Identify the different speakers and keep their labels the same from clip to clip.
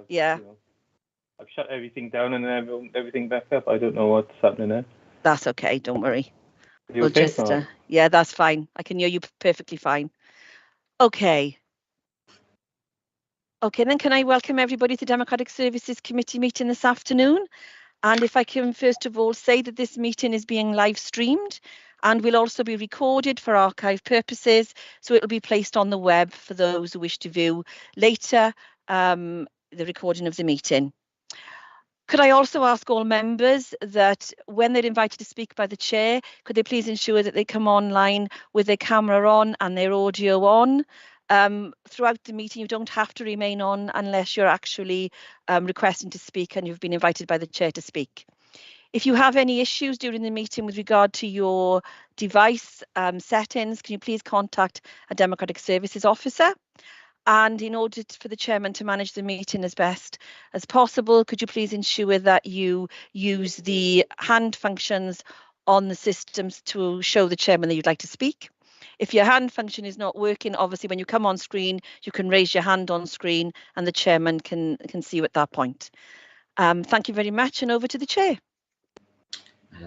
Speaker 1: Yeah.
Speaker 2: You know, I've shut everything down and then everything back up. I don't know what's happening there.
Speaker 1: That's okay. Don't worry.
Speaker 2: You okay?
Speaker 1: Yeah, that's fine. I can hear you perfectly fine. Okay. Okay, then can I welcome everybody to Democratic Services Committee meeting this afternoon? And if I can first of all say that this meeting is being live streamed and will also be recorded for archive purposes. So it'll be placed on the web for those who wish to view later the recording of the meeting. Could I also ask all members that when they're invited to speak by the chair, could they please ensure that they come online with their camera on and their audio on? Throughout the meeting, you don't have to remain on unless you're actually requesting to speak and you've been invited by the chair to speak. If you have any issues during the meeting with regard to your device settings, can you please contact a Democratic Services officer? And in order for the chairman to manage the meeting as best as possible, could you please ensure that you use the hand functions on the systems to show the chairman that you'd like to speak? If your hand function is not working, obviously when you come on screen, you can raise your hand on screen and the chairman can see you at that point. Thank you very much, and over to the chair.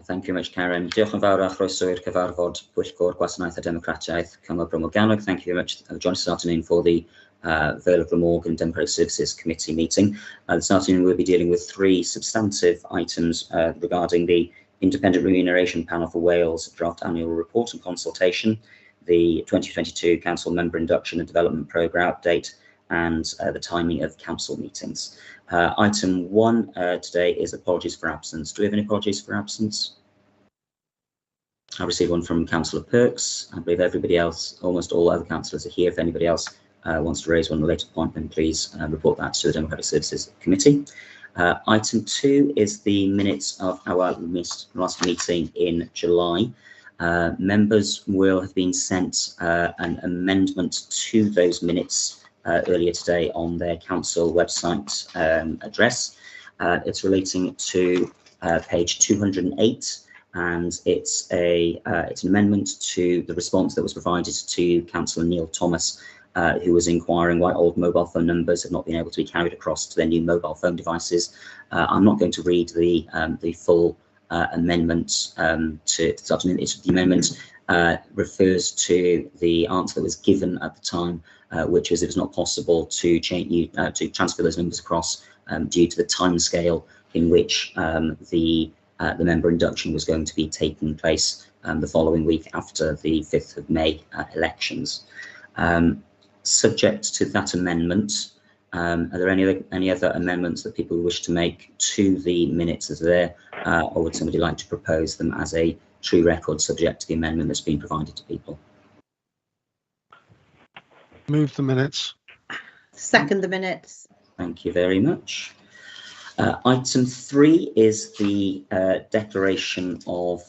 Speaker 3: Thank you very much, Karen. Diolch yn fawr a chroeso i'r cyfarfod Pwyllgor Gwasanaeth a Democratiaeth Cyngor Bro Morgannwg. Thank you very much for joining us this afternoon for the Vale of Glamorgan Democratic Services Committee meeting. This afternoon we'll be dealing with three substantive items regarding the Independent Remuneration Panel for Wales Draft Annual Report and Consultation, the 2022 Council Member Induction and Development Programme update, and the timing of council meetings. Item 1 today is apologies for absence. Do we have any apologies for absence? I received one from Councillor Perks. I believe everybody else, almost all other councillors are here. If anybody else wants to raise one at a later point, then please report that to the Democratic Services Committee. Item 2 is the minutes of our last meeting in July. Members will have been sent an amendment to those minutes earlier today on their council website address. It's relating to page 208, and it's an amendment to the response that was provided to Councillor Neil Thomas, who was inquiring why old mobile phone numbers have not been able to be carried across to their new mobile phone devices. I'm not going to read the full amendment to this afternoon. The amendment refers to the answer that was given at the time, which is it was not possible to transfer those numbers across due to the timescale in which the member induction was going to be taking place the following week after the 5th of May elections. Subject to that amendment, are there any other amendments that people wish to make to the minutes as there, or would somebody like to propose them as a true record subject to the amendment that's been provided to people?
Speaker 4: Move the minutes.
Speaker 5: Second the minutes.
Speaker 3: Thank you very much. Item 3 is the declaration of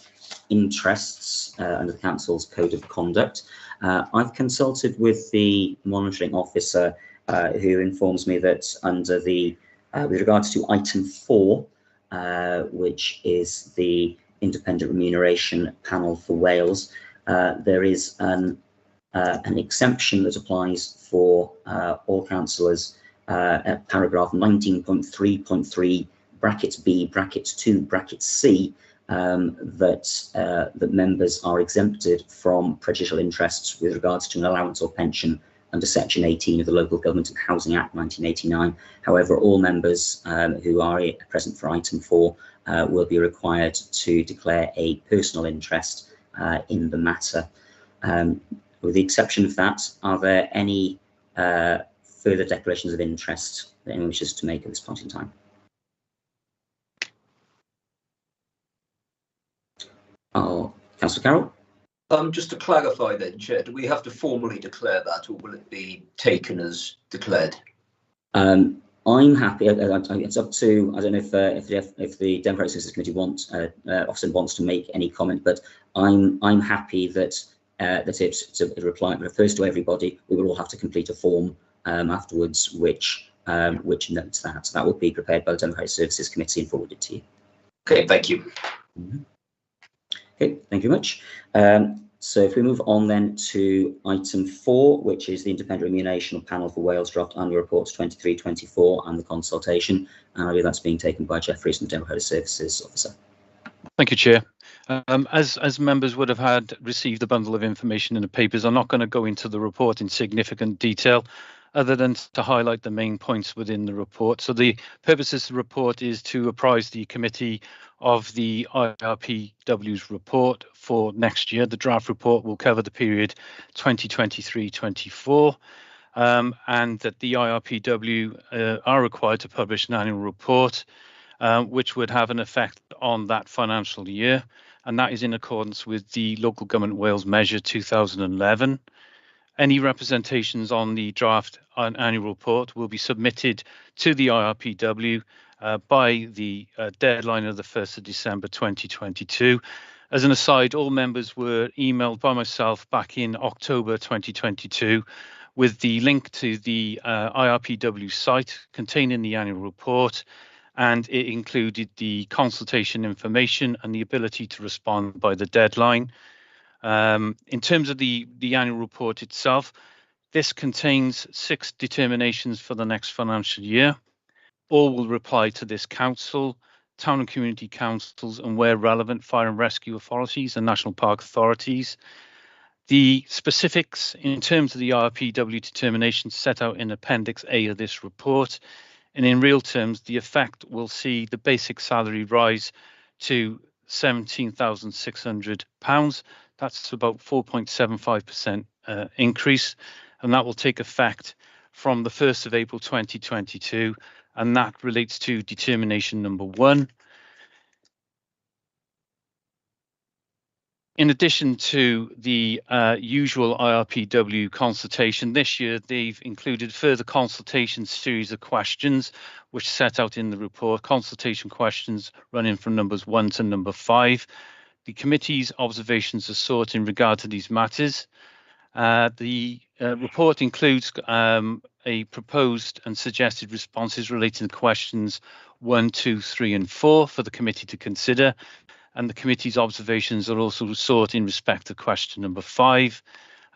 Speaker 3: interests under the Council's Code of Conduct. I've consulted with the monitoring officer who informs me that under the, with regards to item 4, which is the Independent Remuneration Panel for Wales, there is an exemption that applies for all councillors at paragraph 19.3.3 brackets B brackets 2 brackets C, that members are exempted from prejudicial interests with regards to an allowance or pension under section 18 of the Local Government and Housing Act 1989. However, all members who are present for item 4 will be required to declare a personal interest in the matter. With the exception of that, are there any further declarations of interest that anyone wishes to make at this point in time? Councillor Carroll.
Speaker 6: Just to clarify then, Chair, do we have to formally declare that, or will it be taken as declared?
Speaker 3: I'm happy. It's up to, I don't know if the Democratic Services Committee officer wants to make any comment, but I'm happy that it's a reply that refers to everybody. We will all have to complete a form afterwards, which notes that. So that will be prepared by the Democratic Services Committee and forwarded to you.
Speaker 6: Okay, thank you.
Speaker 3: Mm-hmm. Okay, thank you much. So if we move on then to item 4, which is the Independent Remuneration Panel for Wales Draft Annual Reports 23-24 and the consultation, and I believe that's being taken by Jeff Rees, the Democratic Services Officer.
Speaker 7: Thank you, Chair. As members would have received a bundle of information in the papers, I'm not going to go into the report in significant detail, other than to highlight the main points within the report. So the purpose of the report is to apprise the committee of the IRPW's report for next year. The draft report will cover the period 2023-24, and that the IRPW are required to publish an annual report which would have an effect on that financial year, and that is in accordance with the Local Government Wales Measure 2011. Any representations on the draft annual report will be submitted to the IRPW by the deadline of the 1st of December 2022. As an aside, all members were emailed by myself back in October 2022 with the link to the IRPW site containing the annual report, and it included the consultation information and the ability to respond by the deadline. In terms of the annual report itself, this contains 6 determinations for the next financial year. All will reply to this council, town and community councils, and where relevant, fire and rescue authorities and national park authorities. The specifics in terms of the IRPW determinations set out in Appendix A of this report, and in real terms, the effect will see the basic salary rise to £17,600. That's about 4.75% increase, and that will take effect from the 1st of April 2022, and that relates to determination number 1. In addition to the usual IRPW consultation, this year they've included further consultation series of questions which set out in the report, consultation questions running from numbers 1 to number 5. The committee's observations are sought in regard to these matters. The report includes a proposed and suggested responses relating to questions 1, 2, 3 and 4 for the committee to consider. And the committee's observations are also sought in respect to question number 5.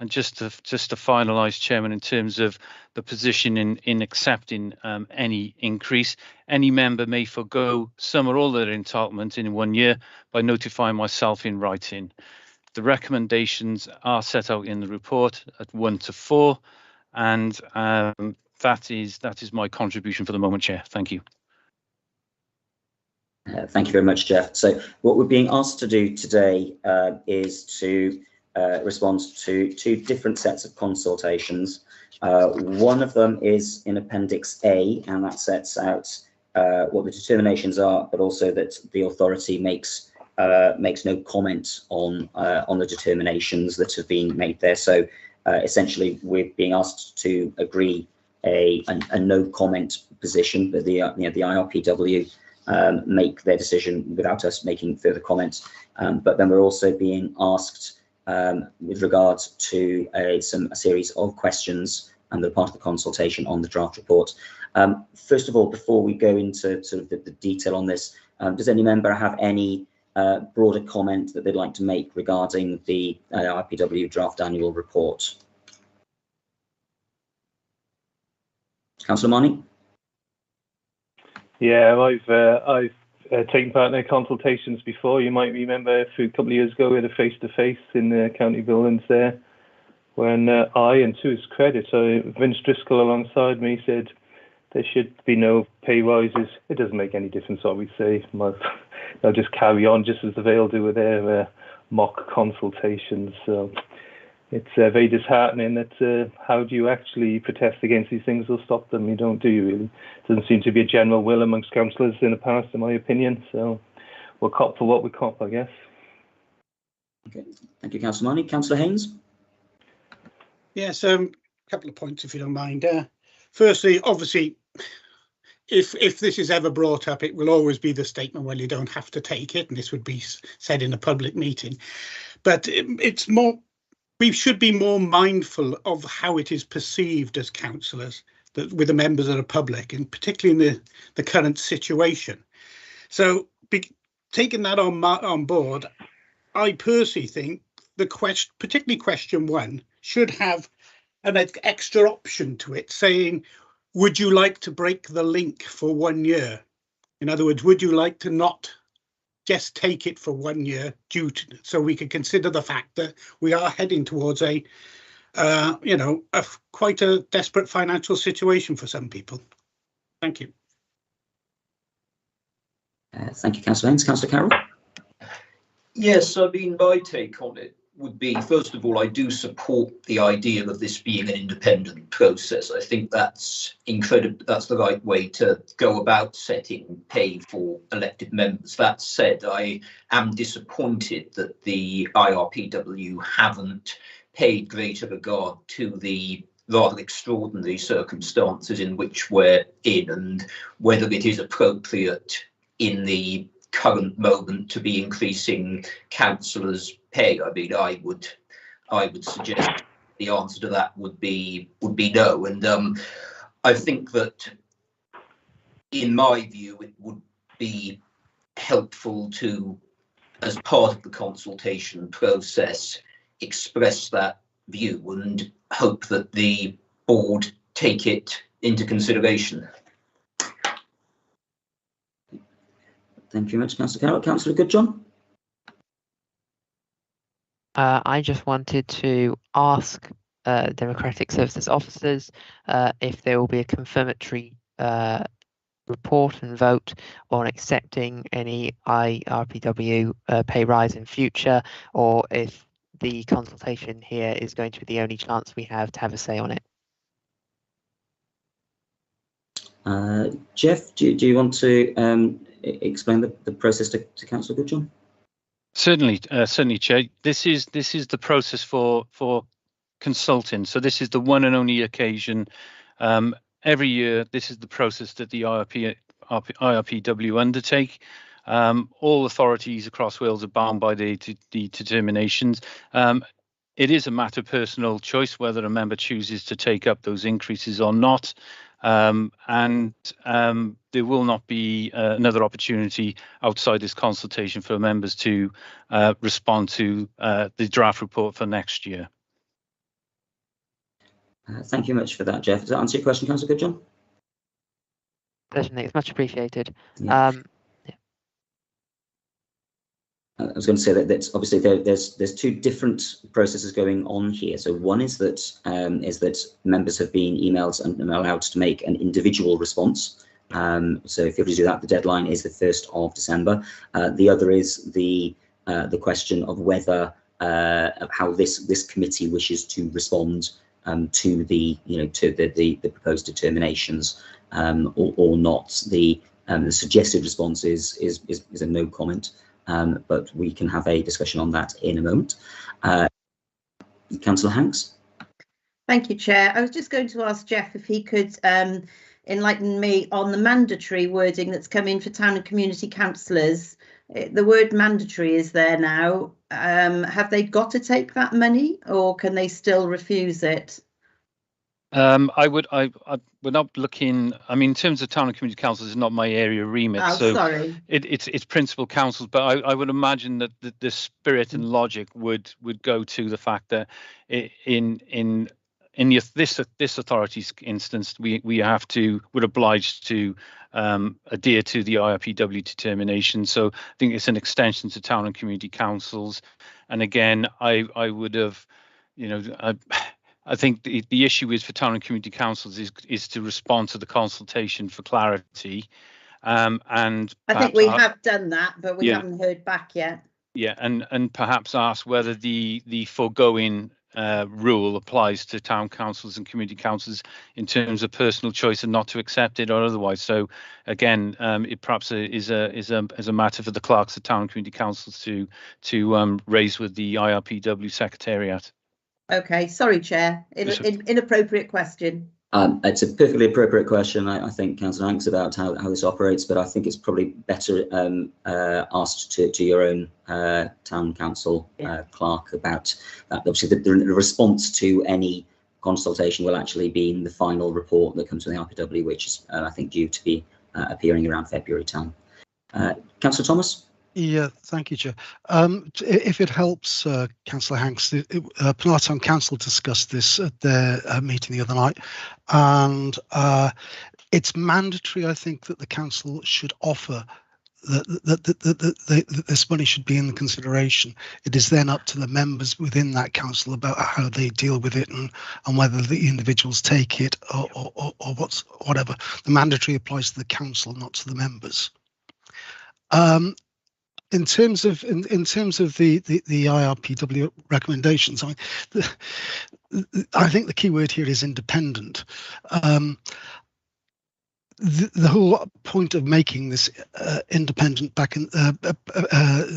Speaker 7: And just to finalise, Chairman, in terms of the position in accepting any increase, any member may forgo some or all of their entitlement in 1 year by notifying myself in writing. The recommendations are set out in the report at 1 to 4, and that is my contribution for the moment, Chair. Thank you.
Speaker 3: Thank you very much, Jeff. So what we're being asked to do today is to respond to 2 different sets of consultations. One of them is in Appendix A, and that sets out what the determinations are, but also that the authority makes no comment on the determinations that have been made there. So essentially, we're being asked to agree a no comment position, but the IRPW make their decision without us making further comments. But then we're also being asked with regards to a series of questions and the part of the consultation on the draft report. First of all, before we go into sort of the detail on this, does any member have any broader comment that they'd like to make regarding the IRPW draft annual report? Councillor Marnie?
Speaker 2: Yeah, I've taken part in their consultations before. You might remember a couple of years ago we had a face-to-face in the county buildings there, when I, and to his credit, Vince Driscoll alongside me said there should be no pay rises. It doesn't make any difference what we say. They'll just carry on just as they all do with their mock consultations. So it's very disheartening that how do you actually protest against these things or stop them? You don't, do you really? Doesn't seem to be a general will amongst councillors in the past, in my opinion. So we'll cop for what we cop, I guess.
Speaker 3: Okay, thank you, Councillor Marnie. Councillor Haynes?
Speaker 4: Yes, a couple of points, if you don't mind. Firstly, obviously, if this is ever brought up, it will always be the statement, well, you don't have to take it, and this would be said in a public meeting. But it's more, we should be more mindful of how it is perceived as councillors, that with the members of the public, and particularly in the current situation. So taking that on board, I personally think the question, particularly question 1, should have an extra option to it saying, would you like to break the link for 1 year? In other words, would you like to not just take it for 1 year so we can consider the fact that we are heading towards quite a desperate financial situation for some people. Thank you.
Speaker 3: Thank you, Councillor Haynes. Councillor Carroll?
Speaker 6: Yes, I mean, my take on it would be, first of all, I do support the idea of this being an independent process. I think that's incredible. That's the right way to go about setting pay for elected members. That said, I am disappointed that the IRPW haven't paid greater regard to the rather extraordinary circumstances in which we're in, and whether it is appropriate in the current moment to be increasing councillors' pay. I mean, I would suggest the answer to that would be no. And I think that, in my view, it would be helpful to, as part of the consultation process, express that view and hope that the board take it into consideration.
Speaker 3: Thank you very much, Councillor Carroll. Councillor Goodjohn?
Speaker 8: I just wanted to ask Democratic Services officers if there will be a confirmatory report and vote on accepting any IRPW pay rise in future, or if the consultation here is going to be the only chance we have to have a say on it.
Speaker 3: Jeff, do you want to explain the process to Councillor Goodjohn?
Speaker 7: Certainly, Chair. This is the process for consulting. So this is the one and only occasion. Every year, this is the process that the IRPW undertake. All authorities across Wales are bound by the determinations. It is a matter of personal choice whether a member chooses to take up those increases or not. And there will not be another opportunity outside this consultation for members to respond to the draft report for next year.
Speaker 3: Thank you much for that, Jeff. Does that answer your question, Councillor Goodjohn?
Speaker 8: Certainly, it's much appreciated.
Speaker 3: Yeah. I was going to say that obviously there's two different processes going on here. So one is that members have been emailed and allowed to make an individual response. So if you do that, the deadline is the 1st of December. The other is the question of whether how this committee wishes to respond to the proposed determinations or not. The suggested response is a no comment. But we can have a discussion on that in a moment. Councillor Hanks?
Speaker 5: Thank you, Chair. I was just going to ask Jeff if he could enlighten me on the mandatory wording that's come in for town and community councillors. The word mandatory is there now. Have they got to take that money, or can they still refuse it?
Speaker 7: I would not looking. I mean, in terms of town and community councils, it's not my area remit.
Speaker 5: Oh,
Speaker 7: so
Speaker 5: sorry.
Speaker 7: It's principal councils, but I would imagine that the spirit and logic would go to the fact that in this authority's instance, we're obliged to adhere to the IRPW determination. So I think it's an extension to town and community councils. And again, I would have, I think the issue is for town and community councils is to respond to the consultation for clarity. And
Speaker 5: I think we have done that, but we haven't heard back yet.
Speaker 7: Yeah, and perhaps ask whether the foregoing rule applies to town councils and community councils in terms of personal choice and not to accept it or otherwise. So again, it perhaps is a matter for the clerks of town and community councils to raise with the IRPW Secretariat.
Speaker 5: Okay, sorry, Chair. Inappropriate question.
Speaker 3: It's a perfectly appropriate question, I think, Councillor Hanks, about how this operates, but I think it's probably better asked to your own town council clerk about that. Obviously, the response to any consultation will actually be in the final report that comes from the RPW, which is, I think, due to be appearing around February time. Councillor Thomas?
Speaker 9: Yeah, thank you, Chair. If it helps, Councillor Hanks, Penarth Town Council discussed this at their meeting the other night, and it's mandatory, I think, that the council should offer that this money should be in consideration. It is then up to the members within that council about how they deal with it and whether the individuals take it or whatever. The mandatory applies to the council, not to the members. In terms of the IRPW recommendations, I think the key word here is independent. The whole point of making this independent back in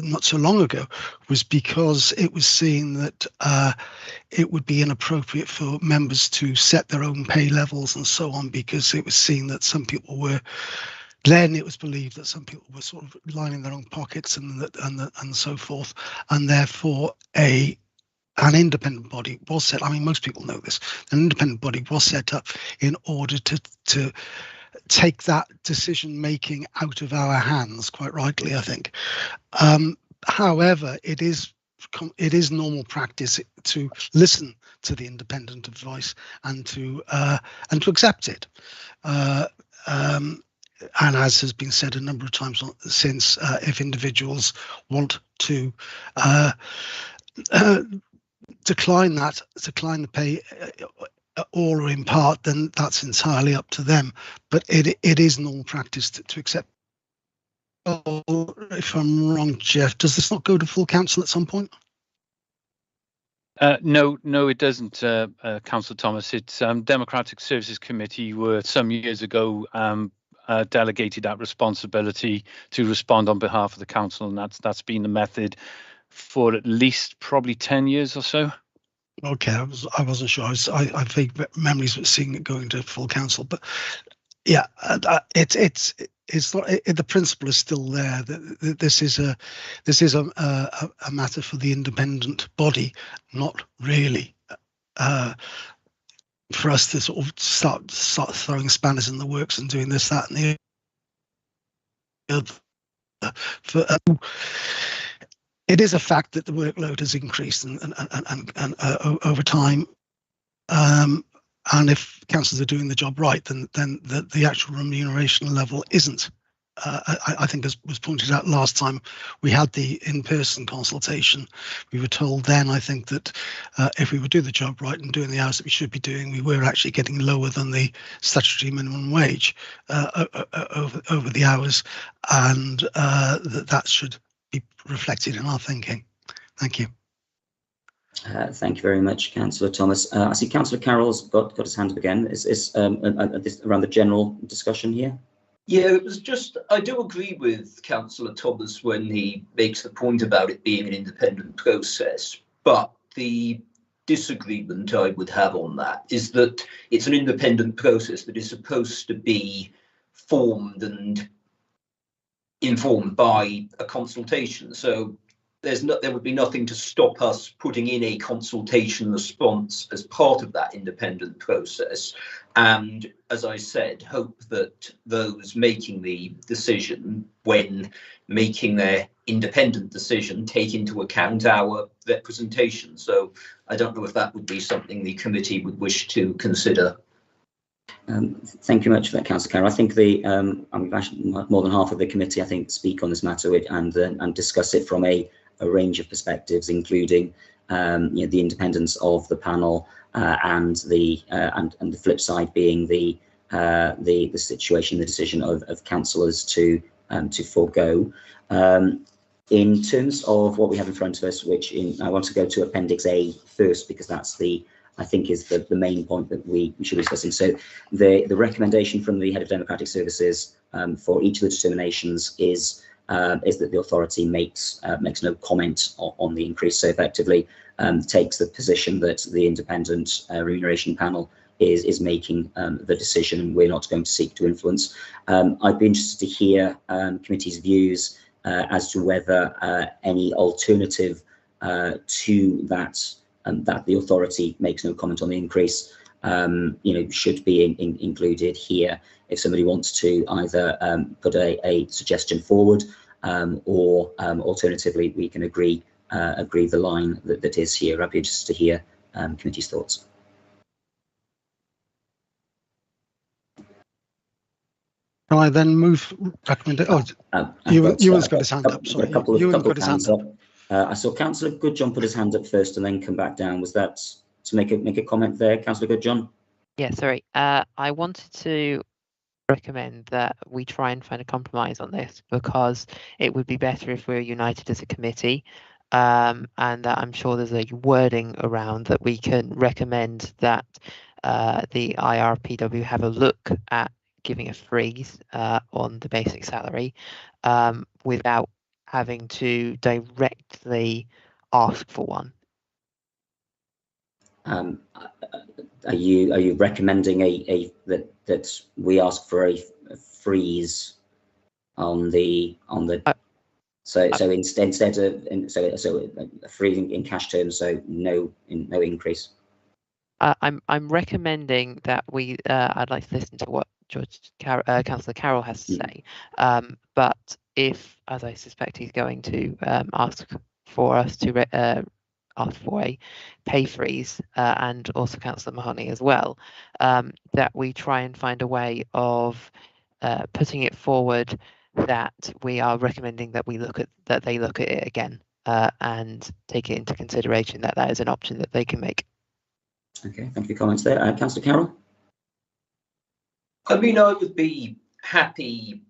Speaker 9: not so long ago was because it was seen that it would be inappropriate for members to set their own pay levels and so on, because it was seen that some people were. Then it was believed that some people were sort of lining their own pockets and so forth, and therefore an independent body was set. I mean, most people know this. An independent body was set up in order to take that decision making out of our hands, quite rightly, I think. However, it is normal practice to listen to the independent advice and to accept it. And as has been said a number of times since, if individuals want to decline the pay, all or in part, then that's entirely up to them. But it is normal practice to accept. Oh, if I'm wrong, Jeff, does this not go to full council at some point?
Speaker 7: No, it doesn't, Councillor Thomas. It's Democratic Services Committee were some years ago delegated that responsibility to respond on behalf of the council, and that's been the method for at least probably 10 years or so.
Speaker 9: Okay, I wasn't sure. I have vague memories of seeing it going to full council, but yeah, it's not. The principle is still there. This is a matter for the independent body, not really for us to sort of start throwing spanners in the works and doing this, that, and the other. It is a fact that the workload has increased and over time, and if councils are doing the job right, then the actual remuneration level isn't. I think, as was pointed out last time we had the in-person consultation, we were told then, I think, that if we would do the job right and doing the hours that we should be doing, we were actually getting lower than the statutory minimum wage over the hours, and that should be reflected in our thinking. Thank you.
Speaker 3: Thank you very much, Councillor Thomas. I see Councillor Carroll's got his hand up again. Is around the general discussion here?
Speaker 6: Yeah, it was just, I do agree with Councillor Thomas when he makes the point about it being an independent process, but the disagreement I would have on that is that it's an independent process that is supposed to be formed and informed by a consultation. So there would be nothing to stop us putting in a consultation response as part of that independent process. And as I said, hope that those making the decision, when making their independent decision, take into account our representation. So I don't know if that would be something the committee would wish to consider.
Speaker 3: Thank you much for that, Councillor Carroll. I think more than half of the committee, I think, speak on this matter and discuss it from a range of perspectives, including the independence of the panel and the flip side being the situation, the decision of councillors to forego. In terms of what we have in front of us, I want to go to Appendix A first, because that's I think is the main point that we should be discussing. So the recommendation from the Head of Democratic Services for each of the determinations is that the authority makes no comment on the increase. So effectively takes the position that the independent remuneration panel is making the decision, and we're not going to seek to influence. I'd be interested to hear committee's views as to whether any alternative to that, that the authority makes no comment on the increase, should be included here. If somebody wants to either put a suggestion forward or alternatively, we can agree the line that is here. I'd be interested to hear committee's thoughts.
Speaker 9: Can I then move recommendation? Ewan's got his hand up. Sorry, Ewan's got his hand up.
Speaker 3: I saw Councillor Goodjohn put his hand up first and then come back down. Was that to make a comment there, Councillor Goodjohn?
Speaker 8: Yeah, sorry. I wanted to recommend that we try and find a compromise on this, because it would be better if we're united as a committee, and that I'm sure there's a wording around that we can recommend that the IRPW have a look at giving a freeze on the basic salary without having to directly ask for one.
Speaker 3: Are you recommending that we ask for a freeze on the so instead of a freeze in cash terms, so no increase?
Speaker 8: I'm recommending that we I'd like to listen to what Councillor Carroll has to say, but if, as I suspect he's going to ask for us to ask for a pay freeze, and also Councillor Mahoney as well, that we try and find a way of putting it forward that we are recommending that they look at it again and take it into consideration that is an option that they can make.
Speaker 3: Okay, thank you for your comments there. Councillor Carroll?
Speaker 6: I mean, I would be happy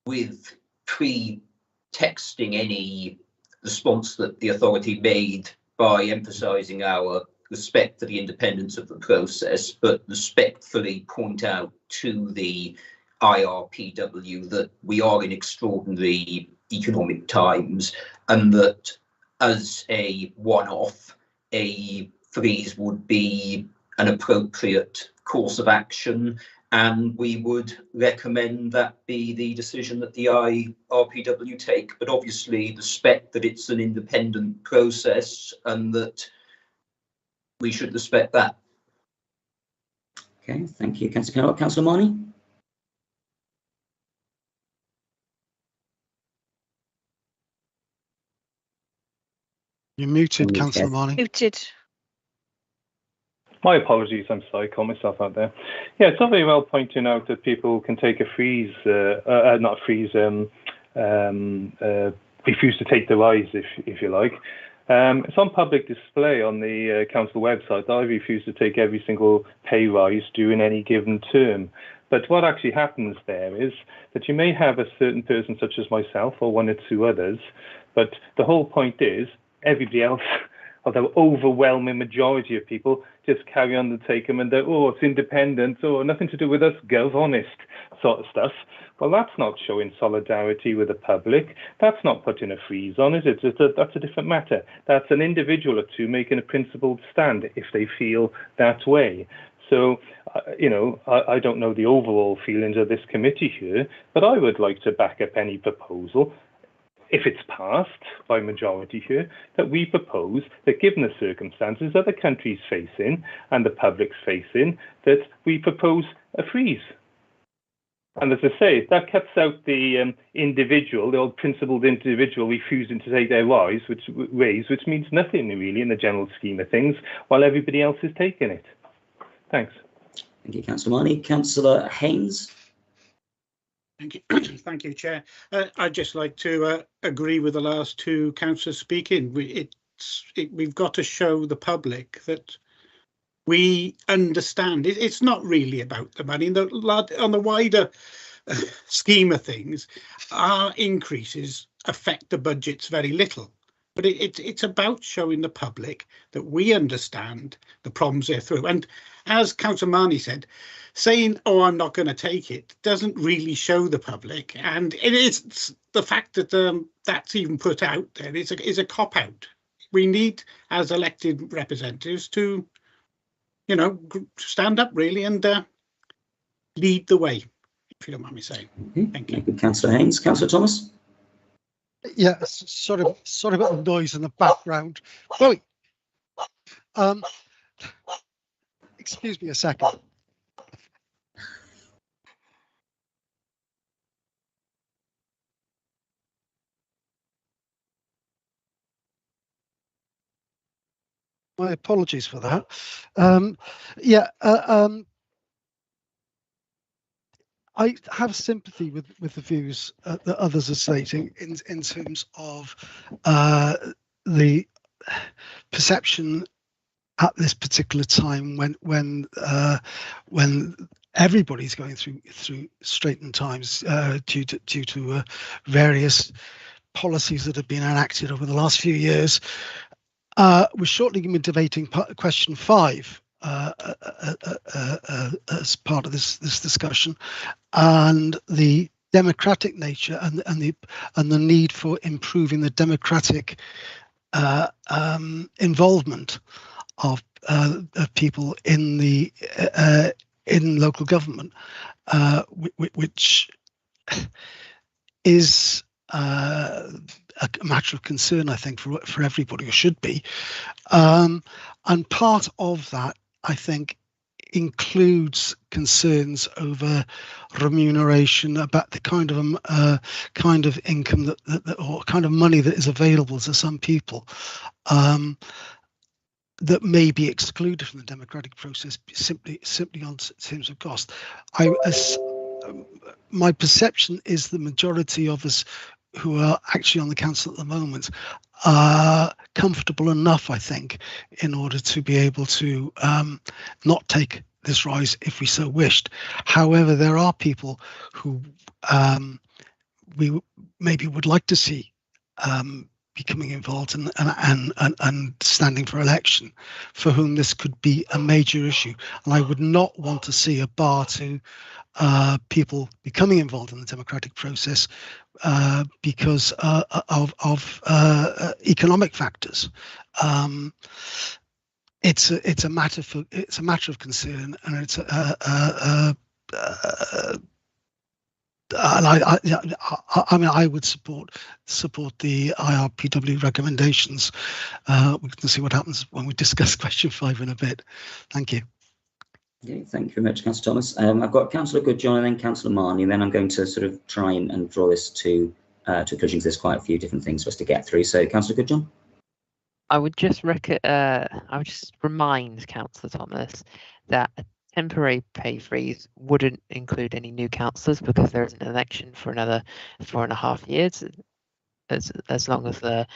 Speaker 6: with pre-texting any response that the authority made by emphasising our respect for the independence of the process, but respectfully point out to the IRPW that we are in extraordinary economic times, and that as a one-off, a freeze would be an appropriate course of action, and we would recommend that be the decision that the IRPW take, but obviously respect that it's an independent process and that we should respect that.
Speaker 3: Okay, thank you, Councillor Carroll. Councillor Mahoney?
Speaker 9: You're muted, Councillor Mahoney.
Speaker 1: Muted.
Speaker 2: My apologies, I'm sorry, I caught myself out there. Yeah, it's not very well pointing out that people can take a freeze, not freeze, refuse to take the rise, if you like. It's on public display on the council website. I refuse to take every single pay rise during any given term. But what actually happens there is that you may have a certain person such as myself or one or two others, but the whole point is everybody else, or the overwhelming majority of people, just carry on to take them and they're, oh, it's independent, oh, nothing to do with us, gov, honest, sort of stuff. Well, that's not showing solidarity with the public. That's not putting a freeze on it. That's a different matter. That's an individual or two making a principled stand if they feel that way. So, I don't know the overall feelings of this committee here, but I would like to back up any proposal, if it's passed by majority here, that we propose that given the circumstances that the country's facing and the public's facing, that we propose a freeze. And as I say, that cuts out the individual, the old principled individual refusing to take their rise, which means nothing really in the general scheme of things, while everybody else is taking it. Thanks.
Speaker 3: Thank you, Councillor Mahoney. Councillor Haynes.
Speaker 4: Thank you, thank you, Chair. I'd just like to agree with the last two councillors speaking. We've got to show the public that we understand. It's not really about the money. On the wider scheme of things, our increases affect the budgets very little. But it's about showing the public that we understand the problems they're through. And as Councillor Mahoney said, saying, oh, I'm not going to take it, doesn't really show the public. And it's the fact that that's even put out there is a cop-out. We need, as elected representatives, to, stand up really and lead the way, if you don't mind me saying. Thank you.
Speaker 3: Councillor Haynes. Councillor Thomas?
Speaker 9: Yeah, sorry about the noise in the background. Chloe, excuse me a second. My apologies for that. I have sympathy with the views that others are stating in terms of the perception at this particular time when everybody's going through straitened times due to various policies that have been enacted over the last few years. We're shortly going to be debating question 5 as part of this discussion, and the democratic nature and the need for improving the democratic involvement of people in the in local government, which is a matter of concern, I think, for everybody, or should be. And part of that, I think, includes concerns over remuneration, about the kind of income that or kind of money that is available to some people that may be excluded from the democratic process simply on terms of cost. My perception is the majority of us who are actually on the council at the moment are comfortable enough, I think, in order to be able to not take this rise if we so wished. However, there are people who we maybe would like to see becoming involved and standing for election, for whom this could be a major issue. And I would not want to see a bar to people becoming involved in the democratic process because of economic factors. It's a matter of concern, and it's and I mean, I would support the IRPW recommendations. We can see what happens when we discuss question 5 in a bit. Thank you.
Speaker 3: Okay, thank you very much, Councillor Thomas. I've got Councillor Goodjohn and then Councillor Marnie, and then I'm going to sort of try and draw this to conclusions. There's quite a few different things for us to get through. So, Councillor Goodjohn.
Speaker 8: I would just remind Councillor Thomas that a temporary pay freeze wouldn't include any new councillors, because there is an election for another 4.5 years, as long as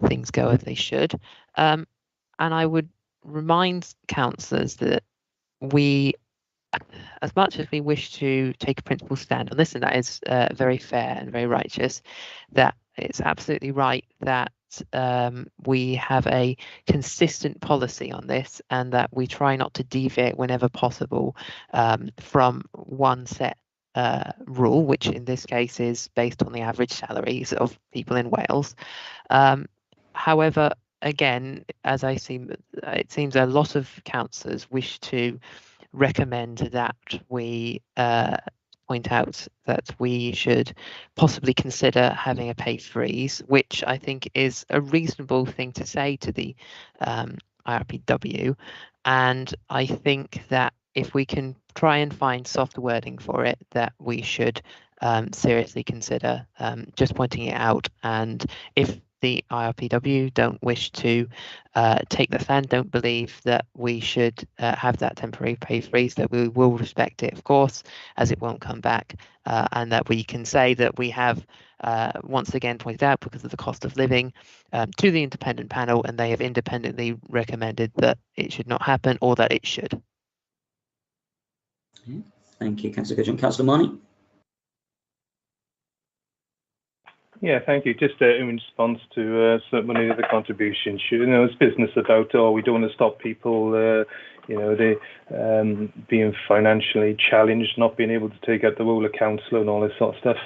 Speaker 8: things go as they should. And I would remind councillors that we, as much as we wish to take a principled stand on this, and that is very fair and very righteous, that it's absolutely right that we have a consistent policy on this, and that we try not to deviate whenever possible from one set rule, which in this case is based on the average salaries of people in Wales. However, again, as I see, it seems a lot of councillors wish to recommend that we point out that we should possibly consider having a pay freeze, which I think is a reasonable thing to say to the IRPW. And I think that if we can try and find soft wording for it, that we should seriously consider just pointing it out. And if the IRPW don't wish to take the stand, don't believe that we should have that temporary pay freeze, that we will respect it, of course, as it won't come back, and that we can say that we have once again pointed out, because of the cost of living, to the independent panel, and they have independently recommended that it should not happen, or that it should.
Speaker 3: Thank you, Councillor Goodjohn. Councillor Marnie.
Speaker 2: Yeah, thank you. Just in response to many of the contributions, it's business about, we don't want to stop people, they being financially challenged, not being able to take out the role of councillor and all this sort of stuff.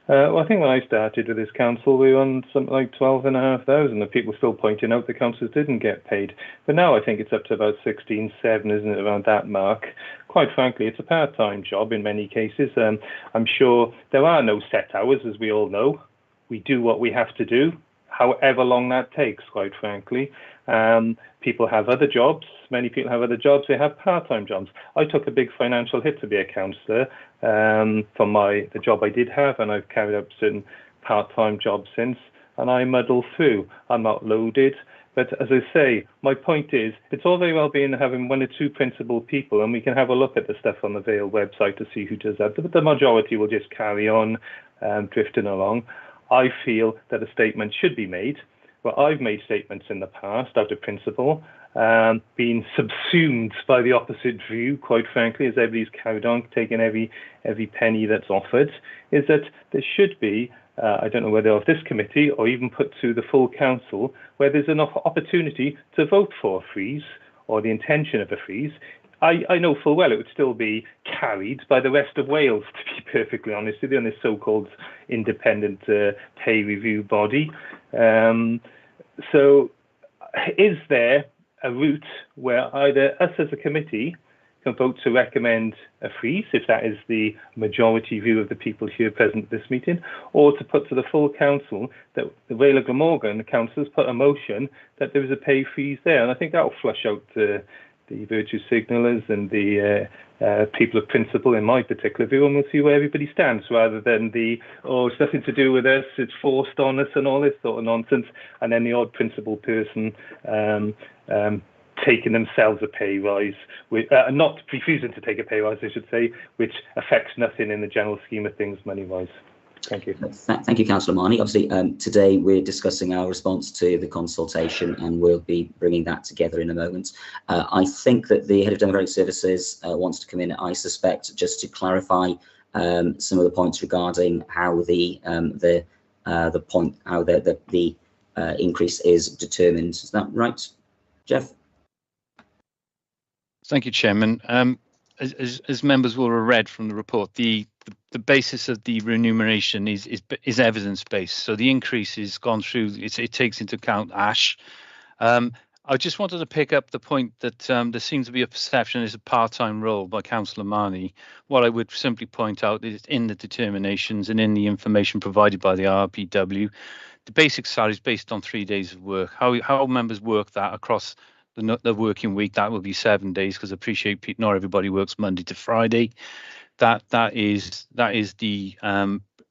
Speaker 2: Well, I think when I started with this council, we were on something like 12,500, and people still pointing out the councillors didn't get paid. But now I think it's up to about 16,700, isn't it, around that mark? Quite frankly, it's a part-time job in many cases. I'm sure there are no set hours, as we all know. We do what we have to do, however long that takes, quite frankly. People have other jobs. Many people have other jobs. They have part-time jobs. I took a big financial hit to be a councillor from the job I did have, and I've carried out certain part-time jobs since, and I muddle through. I'm not loaded, But as I say, my point is, it's all very well being having one or two principal people, and we can have a look at the stuff on the Vale website to see who does that. But the majority will just carry on drifting along. I feel that a statement should be made. Well, I've made statements in the past out of principle, being subsumed by the opposite view, quite frankly, as everybody's carried on, taking every penny that's offered, is that there should be, I don't know whether of this committee or even put to the full council, where there's enough opportunity to vote for a freeze or the intention of a freeze. I know full well it would still be carried by the rest of Wales, to be perfectly honest with you, on this so-called independent pay review body. So is there a route where either us as a committee can vote to recommend a freeze, if that is the majority view of the people here present at this meeting, or to put to the full council that the Vale of Glamorgan, the councillors, put a motion that there is a pay freeze there? And I think that will flush out the virtue signallers and the people of principle in my particular view, and we'll see where everybody stands, rather than it's nothing to do with us, it's forced on us and all this sort of nonsense, and then the odd principal person taking themselves a pay rise, not refusing to take a pay rise, I should say, which affects nothing in the general scheme of things money-wise. Thank you.
Speaker 3: Thank you, Councillor Marnie. Obviously, today we're discussing our response to the consultation, and we'll be bringing that together in a moment. I think that the Head of Democratic Services wants to come in, I suspect, just to clarify some of the points regarding how the increase is determined. Is that right, Jeff?
Speaker 7: Thank you, Chairman. As members will have read from the report, the basis of the remuneration is evidence-based. So the increase has gone through, it takes into account ASH. I just wanted to pick up the point that there seems to be a perception it's a part-time role by Councillor Marnie. What I would simply point out is in the determinations and in the information provided by the RPW, the basic salary is based on 3 days of work. How members work that across the working week, that will be 7 days, because I appreciate not everybody works Monday to Friday. That is the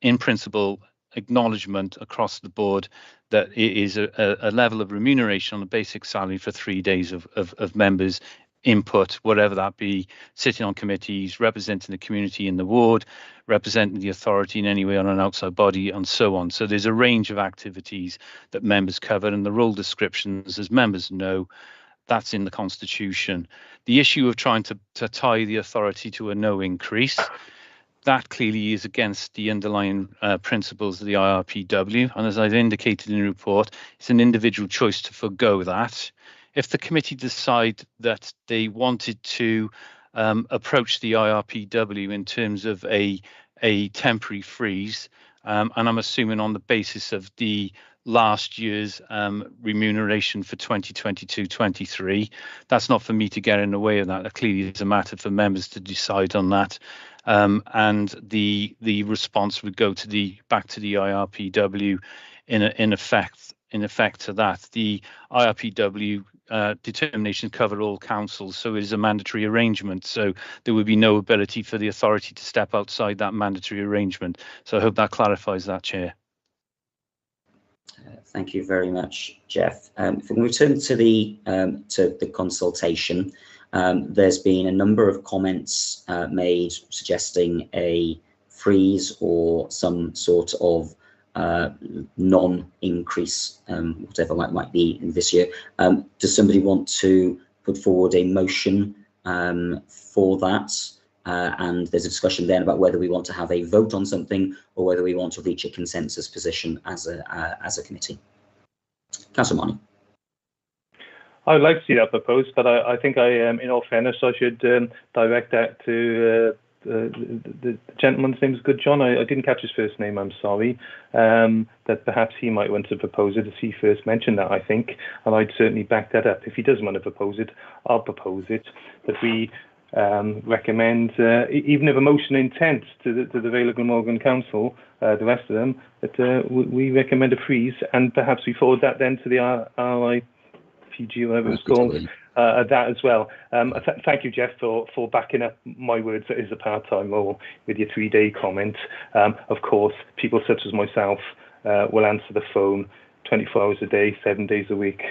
Speaker 7: in principle acknowledgement across the board that it is a level of remuneration on the basic salary for 3 days of members' input, whatever that be, sitting on committees, representing the community in the ward, representing the authority in any way on an outside body, and so on. So there's a range of activities that members cover, and the role descriptions, as members know, that's in the Constitution. The issue of trying to tie the authority to a no increase, that clearly is against the underlying principles of the IRPW. And as I've indicated in the report, it's an individual choice to forgo that. If the committee decide that they wanted to approach the IRPW in terms of a temporary freeze, and I'm assuming on the basis of the last year's remuneration for 2022-23. That's not for me to get in the way of that. That clearly is a matter for members to decide on that. And the response would go to back to the IRPW in effect to that. The IRPW determination cover all councils, so it is a mandatory arrangement. So there would be no ability for the authority to step outside that mandatory arrangement. So I hope that clarifies that, Chair.
Speaker 3: Thank you very much, Jeff. If we can return to the consultation, there's been a number of comments made suggesting a freeze or some sort of non-increase, whatever that might be in this year. Does somebody want to put forward a motion for that? And there's a discussion then about whether we want to have a vote on something or whether we want to reach a consensus position as a committee. Councillor Marnie.
Speaker 2: I'd like to see that proposed, but I think in all fairness, I should direct that to the gentleman's name is Good John. I didn't catch his first name, I'm sorry. That perhaps he might want to propose it, as he first mentioned that, I think, and I'd certainly back that up. If he doesn't want to propose it, I'll propose it, that we recommend, even if a motion intent to the Vale of Glamorgan Council, the rest of them, that we recommend a freeze, and perhaps we forward that then to the RIPG, whatever it's called, that as well. Thank you, Jeff, for backing up my words. That is a part-time role with your 3-day comment. Of course, people such as myself will answer the phone 24 hours a day, 7 days a week.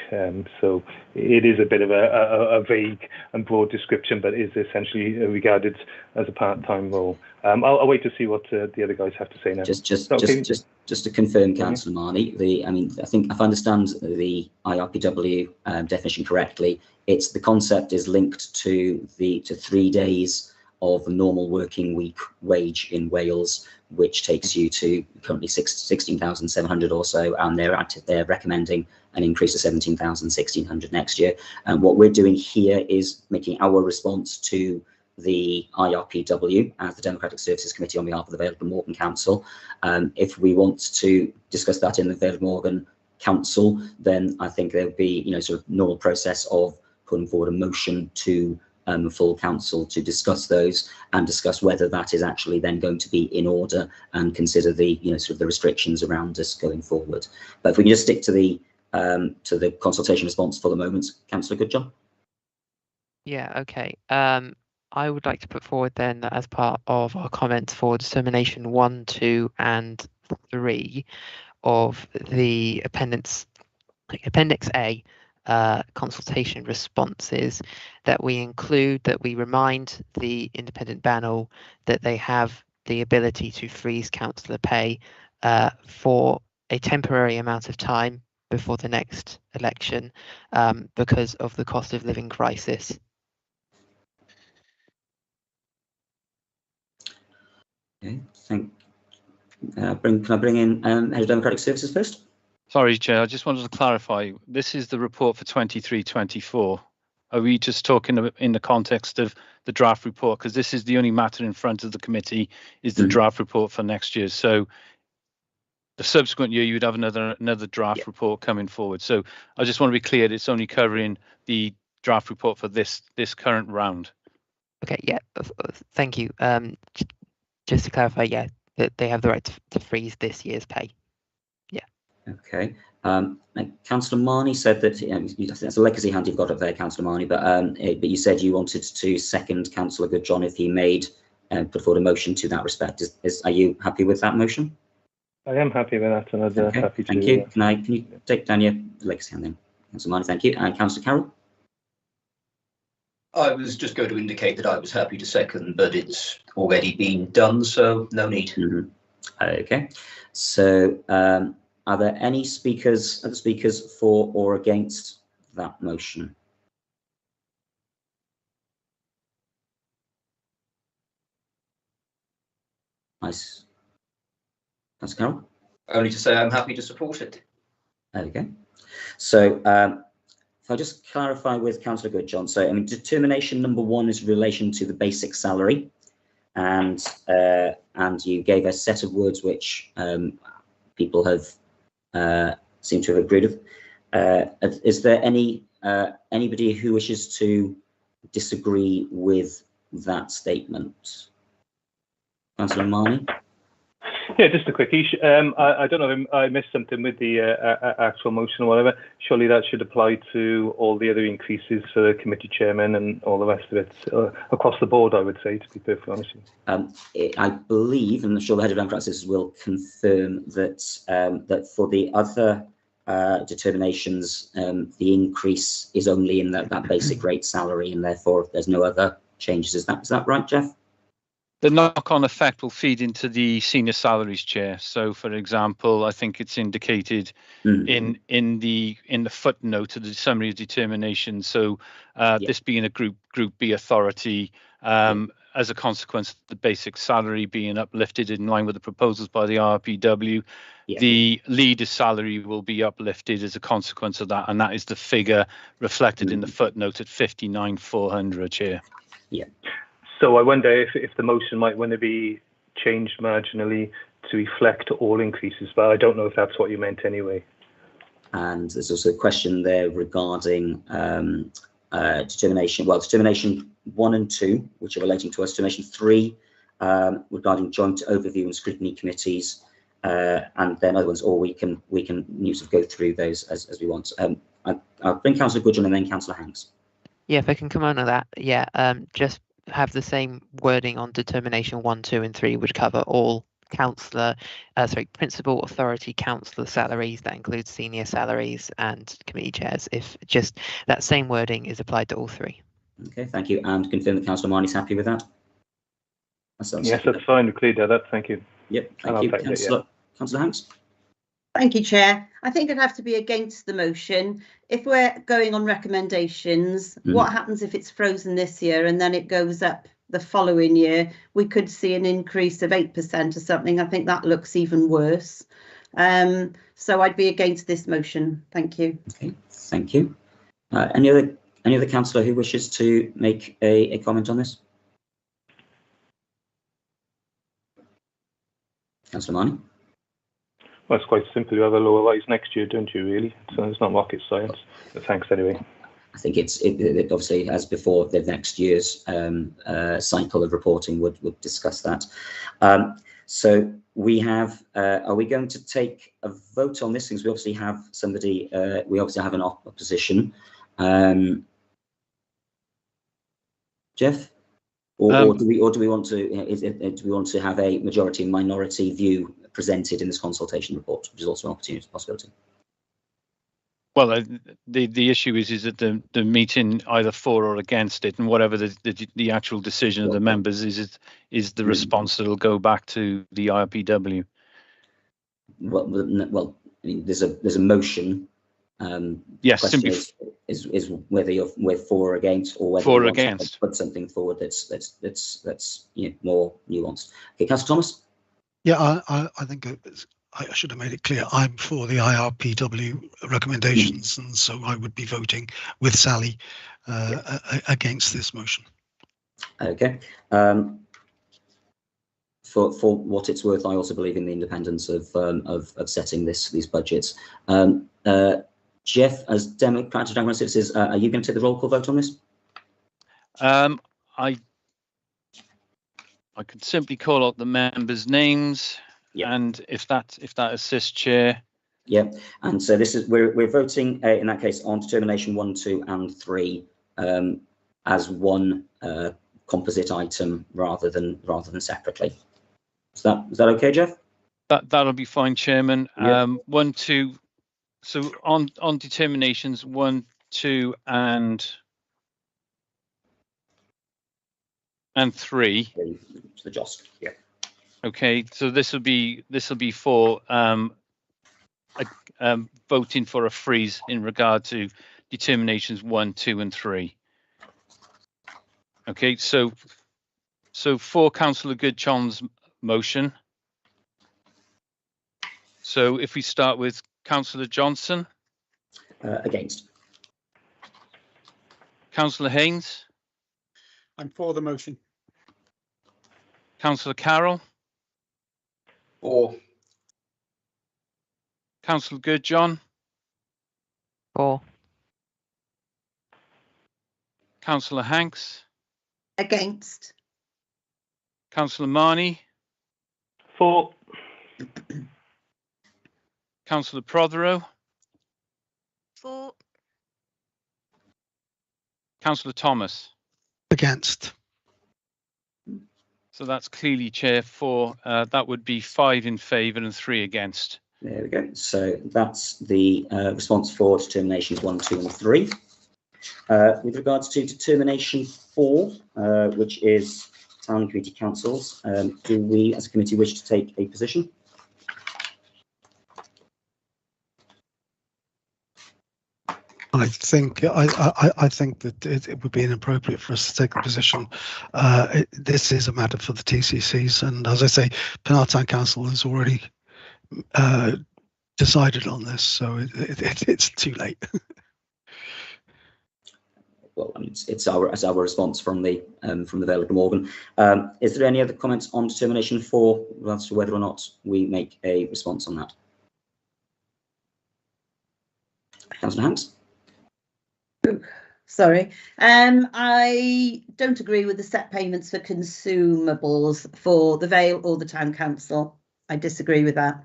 Speaker 2: So it is a bit of a vague and broad description, but is essentially regarded as a part-time role. I'll wait to see what the other guys have to say now.
Speaker 3: Just to confirm, Councillor Marnie, I think if I understand the IRPW definition correctly, it's the concept is linked to 3 days of a normal working week wage in Wales, which takes you to currently 16,700 or so, and they're recommending an increase of 17,000, 1,600 next year. And what we're doing here is making our response to the IRPW as the Democratic Services Committee on behalf of the Vale of Glamorgan Council. If we want to discuss that in the Vale of Glamorgan Council, then I think there would be, sort of normal process of putting forward a motion to full council to discuss those and discuss whether that is actually then going to be in order and consider the sort of the restrictions around us going forward. But if we can just stick to the consultation response for the moment, Councillor Goodjohn.
Speaker 8: Yeah, okay. I would like to put forward then that as part of our comments for determination 1, 2 and 3 of the Appendix A consultation responses, that we remind the independent panel that they have the ability to freeze councillor pay for a temporary amount of time before the next election because of the cost of living crisis.
Speaker 3: Okay, can I bring in Head of Democratic Services first?
Speaker 7: Sorry, Chair, I just wanted to clarify. This is the report for 23-24. Are we just talking in the context of the draft report? Because this is the only matter in front of the committee is the draft report for next year. So the subsequent year, you would have another draft report coming forward. So I just want to be clear that it's only covering the draft report for this current round.
Speaker 8: Okay, yeah, thank you. Just to clarify, yeah, that they have the right to freeze this year's pay. Yeah.
Speaker 3: Okay. Councillor Marnie said that I think that's a legacy hand you've got up there, Councillor Marnie. But you said you wanted to second Councillor Goodjohn if he made put forward a motion to that respect. Are you happy with that motion?
Speaker 2: I am happy with that, and I'm happy to.
Speaker 3: Thank you. Can you take down your legacy hand then, Councillor Marnie? Thank you. And Councillor Carroll.
Speaker 6: I was just going to indicate that I was happy to second, but it's already been done, so no need.
Speaker 3: Okay. So are there any other speakers for or against that motion? Nice. Councillor Carroll?
Speaker 6: Only to say I'm happy to support it.
Speaker 3: Okay. So if I just clarify with Councillor Goodjohn, so I mean, determination number 1 is in relation to the basic salary, and you gave a set of words which people have seem to have agreed with. Is there anybody who wishes to disagree with that statement? Councillor Marnie?
Speaker 2: Yeah, just a quickie. I don't know if I missed something with the actual motion or whatever. Surely that should apply to all the other increases for the committee chairman and all the rest of it across the board, I would say, to be perfectly honest with you.
Speaker 3: I believe, and I'm sure the Head of Democratic Services will confirm that that for the other determinations, the increase is only in that basic rate salary, and therefore there's no other changes. Is that right, Jeff?
Speaker 7: The knock-on effect will feed into the senior salaries, Chair. So, for example, I think it's indicated in the footnote of the summary of determination. So, this being a Group B authority, as a consequence of the basic salary being uplifted in line with the proposals by the RPW, the leader's salary will be uplifted as a consequence of that, and that is the figure reflected in the footnote at 59,400, Chair.
Speaker 3: Yeah.
Speaker 2: So I wonder if the motion might want to be changed marginally to reflect all increases, but I don't know if that's what you meant anyway.
Speaker 3: And there's also a question there regarding determination 1 and 2, which are relating to us, determination 3 regarding joint overview and scrutiny committees, and then other ones, or we can go through those as we want. I'll bring Councillor Goodjohn and then Councillor Hanks.
Speaker 8: Yeah, if I can come on to that, just have the same wording on determination 1, 2 and 3 would cover all principal authority councillor salaries. That includes senior salaries and committee chairs, if just that same wording is applied to all three.
Speaker 3: Okay, thank you. And confirm that Councillor Marnie's happy with that?
Speaker 2: Yes, that's fine. We've cleared that up. Thank you.
Speaker 3: Yep, thank you. Councillor Hanks?
Speaker 5: Thank you, Chair. I think I'd have to be against the motion. If we're going on recommendations, what happens if it's frozen this year and then it goes up the following year? We could see an increase of 8% or something. I think that looks even worse. So I'd be against this motion. Thank you.
Speaker 3: Okay, thank you. Any other councillor who wishes to make a comment on this? Councillor Marnie?
Speaker 2: Well, it's quite simple. You have a lower rise next year, don't you, really? So it's not rocket science. But thanks anyway.
Speaker 3: I think it obviously, as before, the next year's cycle of reporting would discuss that. So we have, are we going to take a vote on this? Because we obviously have somebody, we obviously have an opposition. Jeff? Or do we want to do we want to have a majority and minority view presented in this consultation report, which is also an opportunity possibility?
Speaker 7: Well, the issue is that the meeting either for or against it, and whatever the actual decision of the members is the response that will go back to the IRPW.
Speaker 3: Well, I mean, there's a motion.
Speaker 7: Yes,
Speaker 3: simply is whether we're for or against, or whether
Speaker 7: for
Speaker 3: or
Speaker 7: against
Speaker 3: to put something forward that's more nuanced. Okay, Councillor Thomas.
Speaker 9: Yeah, I think I should have made it clear. I'm for the IRPW recommendations, and so I would be voting with Sally against this motion. Okay.
Speaker 3: For what it's worth, I also believe in the independence of setting these budgets. Jeff, as Democratic Services, are you going to take the roll call vote on this?
Speaker 7: I could simply call out the members' names, and if that assists, Chair.
Speaker 3: Yeah, and so this is we're voting in that case on determination 1, 2, and 3 as one composite item rather than separately. Is that okay, Jeff?
Speaker 7: That'll be fine, Chairman.
Speaker 3: Yep.
Speaker 7: 1, 2. So on determinations 1, 2, and 3.
Speaker 3: The JOST, yeah.
Speaker 7: Okay, so this will be for voting for a freeze in regard to determinations 1, 2, and 3. Okay, so for Councillor Goodchon's motion. So if we start with Councillor Johnson.
Speaker 3: Against.
Speaker 7: Councillor Haynes.
Speaker 4: I'm for the motion.
Speaker 7: Councillor Carroll.
Speaker 6: For.
Speaker 7: Councillor Goodjohn.
Speaker 8: For.
Speaker 7: Councillor Hanks.
Speaker 5: Against.
Speaker 7: Councillor Marnie.
Speaker 2: For.
Speaker 7: Councillor Prothero.
Speaker 1: For.
Speaker 7: Councillor Thomas.
Speaker 9: Against.
Speaker 7: So that's clearly, Chair, for. That would be 5 in favour and 3 against.
Speaker 3: There we go. So that's the response for determinations 1, 2, and 3. With regards to determination 4, which is town and community councils, do we as a committee wish to take a position?
Speaker 9: I think that it would be inappropriate for us to take a position. This is a matter for the TCCs, and as I say, Penarth Town Council has already decided on this, so it's too late.
Speaker 3: Well, I mean, it's our response from the Vale of Glamorgan. Is there any other comments on determination 4 as to whether or not we make a response on that? Councillor Hanks.
Speaker 5: Sorry, I don't agree with the set payments for consumables for the Vale or the Town Council. I disagree with that.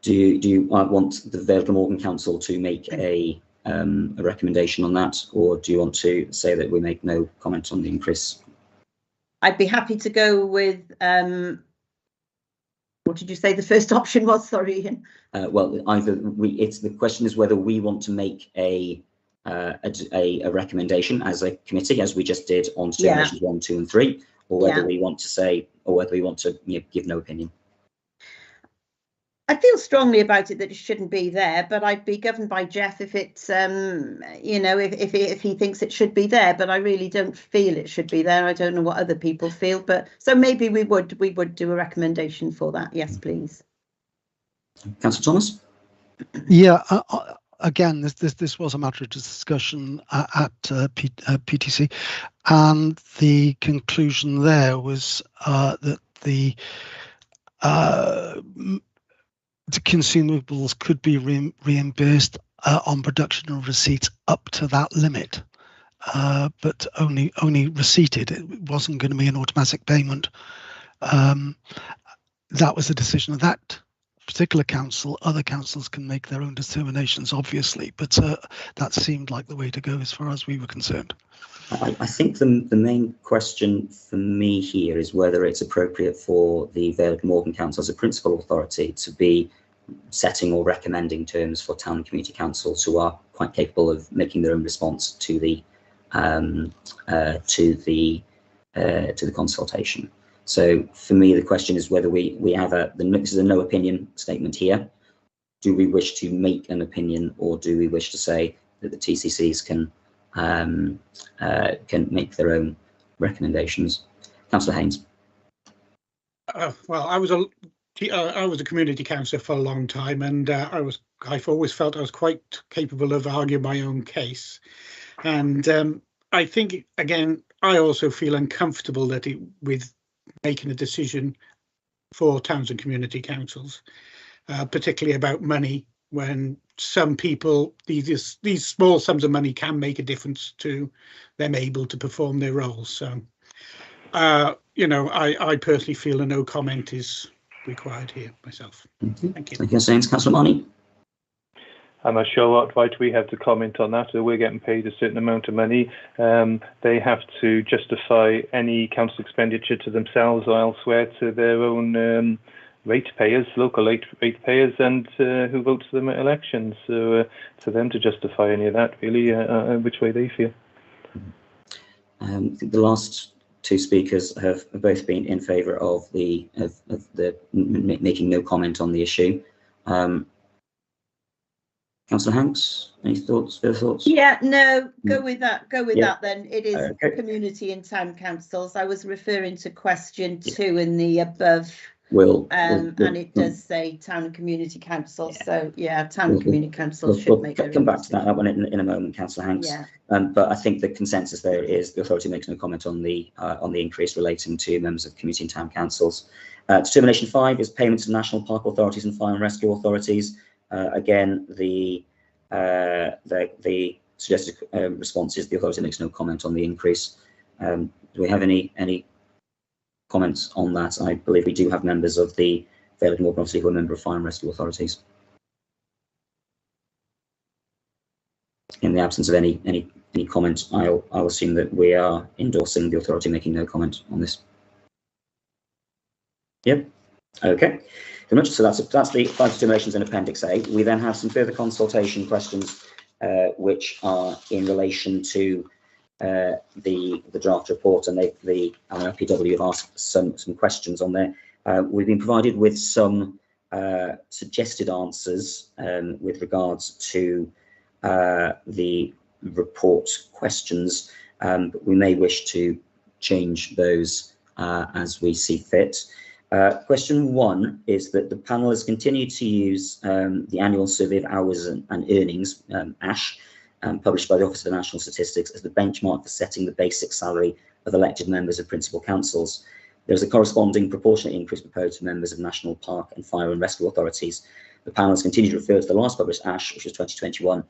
Speaker 3: Do you want the Vale of Glamorgan Council to make a recommendation on that, or do you want to say that we make no comment on the increase?
Speaker 5: I'd be happy to go with What did you say the first option was? Sorry, Ian.
Speaker 3: Well, either the question is whether we want to make a recommendation as a committee, as we just did on determinations 1, 2, and 3, or whether we want to say, or whether we want to give no opinion.
Speaker 5: I feel strongly about it that it shouldn't be there, but I'd be governed by Jeff if it's, if he thinks it should be there. But I really don't feel it should be there. I don't know what other people feel, but so maybe we would do a recommendation for that. Yes, please.
Speaker 3: Councillor Thomas.
Speaker 9: Yeah. Again, this was a matter of discussion at PTC, and the conclusion there was that the consumables could be reimbursed on production and receipts up to that limit, but only receipted. It wasn't going to be an automatic payment. That was the decision of that particular council. Other councils can make their own determinations, obviously, but that seemed like the way to go as far as we were concerned.
Speaker 3: I think the main question for me here is whether it's appropriate for the Vale of Glamorgan Council as a principal authority to be setting or recommending terms for town and community councils who are quite capable of making their own response to the consultation. So for me, the question is whether we have this is a no opinion statement here. Do we wish to make an opinion, or do we wish to say that the TCCs can make their own recommendations? Councillor Haynes.
Speaker 4: Well, I was a community councillor for a long time, and I've always felt I was quite capable of arguing my own case. And I think, again, I also feel uncomfortable that with making a decision for towns and community councils, particularly about money, when some people, these small sums of money can make a difference to them able to perform their roles. So, I personally feel a no comment is required here myself. Thank you.
Speaker 3: Thank you, Councillor Marnie.
Speaker 2: I'm not sure what right we have to comment on that. So we're getting paid a certain amount of money. They have to justify any council expenditure to themselves or elsewhere to their own ratepayers, local ratepayers, and who votes for them at elections. So to them to justify any of that, really, which way they feel.
Speaker 3: I think the last two speakers have both been in favour of the making no comment on the issue. Councillor Hanks, any further thoughts?
Speaker 5: Yeah, no, go with that. Go with that then. It is community and town councils. I was referring to question 2 in the above. And it does say town and community council. So yeah, town and community council should make.
Speaker 3: Come back to that one in a moment, Councillor Hanks.
Speaker 5: Yeah.
Speaker 3: But I think the consensus there is the authority makes no comment on the increase relating to members of community and town councils. Determination 5 is payments to national park authorities and fire and rescue authorities. Again, the suggested response is the authority makes no comment on the increase. Do we have any comments on that? I believe we do have members of the Vale of Glamorgan, obviously, who are member of fire and rescue authorities. In the absence of any comment, I'll assume that we are endorsing the authority making no comment on this. Yep. Okay. So that's the 5 determinations in Appendix A. We then have some further consultation questions, which are in relation to the draft report, and the LMPW have asked some questions on there. We've been provided with some suggested answers with regards to the report questions, but we may wish to change those as we see fit. Question 1 is that the panel has continued to use the annual survey of hours and earnings, ASH, published by the Office of the National Statistics as the benchmark for setting the basic salary of elected members of principal councils. There is a corresponding proportionate increase proposed for members of national park and fire and rescue authorities. The panel has continued to refer to the last published ASH, which was 2021.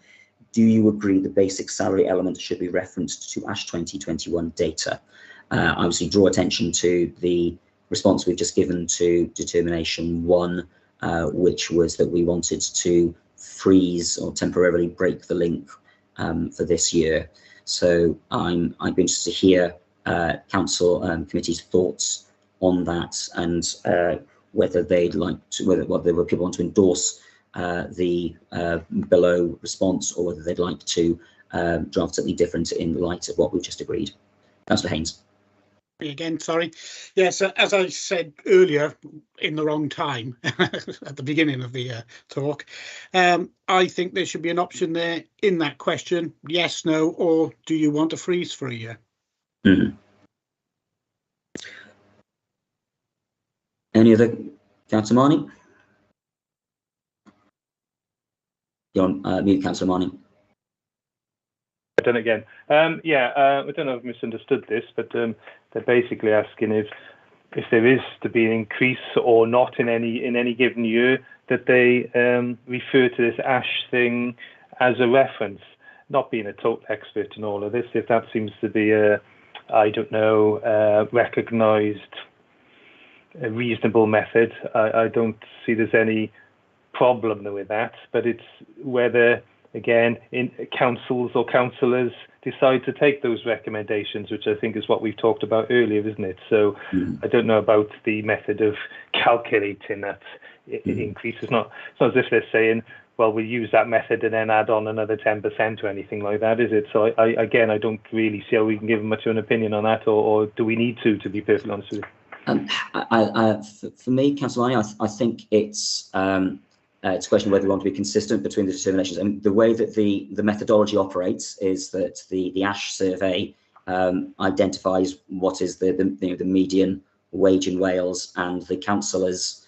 Speaker 3: Do you agree the basic salary element should be referenced to ASH 2021 data? I obviously draw attention to the response we've just given to determination 1, which was that we wanted to freeze or temporarily break the link for this year. So I'd be interested to hear council committee's thoughts on that, and whether they'd like to, whether people want to endorse the below response, or whether they'd like to draft something different in light of what we've just agreed. Councillor Haynes.
Speaker 4: Again, sorry. Yes, as I said earlier, in the wrong time at the beginning of the talk, I think there should be an option there in that question: yes, no, or do you want a freeze for a year?
Speaker 3: Mm-hmm. Any other? Councillor Marnie? You're on mute, Councillor Marnie.
Speaker 2: Done again. I don't know if I've misunderstood this, but they're basically asking if there is to be an increase or not in any given year, that they refer to this ash thing as a reference. Not being a total expert in all of this, if that seems to be recognised a reasonable method, I don't see there's any problem with that. But it's whether, again, in councils or councillors decide to take those recommendations, which I think is what we've talked about earlier, isn't it? So I don't know about the method of calculating that increase. It's not as if they're saying, well, we'll use that method and then add on another 10% or anything like that, is it? So I don't really see how we can give much of an opinion on that, or do we need to be perfectly honest with you?
Speaker 3: For me, Councillor Marnie, I think it's a question of whether we want to be consistent between the determinations. And the way that the methodology operates is that the ASH survey identifies what is the median wage in Wales, and the councillors'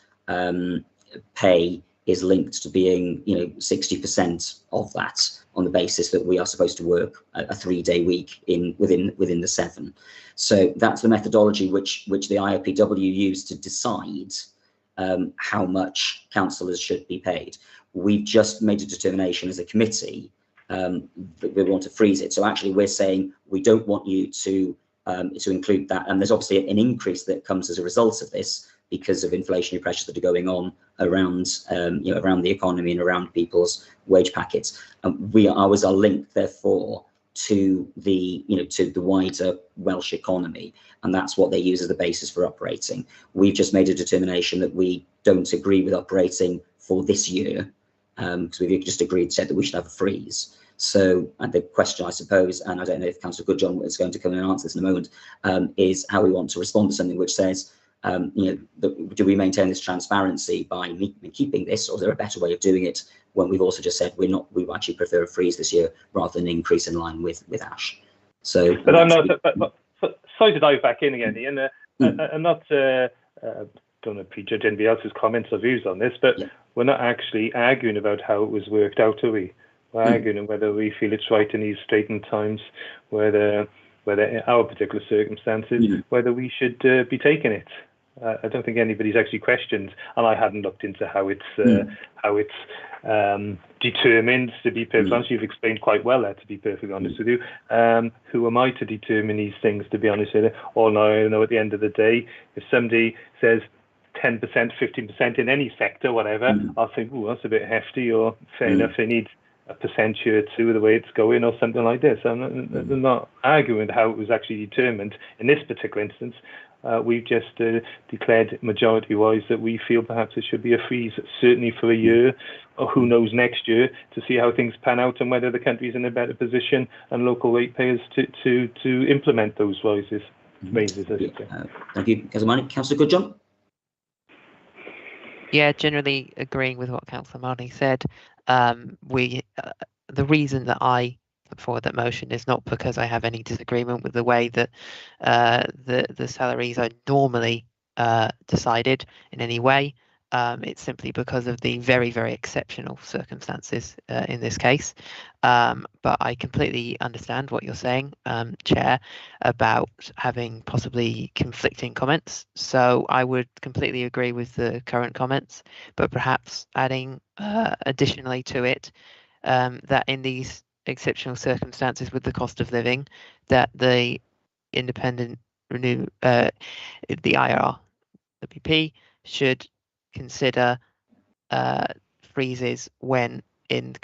Speaker 3: pay is linked to being 60% of that, on the basis that we are supposed to work a 3-day week within the 7. So that's the methodology which the IOPW used to decide how much councillors should be paid. We've just made a determination as a committee that we want to freeze it. So actually we're saying we don't want you to include that, and there's obviously an increase that comes as a result of this because of inflationary pressures that are going on around around the economy and around people's wage packets. And ours are linked therefore to the wider Welsh economy, and that's what they use as the basis for operating. We've just made a determination that we don't agree with operating for this year, because we've just said that we should have a freeze. So, and the question, I suppose, and I don't know if Councillor Goodjohn is going to come in and answer this in a moment, is how we want to respond to something which says, do we maintain this transparency by keeping this, or is there a better way of doing it when we've also just said we actually prefer a freeze this year rather than an increase in line with ASH. So,
Speaker 2: but I'm not. Sorry to dive back in again, Ian. I'm not. Don't want to prejudge anybody else's comments or views on this, but we're not actually arguing about how it was worked out, are we? We're arguing whether we feel it's right in these straitened times, whether in our particular circumstances, whether we should be taking it. I don't think anybody's actually questioned, and I hadn't looked into how it's determined, to be perfectly honest. You've explained quite well there, to be perfectly honest with you. Who am I to determine these things, to be honest with you? All I know, at the end of the day, if somebody says 10%, 15% in any sector, whatever, I'll think, oh, that's a bit hefty, or fair enough, they need a percent or two, the way it's going, or something like this. I'm not arguing how it was actually determined in this particular instance. We've just declared majority-wise that we feel perhaps it should be a freeze, certainly for a year, or who knows, next year, to see how things pan out and whether the country's in a better position and local ratepayers to implement those raises.
Speaker 3: Thank you, Councillor Marnie. Councillor Goodjohn?
Speaker 8: Yeah, generally agreeing with what Councillor Marnie said. The reason that I put forward that motion is not because I have any disagreement with the way that the salaries are normally decided in any way. It's simply because of the very, very exceptional circumstances in this case. But I completely understand what you're saying, Chair, about having possibly conflicting comments. So I would completely agree with the current comments, but perhaps adding additionally to it that in these exceptional circumstances with the cost of living, that the independent the IRWP should consider freezes when in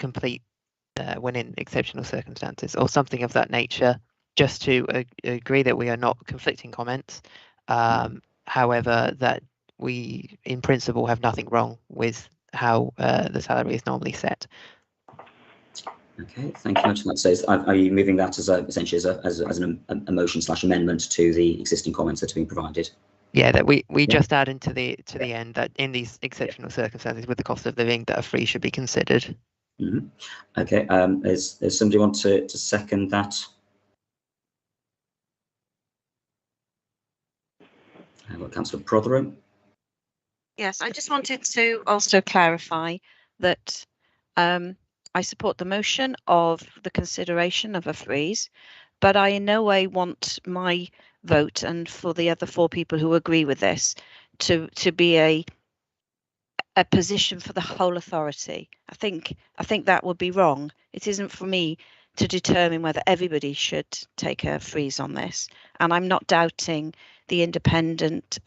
Speaker 8: exceptional circumstances, or something of that nature, just to agree that we are not conflicting comments. However, that we in principle have nothing wrong with how the salary is normally set.
Speaker 3: Okay, thank you much. So are you moving that as essentially as a motion / amendment to the existing comments that have been provided?
Speaker 8: Yeah, that we just add into the end that in these exceptional circumstances with the cost of living, that a freeze should be considered.
Speaker 3: Mm-hmm. Okay, does somebody want to second that? I've got Councillor Prothero.
Speaker 1: Yes, I just wanted to also clarify that I support the motion of the consideration of a freeze, but I in no way want my vote, and for the other 4 people who agree with this, to be a position for the whole authority. I think that would be wrong. It isn't for me to determine whether everybody should take a freeze on this, and I'm not doubting the independent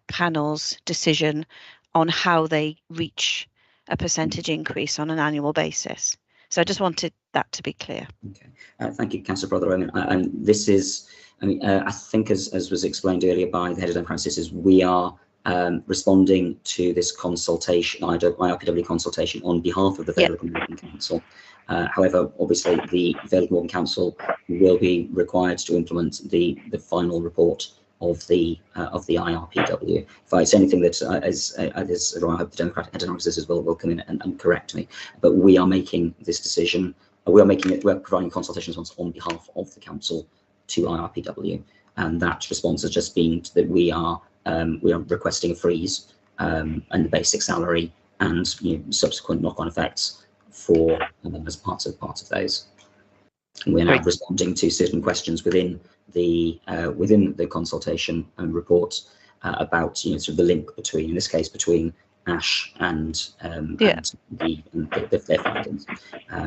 Speaker 1: panel's decision on how they reach a percentage increase on an annual basis. So I just wanted that to be clear.
Speaker 3: Okay, thank you, Councillor Prothero. And this is, I think as was explained earlier by the head of Democratic Services, we are responding to this consultation, IRPW consultation, on behalf of the Vale of Glamorgan Council. However, obviously the Vale of Glamorgan Council will be required to implement the final report of the IRPW. If I say anything that is wrong, I hope the Democratic Services will come in and correct me. But we are making this decision. We're providing consultation response on behalf of the council to IRPW, and that response has just been that we are requesting a freeze and the basic salary and subsequent knock-on effects for as part of those. And we're now responding to certain questions within the consultation report about sort of the link between, in this case, between ASH and their findings.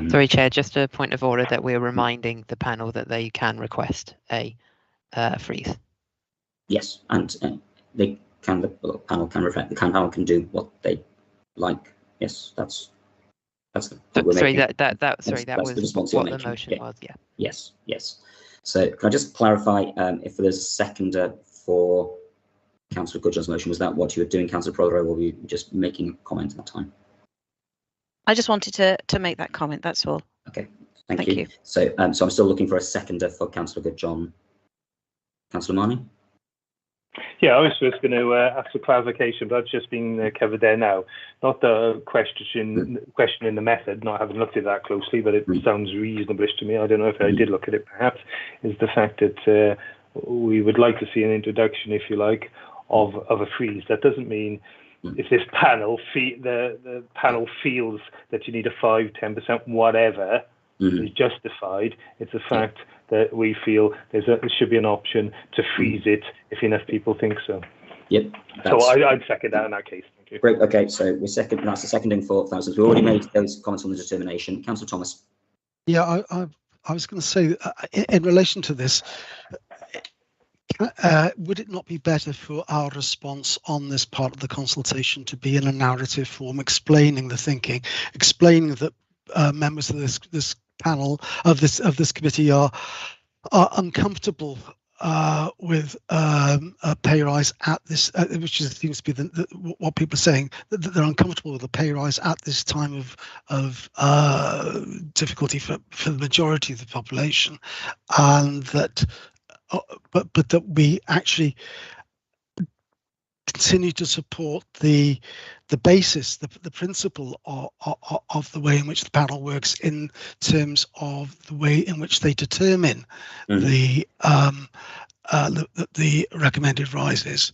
Speaker 8: Sorry, Chair, just a point of order that we're reminding the panel that they can request a freeze.
Speaker 3: Yes, and they can. The panel can reflect. The panel can do what they like. Yes, that's the point
Speaker 8: sorry,
Speaker 3: making.
Speaker 8: that was
Speaker 3: the response
Speaker 8: what
Speaker 3: you're
Speaker 8: the motion
Speaker 3: making.
Speaker 8: was. Yeah.
Speaker 3: Yes. So can I just clarify if there's a seconder for Councillor Goodjohn's motion? Was that what you were doing, Councillor Prothero, or were you just making a comment at that time?
Speaker 1: I just wanted to make that comment. That's all.
Speaker 3: Okay, thank you. So I'm still looking for a seconder for Councillor Goodjohn. Councillor Marnie?
Speaker 2: Yeah, I was just going to ask for clarification, but that's just been covered there now. Not the questioning the method, not having looked at that closely, but it sounds reasonable to me. I don't know if I did look at it, perhaps, is the fact that we would like to see an introduction, if you like, of a freeze. That doesn't mean if this panel, the panel feels that you need a 5-10%, whatever, is justified. It's a fact that we feel there should be an option to freeze it if enough people think so.
Speaker 3: Yep.
Speaker 2: So I'd second that in that case. Thank you.
Speaker 3: Great. Okay. So that's the seconding for thousands. We already made those comments on the determination. Councillor Thomas.
Speaker 9: Yeah, I was going to say in relation to this, would it not be better for our response on this part of the consultation to be in a narrative form, explaining the thinking, explaining that members of this panel of this committee are uncomfortable with a pay rise at this, which seems to be what people are saying, that they're uncomfortable with a pay rise at this time of difficulty for the majority of the population, and that, but that we actually continue to support the basis, the principle of the way in which the panel works in terms of the way in which they determine the recommended rises,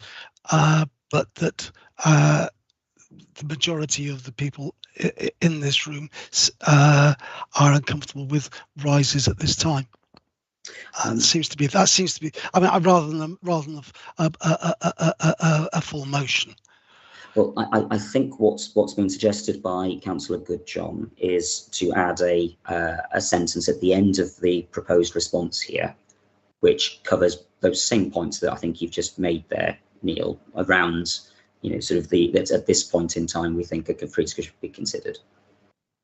Speaker 9: but that the majority of the people in this room are uncomfortable with rises at this time. That seems to be. I mean, rather than a full motion.
Speaker 3: Well, I think what's been suggested by Councillor Goodjohn is to add a sentence at the end of the proposed response here, which covers those same points that I think you've just made there, Neil, around sort of that at this point in time we think a freeze should be considered.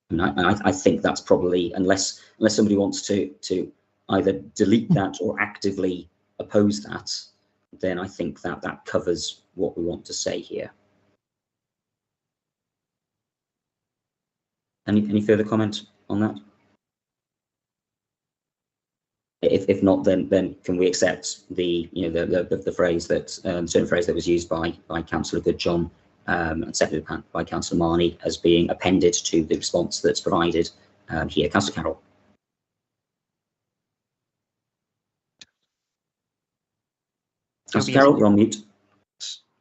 Speaker 3: And I think that's probably, unless somebody wants to either delete that or actively oppose that, then I think that covers what we want to say here. Any further comment on that? If not, then can we accept the phrase that certain phrase that was used by Councillor Goodjohn and seconded by Councillor Marnie as being appended to the response that's provided here? Councillor Carroll. Councillor Carroll, you're on mute.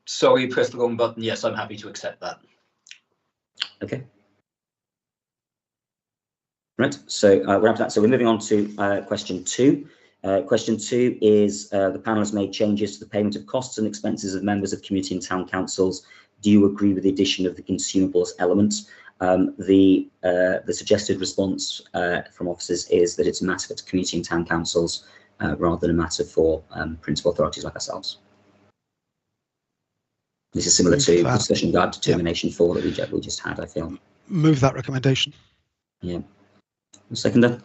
Speaker 6: Sorry, pressed the wrong button. Yes, I'm happy to accept that.
Speaker 3: Okay. Right, so we're up to that. So we're moving on to question 2. Question 2 is the panel has made changes to the payment of costs and expenses of members of community and town councils. Do you agree with the addition of the consumables element? The suggested response from officers is that it's a matter for community and town councils rather than a matter for principal authorities like ourselves. This is similar to the discussion regarding determination 4 that we just had, I feel.
Speaker 9: Move that recommendation.
Speaker 3: Yeah. Seconder?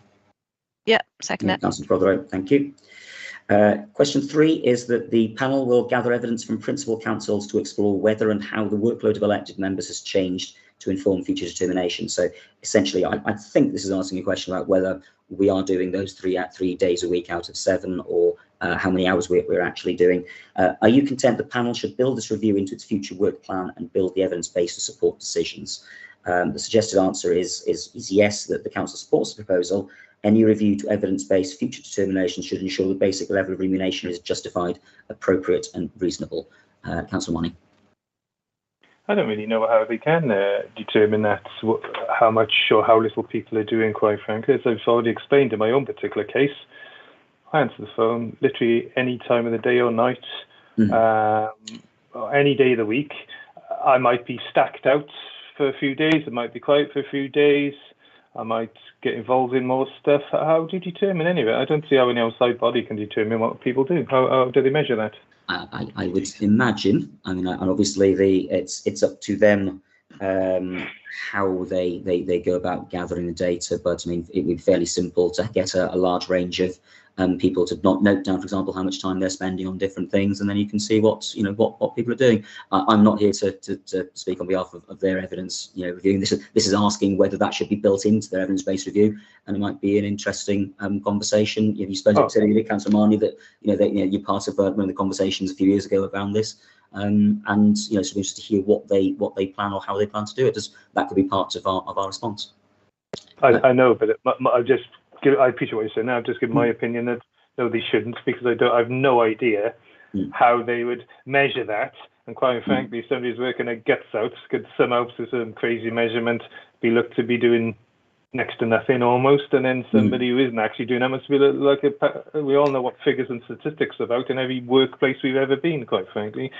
Speaker 1: Yeah, second it.
Speaker 3: Councillor Prothero, thank you. Question 3 is that the panel will gather evidence from principal councils to explore whether and how the workload of elected members has changed to inform future determination. So essentially, I think this is asking a question about whether we are doing those 3 days a week out of 7, or how many hours we're actually doing. Are you content the panel should build this review into its future work plan and build the evidence base to support decisions? The suggested answer is yes, that the council supports the proposal. Any review to evidence-based future determination should ensure the basic level of remuneration is justified, appropriate and reasonable. Councillor Marnie.
Speaker 2: I don't really know how they can determine that, how much or how little people are doing, quite frankly. As I've already explained in my own particular case, I answer the phone literally any time of the day or night, or any day of the week. I might be stacked out for a few days, it might be quiet for a few days, I might get involved in more stuff. How do you determine any of it? I don't see how any outside body can determine what people do. How do they measure that?
Speaker 3: I would imagine, I mean, and obviously it's up to them how they go about gathering the data, but I mean, it would be fairly simple to get a large range of people to not note down, for example, how much time they're spending on different things, and then you can see what people are doing. I'm not here to speak on behalf of their evidence, reviewing this. This is asking whether that should be built into their evidence-based review, and it might be an interesting conversation. You spoke to Councillor Marnie that you're part of one of the conversations a few years ago around this, and so we're interested to hear what they plan or how they plan to do it. That could be part of our response.
Speaker 2: I know, but I appreciate what you're saying. Now I've just given my opinion that no, they shouldn't, because I've no idea how they would measure that. And quite frankly, somebody who's working their guts out could somehow, to some crazy measurement, be looked to be doing next to nothing almost, and then somebody who isn't actually doing that must be like we all know what figures and statistics are about in every workplace we've ever been, quite frankly.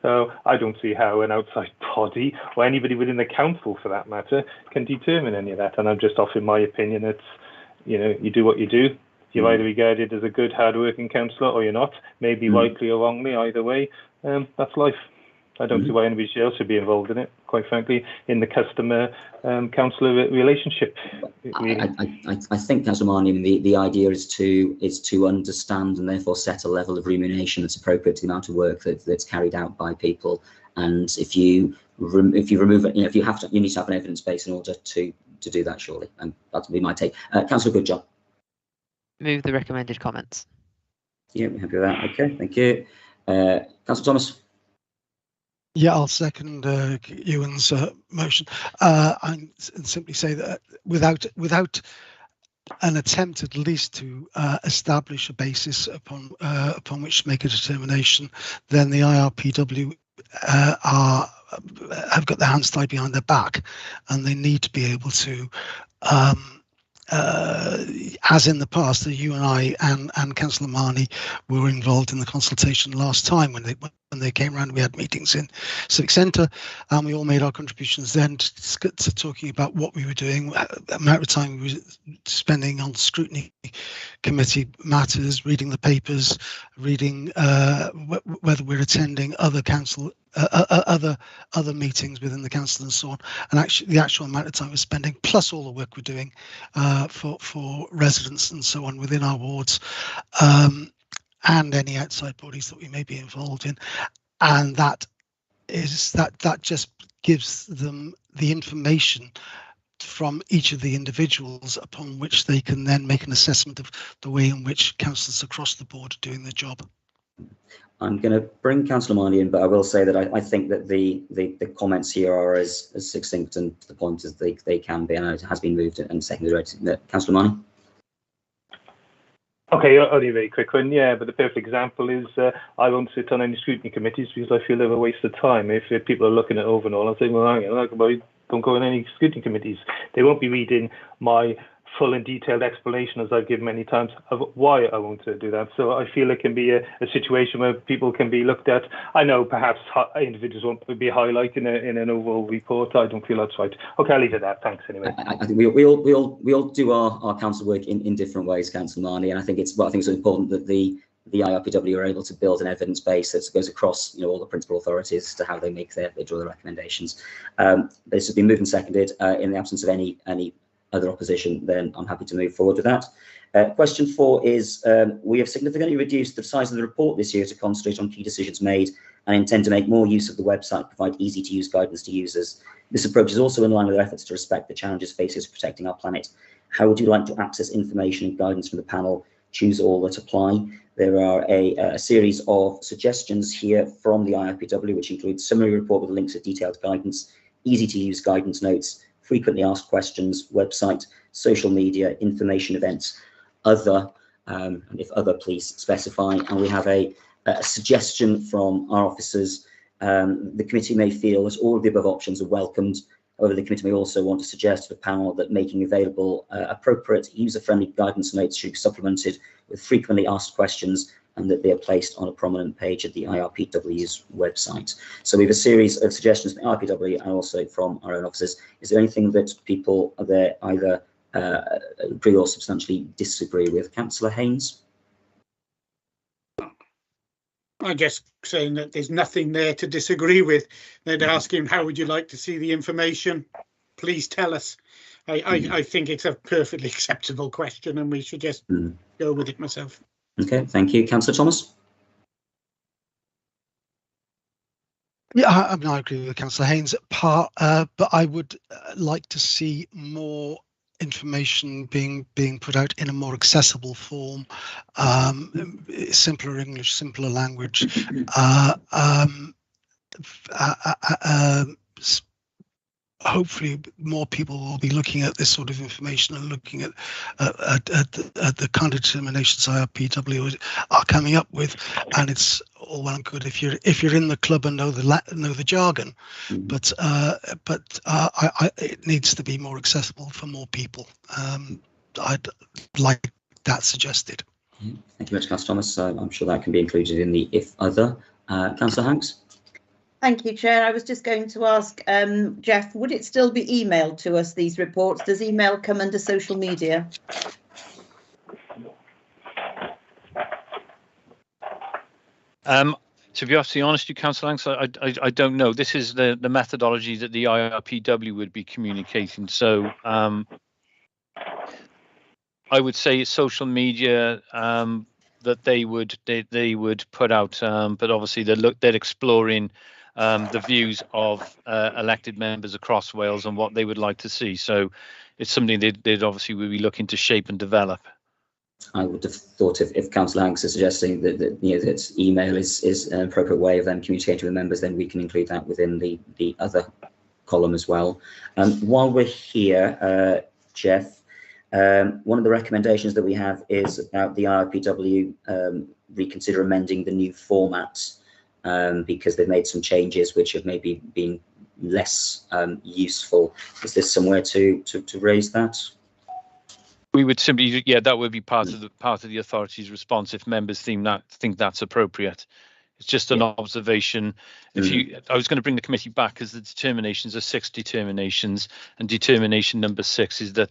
Speaker 2: So I don't see how an outside body, or anybody within the council for that matter, can determine any of that. And I'm just offering my opinion. It's, you do what you do. You're either regarded as a good, hard-working councillor or you're not. Maybe rightly or wrongly, either way. That's life. I don't see why anybody else should be involved in it, quite frankly, in the customer-councillor relationship.
Speaker 3: I think, Councillor Marnie, the idea is to understand and therefore set a level of remuneration that's appropriate to the amount of work that's carried out by people. And if you remove it, you need to have an evidence base in order to do that, surely. And that would be my take. Councillor Goodjohn. Move the recommended comments. Yeah, we're happy with that. Okay, thank you. Councillor Thomas.
Speaker 9: Yeah, I'll second Ewan's motion, and simply say that without an attempt at least to establish a basis upon which to make a determination, then the IRPW have got their hands tied behind their back, and they need to be able to, as in the past, you and I and Councillor Marnie were involved in the consultation last time when they came around. We had meetings in Civic Centre, and we all made our contributions then to talking about what we were doing, the amount of time we were spending on scrutiny committee matters, reading the papers, reading whether we're attending other council other meetings within the council and so on, and actually the actual amount of time we're spending, plus all the work we're doing for residents and so on within our wards, and any outside bodies that we may be involved in, and that just gives them the information from each of the individuals, upon which they can then make an assessment of the way in which councillors across the board are doing their job.
Speaker 3: I'm going to bring Councillor Marley in, but I will say that I think that the comments here are as succinct and to the point as they can be. I know it has been moved and seconded. Councillor Marley.
Speaker 2: Okay, only a very quick one. Yeah, but the perfect example is I won't sit on any scrutiny committees because I feel they're a waste of time. If people are looking it over and all, I'll say, well, don't go in any scrutiny committees. They won't be reading my full and detailed explanation, as I've given many times, of why I want to do that. So I feel it can be a situation where people can be looked at. I know perhaps individuals won't be highlighting in an overall report. I don't feel that's right. Okay, I'll leave it at that. Thanks anyway.
Speaker 3: I think we all do our council work in different ways, Councillor Marnie, and I think it's important that the IRPW are able to build an evidence base that goes across all the principal authorities to how they draw their recommendations. This has been moved and seconded. In the absence of any other opposition, then I'm happy to move forward with that. Question 4 is, we have significantly reduced the size of the report this year to concentrate on key decisions made and intend to make more use of the website, provide easy to use guidance to users. This approach is also in line with our efforts to respect the challenges faced with protecting our planet. How would you like to access information and guidance from the panel? Choose all that apply. There are a series of suggestions here from the IRPW, which includes summary report with links to detailed guidance, easy to use guidance notes, frequently asked questions, website, social media, information events, other, and if other, please specify. And we have a suggestion from our officers. The committee may feel that all of the above options are welcomed. However, the committee may also want to suggest to the panel that making available appropriate user-friendly guidance notes should be supplemented with frequently asked questions, and that they are placed on a prominent page at the IRPW's website. So we have a series of suggestions from the IRPW and also from our own officers. Is there anything that people are there either agree or substantially disagree with? Councillor Haynes?
Speaker 4: I'm just saying that there's nothing there to disagree with. They'd ask him, how would you like to see the information? Please tell us. I think it's a perfectly acceptable question, and we should just go with it myself.
Speaker 3: Okay, thank you. Councillor Thomas?
Speaker 9: Yeah, I agree with Councillor Haynes, but I would like to see more information being put out in a more accessible form, simpler English, simpler language. Hopefully more people will be looking at this sort of information and looking at the kind of determinations IRPW are coming up with, and it's all well and good if you're in the club and know the jargon, but it needs to be more accessible for more people. I'd like that suggested.
Speaker 3: Thank you very much, Councillor Thomas. I'm sure that can be included in the if other. Councillor Hanks?
Speaker 5: Thank you, Chair. I was just going to ask Jeff, would it still be emailed to us, these reports? Does email come under social media?
Speaker 7: To be absolutely honest with you, Councillor Hanks, I don't know. This is the methodology that the IRPW would be communicating. So I would say social media that they would put out, but obviously they're exploring the views of elected members across Wales and what they would like to see. So it's something they'd obviously be looking to shape and develop.
Speaker 3: I would have thought if Councillor Hanks is suggesting that email is an appropriate way of them communicating with members, then we can include that within the other column as well. While we're here, Jeff, one of the recommendations that we have is about the IRPW reconsider amending the new format, because they've made some changes which have maybe been less useful. Is this somewhere to raise that?
Speaker 7: We would simply, that would be part of the authority's response if members think that's appropriate. It's just an observation. I was going to bring the committee back, as the determinations are 6 determinations, and determination number 6 is that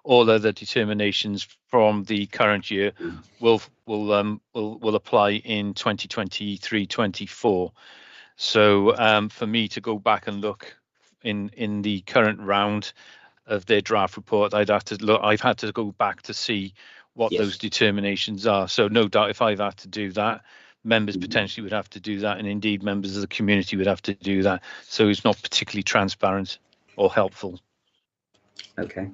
Speaker 7: all other determinations from the current year will apply in 2023-24. So for me to go back and look in the current round of their draft report, I've had to go back to see what those determinations are. So no doubt if I've had to do that, members potentially would have to do that, and indeed members of the community would have to do that. So it's not particularly transparent or helpful.
Speaker 3: Okay,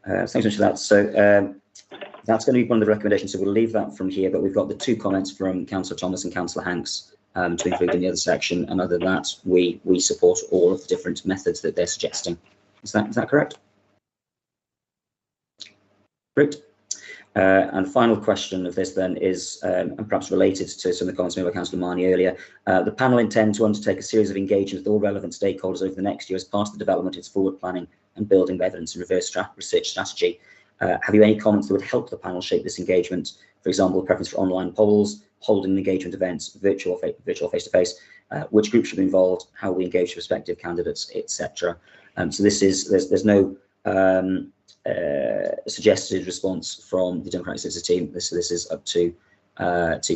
Speaker 3: thanks so much for that. So that's going to be one of the recommendations. So we'll leave that from here, but we've got the 2 comments from Councillor Thomas and Councillor Hanks to include in the other section. And other than that, we support all of the different methods that they're suggesting. Is that correct? Great. And final question of this then is, and perhaps related to some of the comments made by Councillor Marnie earlier, the panel intend to undertake a series of engagements with all relevant stakeholders over the next year as part of the development of its forward planning and building of evidence and reverse research strategy. Have you any comments that would help the panel shape this engagement? For example, preference for online polls, holding engagement events, virtual face-to-face, which groups should be involved, how we engage prospective candidates, etc. So this is, there's no suggested response from the Democratic Citizens team. This is up to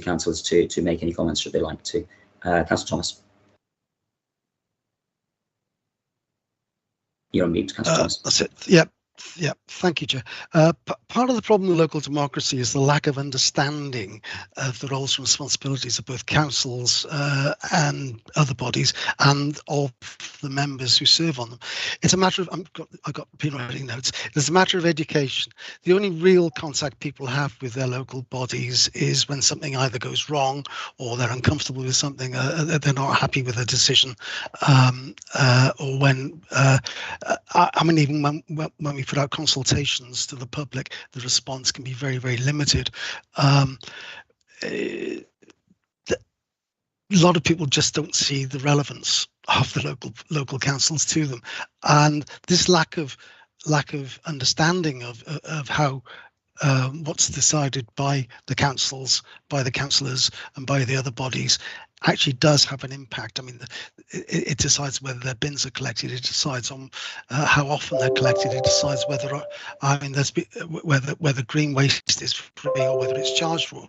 Speaker 3: councillors to make any comments should they like to. Councillor Thomas. You're on mute, Councillor Thomas.
Speaker 9: That's it. Yep. Yeah, thank you, Chair. Part of the problem with local democracy is the lack of understanding of the roles and responsibilities of both councils and other bodies and of the members who serve on them. It's a matter of, I've got pen writing notes, it's a matter of education. The only real contact people have with their local bodies is when something either goes wrong or they're uncomfortable with something, they're not happy with a decision, or when, I mean, even when we put out consultations to the public, the response can be very, very limited. A lot of people just don't see the relevance of the local councils to them, and this lack of understanding of how what's decided by the councils, by the councillors, and by the other bodies actually does have an impact. I mean, it decides whether their bins are collected. It decides on how often they're collected. It decides whether, I mean, whether green waste is free or whether it's charged for.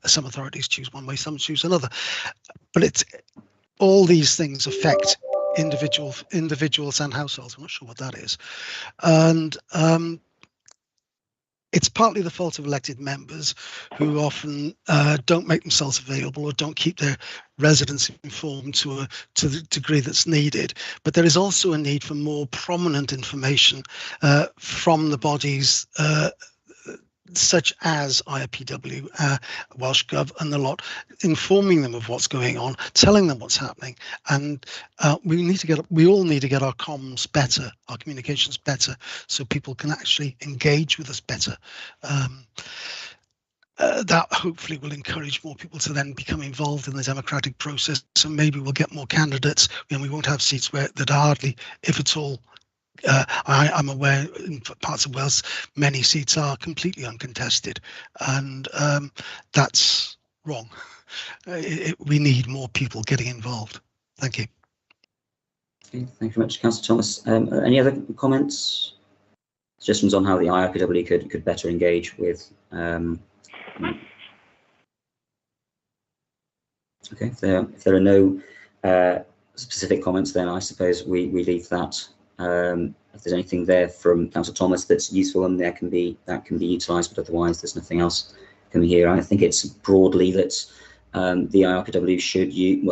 Speaker 9: Some authorities choose one way, some choose another. But it's all these things affect individuals and households. I'm not sure what that is, and it's partly the fault of elected members who often don't make themselves available or don't keep their residents informed to the degree that's needed. But there is also a need for more prominent information from the bodies such as IRPW, Welsh Gov and the lot, informing them of what's going on, telling them what's happening. And we all need to get our comms better, our communications better, so people can actually engage with us better. That hopefully will encourage more people to then become involved in the democratic process, and maybe we'll get more candidates, and we won't have seats that hardly, if at all, I'm aware in parts of Wales many seats are completely uncontested, and that's wrong. We need more people getting involved. Thank you.
Speaker 3: Okay, thank you very much, Councillor Thomas. Any other comments, suggestions on how the IRPW could better engage with? Okay, if there are no specific comments, then I suppose we leave that. If there's anything there from Councillor Thomas that's useful, and that can be utilised, but otherwise there's nothing else coming here. I think it's broadly that the IRPW should use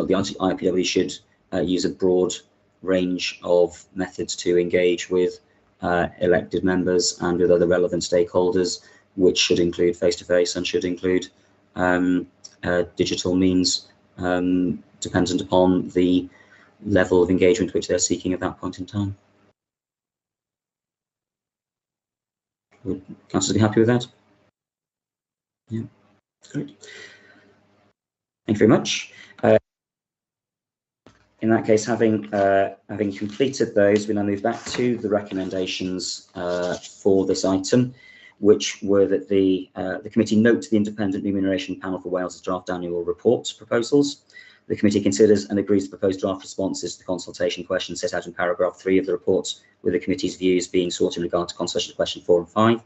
Speaker 3: a broad range of methods to engage with elected members and with other relevant stakeholders, which should include face-to-face and should include digital means, dependent upon the level of engagement which they're seeking at that point in time. Would councillors be happy with that? Yeah, great. Thank you very much. In that case, having completed those, we now move back to the recommendations for this item, which were that the committee note the Independent Remuneration Panel for Wales' draft annual report proposals. The committee considers and agrees the proposed draft responses to the consultation questions set out in paragraph 3 of the report, with the committee's views being sought in regard to consultation question 4 and 5.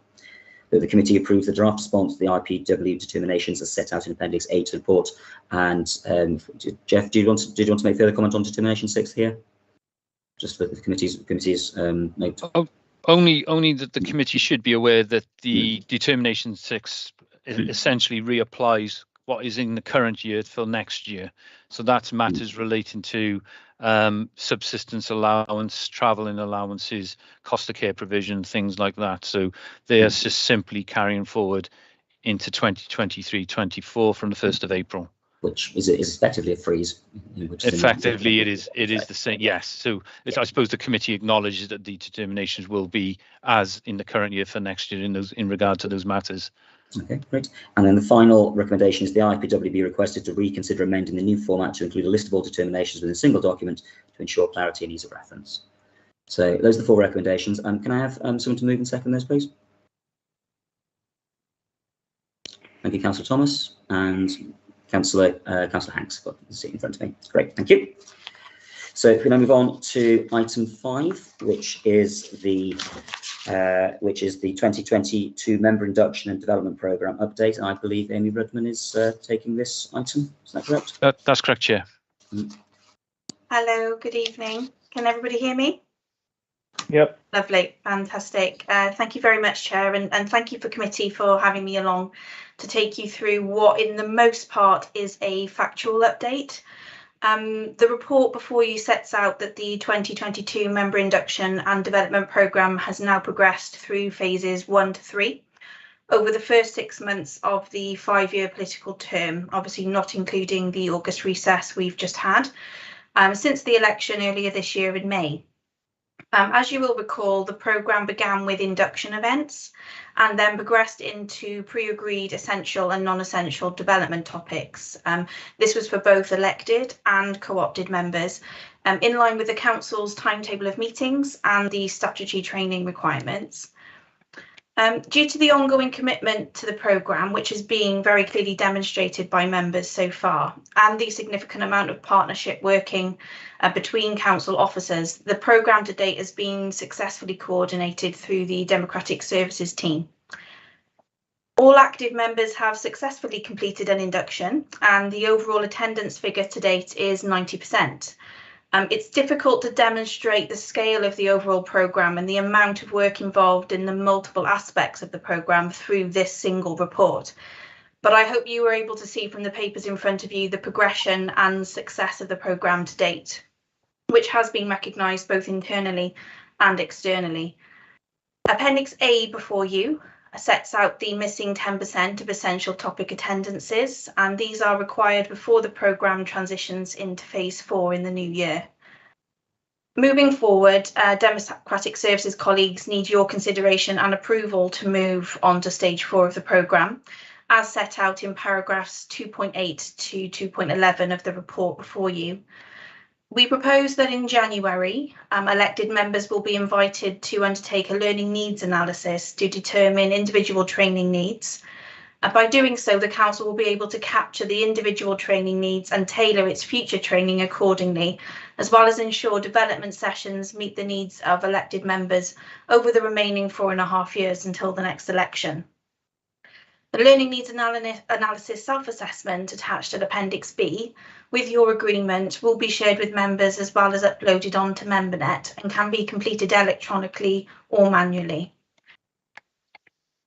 Speaker 3: That the committee approves the draft response to the IRPW determinations as set out in Appendix A to the report. And Jeff, did you want to make further comment on determination 6 here? Just for the committee's note.
Speaker 7: Only that the committee should be aware that the determination 6 essentially reapplies what is in the current year for next year. So that's matters relating to subsistence allowance, travelling allowances, cost of care provision, things like that. So they are just simply carrying forward into 2023-24 from the 1st of April.
Speaker 3: Which is effectively a freeze.
Speaker 7: Effectively, it is the same. Yes. So I suppose the committee acknowledges that the determinations will be as in the current year for next year in regard to those matters.
Speaker 3: Okay, great. And then the final recommendation is the IPW be requested to reconsider amending the new format to include a list of all determinations within a single document to ensure clarity and ease of reference. So those are the 4 recommendations. Can I have someone to move and second those, please? Thank you, Councillor Thomas, and Councillor Hanks got the seat in front of me. Great, thank you. So if we now move on to item 5, which is the 2022 member induction and development programme update. And I believe Amy Rudman is taking this item. Is that correct?
Speaker 7: That's correct, Chair.
Speaker 10: Hello, good evening. Can everybody hear me?
Speaker 2: Yep.
Speaker 10: Lovely, fantastic. Thank you very much, Chair, and thank you for committee for having me along to take you through what in the most part is a factual update. The report before you sets out that the 2022 member induction and development programme has now progressed through phases 1 to 3 over the first 6 months of the 5-year political term, obviously not including the August recess we've just had, since the election earlier this year in May. As you will recall, the programme began with induction events and then progressed into pre-agreed essential and non-essential development topics. This was for both elected and co-opted members, in line with the Council's timetable of meetings and the statutory training requirements. Due to the ongoing commitment to the programme, which is being very clearly demonstrated by members so far, and the significant amount of partnership working between council officers, the programme to date has been successfully coordinated through the Democratic Services team. All active members have successfully completed an induction, and the overall attendance figure to date is 90%. It's difficult to demonstrate the scale of the overall programme and the amount of work involved in the multiple aspects of the programme through this single report. But I hope you were able to see from the papers in front of you the progression and success of the programme to date, which has been recognised both internally and externally. Appendix A before you sets out the missing 10% of essential topic attendances, and these are required before the programme transitions into phase 4 in the new year. Moving forward, Democratic Services colleagues need your consideration and approval to move on to stage 4 of the programme, as set out in paragraphs 2.8 to 2.11 of the report before you. We propose that in January, elected members will be invited to undertake a learning needs analysis to determine individual training needs. By doing so, the Council will be able to capture the individual training needs and tailor its future training accordingly, as well as ensure development sessions meet the needs of elected members over the remaining 4.5 years until the next election. The Learning Needs Analysis self-assessment attached at Appendix B, with your agreement, will be shared with members as well as uploaded onto MemberNet and can be completed electronically or manually.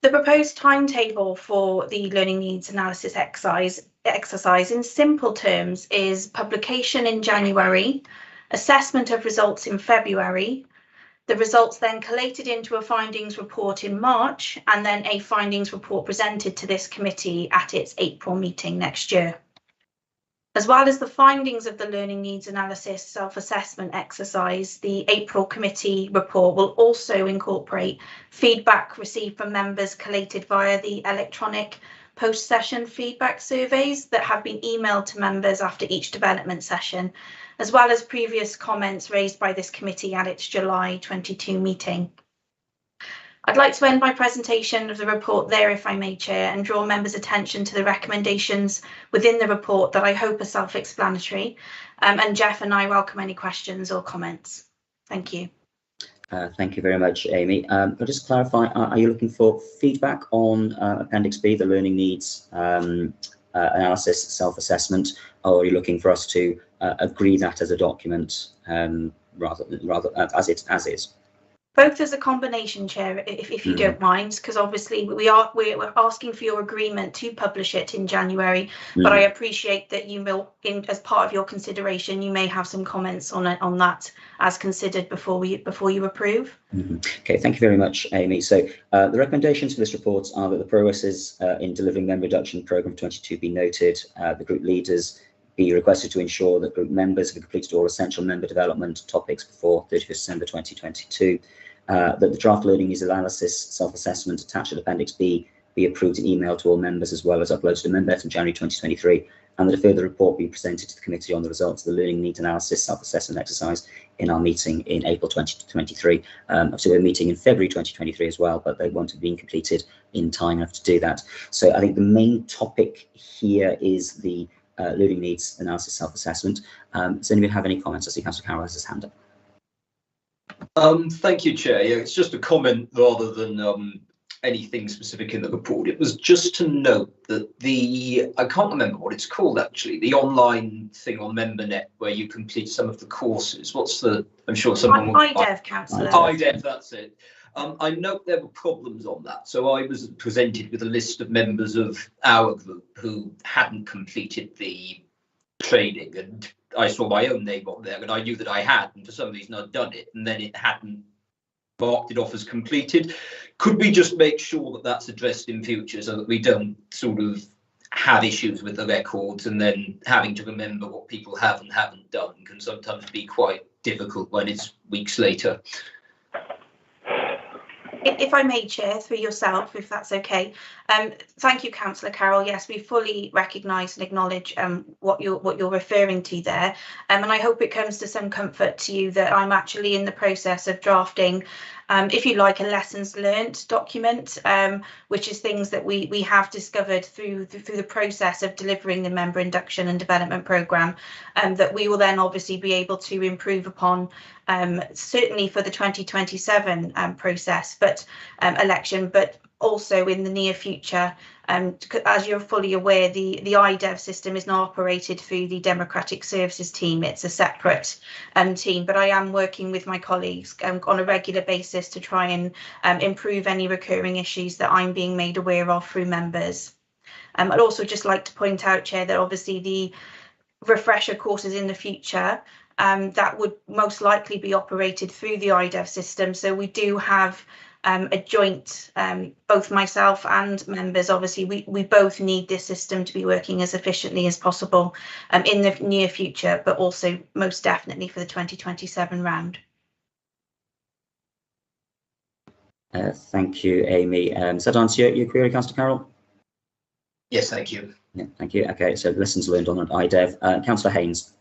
Speaker 10: The proposed timetable for the Learning Needs Analysis exercise in simple terms is publication in January, assessment of results in February, the results then collated into a findings report in March, and then a findings report presented to this committee at its April meeting next year. As well as the findings of the Learning Needs Analysis self-assessment exercise, the April committee report will also incorporate feedback received from members collated via the electronic post-session feedback surveys that have been emailed to members after each development session, as well as previous comments raised by this committee at its July 22 meeting. I'd like to end my presentation of the report there, if I may, Chair, and draw members' attention to the recommendations within the report that I hope are self-explanatory. And Jeff and I welcome any questions or comments. Thank you.
Speaker 3: Thank you very much, Amy. I'll just clarify, are you looking for feedback on Appendix B, the Learning Needs Analysis self-assessment, or are you looking for us to agree that as a document rather as is?
Speaker 10: Both as a combination, Chair, if you don't mind, because obviously we're asking for your agreement to publish it in January, but I appreciate that you will, as part of your consideration, you may have some comments on that as considered before you approve.
Speaker 3: Okay, thank you very much, Amy. So the recommendations for this report are that the progresses in delivering member reduction programme 22 be noted. The group leaders be requested to ensure that group members have completed all essential member development topics before 31st December 2022. That the draft learning needs analysis self-assessment attached to Appendix B be approved and emailed to all members as well as uploaded to Membet in January 2023, and that a further report be presented to the committee on the results of the learning needs analysis self-assessment exercise in our meeting in April 2023. Obviously, we're meeting in February 2023 as well, but they won't have been completed in time enough to do that. So I think the main topic here is the learning needs analysis self-assessment. Does anyone have any comments? I see Councillor Carroll has his hand up.
Speaker 6: Thank you, Chair. Yeah, it's just a comment rather than anything specific in the report. It was just to note that I can't remember what it's called actually, the online thing on MemberNet where you complete some of the courses. I'm sure someone will...
Speaker 10: IDEV, Councillor.
Speaker 6: IDEV, that's it. I note there were problems on that. So I was presented with a list of members of our group who hadn't completed the training, and I saw my own name on there and I knew that I had, and for some reason I'd done it and then it hadn't marked it off as completed. Could we just make sure that that's addressed in future so that we don't sort of have issues with the records, and then having to remember what people have and haven't done can sometimes be quite difficult when it's weeks later.
Speaker 10: If I may, Chair, through yourself, if that's okay. Thank you, Councillor Carroll. Yes, we fully recognise and acknowledge what you're referring to there, and I hope it comes to some comfort to you that I'm actually in the process of drafting, if you like, a lessons learnt document, which is things that we have discovered through the process of delivering the member induction and development programme, that we will then obviously be able to improve upon, certainly for the 2027 process, but election, but also in the near future. As you're fully aware, the IDEV system is not operated through the Democratic Services team. It's a separate team, but I am working with my colleagues on a regular basis to try and improve any recurring issues that I'm being made aware of through members. I'd also just like to point out, Chair, that obviously the refresher courses in the future, that would most likely be operated through the IDEV system. So we do have a joint, both myself and members, obviously we both need this system to be working as efficiently as possible in the near future, but also most definitely for the 2027 round.
Speaker 3: Thank you, Amy. Does that answer your query, Councillor Carroll?
Speaker 6: Yes, thank you.
Speaker 3: Yeah, thank you. Okay, so lessons learned on IDEV. Councillor Haynes.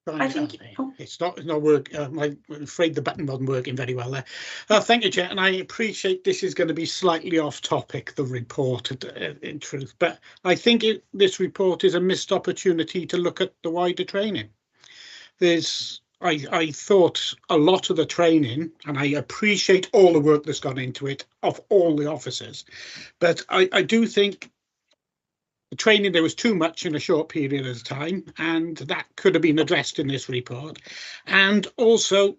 Speaker 10: I think
Speaker 4: it's not work. I'm afraid the button wasn't working very well there. Thank you, Chair, and I appreciate this is going to be slightly off topic, the report, in truth, but I think this report is a missed opportunity to look at the wider training. I thought a lot of the training, and I appreciate all the work that's gone into it of all the officers, but I do think the training, there was too much in a short period of time, and that could have been addressed in this report. And also,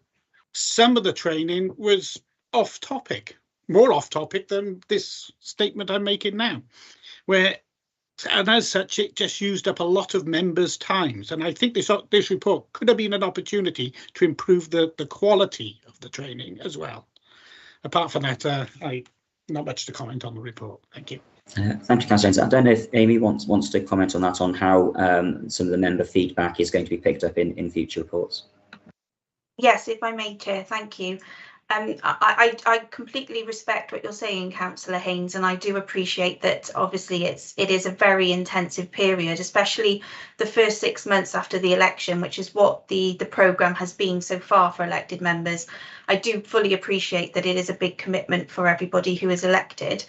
Speaker 4: some of the training was off topic, more off topic than this statement I'm making now, and as such, it just used up a lot of members' times. And I think this report could have been an opportunity to improve the quality of the training as well. Apart from that, not much to comment on the report. Thank you.
Speaker 3: Thank you, Councillor Haynes. I don't know if Amy wants to comment on that, on how some of the member feedback is going to be picked up in future reports.
Speaker 10: Yes, if I may, Chair, thank you. I completely respect what you're saying, Councillor Haynes, and I do appreciate that obviously it is a very intensive period, especially the first 6 months after the election, which is what the programme has been so far for elected members. I do fully appreciate that it is a big commitment for everybody who is elected.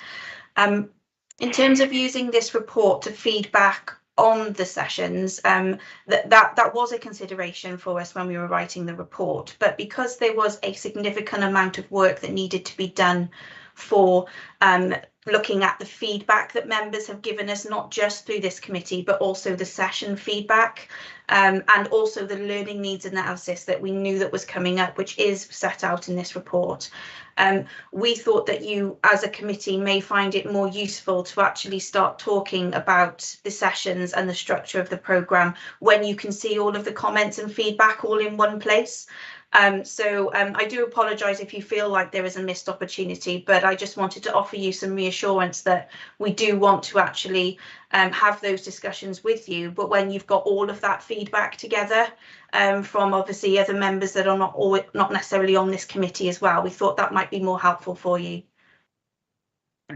Speaker 10: In terms of using this report to feed back on the sessions, that was a consideration for us when we were writing the report, but because there was a significant amount of work that needed to be done for looking at the feedback that members have given us, not just through this committee, but also the session feedback, and also the learning needs analysis that we knew that was coming up, which is set out in this report. We thought that you as a committee may find it more useful to actually start talking about the sessions and the structure of the programme when you can see all of the comments and feedback all in one place. I do apologise if you feel like there is a missed opportunity, but I just wanted to offer you some reassurance that we do want to actually have those discussions with you. But when you've got all of that feedback together from obviously other members that are not necessarily on this committee as well, we thought that might be more helpful for you.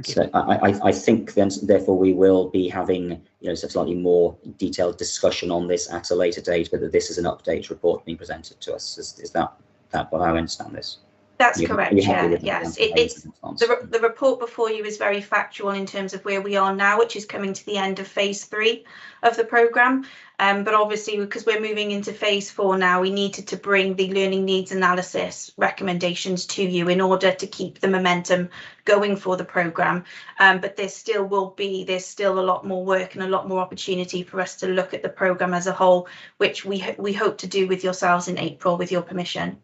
Speaker 3: So I think then, therefore, we will be having a slightly more detailed discussion on this at a later date, but that this is an update report being presented to us. Is that what I understand this?
Speaker 10: That's correct, Chair. Yes, the report before you is very factual in terms of where we are now, which is coming to the end of phase 3 of the programme. But obviously, because we're moving into phase 4 now, we needed to bring the learning needs analysis recommendations to you in order to keep the momentum going for the programme. But there's still a lot more work and a lot more opportunity for us to look at the programme as a whole, which we hope to do with yourselves in April, with your permission.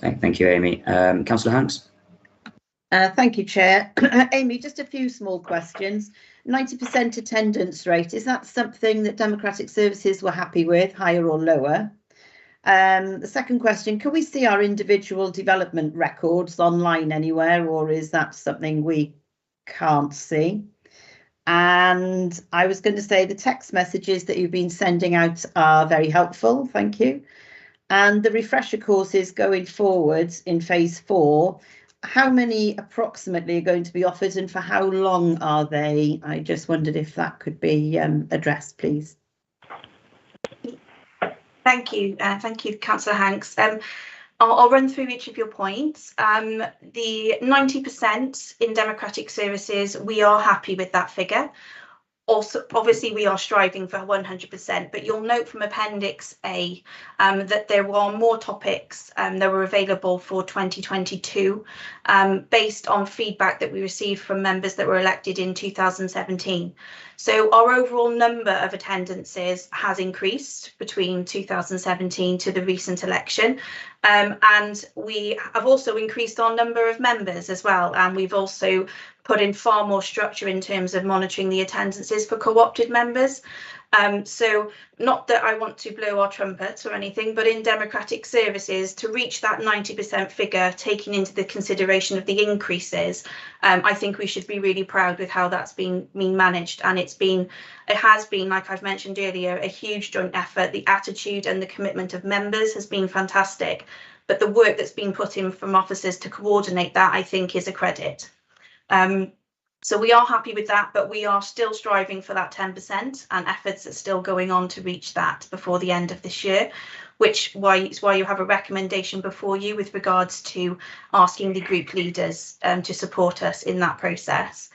Speaker 3: Thank you, Amy. Councillor Hanks.
Speaker 5: Thank you, Chair. Amy, just a few small questions. 90% attendance rate, is that something that Democratic Services were happy with, higher or lower? The second question, can we see our individual development records online anywhere, or is that something we can't see? And I was going to say the text messages that you've been sending out are very helpful, thank you. And the refresher courses going forwards in phase 4, how many approximately are going to be offered and for how long are they? I just wondered if that could be addressed, please.
Speaker 10: Thank you, Councillor Hanks. I'll run through each of your points. The 90% in Democratic Services, we are happy with that figure. Also, obviously, we are striving for 100%, but you'll note from Appendix A that there were more topics that were available for 2022 based on feedback that we received from members that were elected in 2017. So our overall number of attendances has increased between 2017 to the recent election. And we have also increased our number of members as well. And we've also put in far more structure in terms of monitoring the attendances for co-opted members. So not that I want to blow our trumpets or anything, but in Democratic Services, to reach that 90% figure, taking into the consideration of the increases, I think we should be really proud with how that's been managed. And it has been, like I've mentioned earlier, a huge joint effort. The attitude and the commitment of members has been fantastic. But the work that's been put in from officers to coordinate that, I think, is a credit. So we are happy with that, but we are still striving for that 10%, and efforts are still going on to reach that before the end of this year, which is why you have a recommendation before you with regards to asking the group leaders to support us in that process.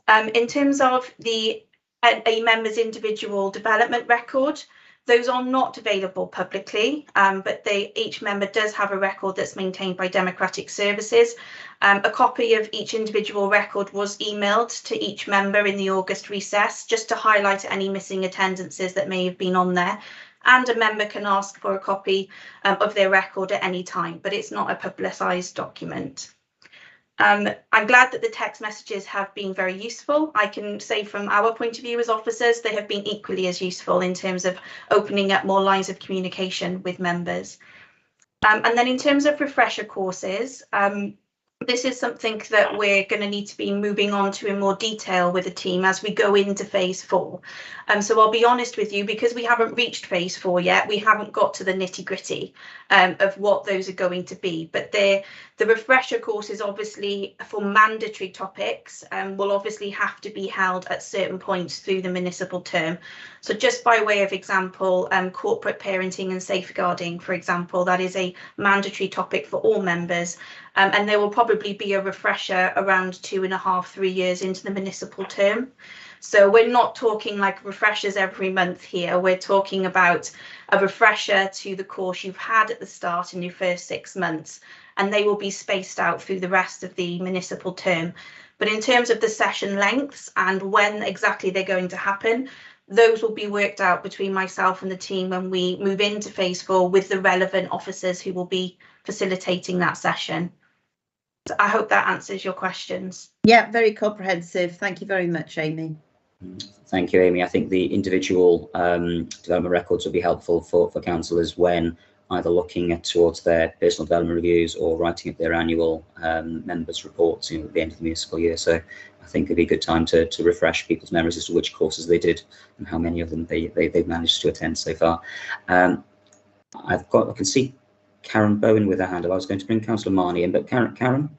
Speaker 10: In terms of a member's individual development record, those are not available publicly, but each member does have a record that's maintained by Democratic Services. A copy of each individual record was emailed to each member in the August recess, just to highlight any missing attendances that may have been on there. And a member can ask for a copy of their record at any time, but it's not a publicised document. I'm glad that the text messages have been very useful. I can say from our point of view as officers, they have been equally as useful in terms of opening up more lines of communication with members. And then in terms of refresher courses, this is something that we're going to need to be moving on to in more detail with the team as we go into phase 4. So I'll be honest with you, because we haven't reached phase 4 yet, we haven't got to the nitty-gritty of what those are going to be. But the refresher courses, obviously, for mandatory topics, will obviously have to be held at certain points through the municipal term. So just by way of example, corporate parenting and safeguarding, for example, that is a mandatory topic for all members. And there will probably be a refresher around 2.5, 3 years into the municipal term. So we're not talking like refreshers every month here. We're talking about a refresher to the course you've had at the start in your first 6 months. and they will be spaced out through the rest of the municipal term. But in terms of the session lengths and when exactly they're going to happen, those will be worked out between myself and the team when we move into phase 4 with the relevant officers who will be facilitating that session. So I hope that answers your questions.
Speaker 5: Yeah, very comprehensive. Thank you very much, Amy.
Speaker 3: Thank you, Amy. I think the individual development records will be helpful for councillors when either looking towards their personal development reviews or writing up their annual members' reports at the end of the municipal year. So I think it'd be a good time to refresh people's memories as to which courses they did and how many of them they've managed to attend so far. I can see Karen Bowen with her hand up. I was going to bring Councillor Marnie in, but Karen?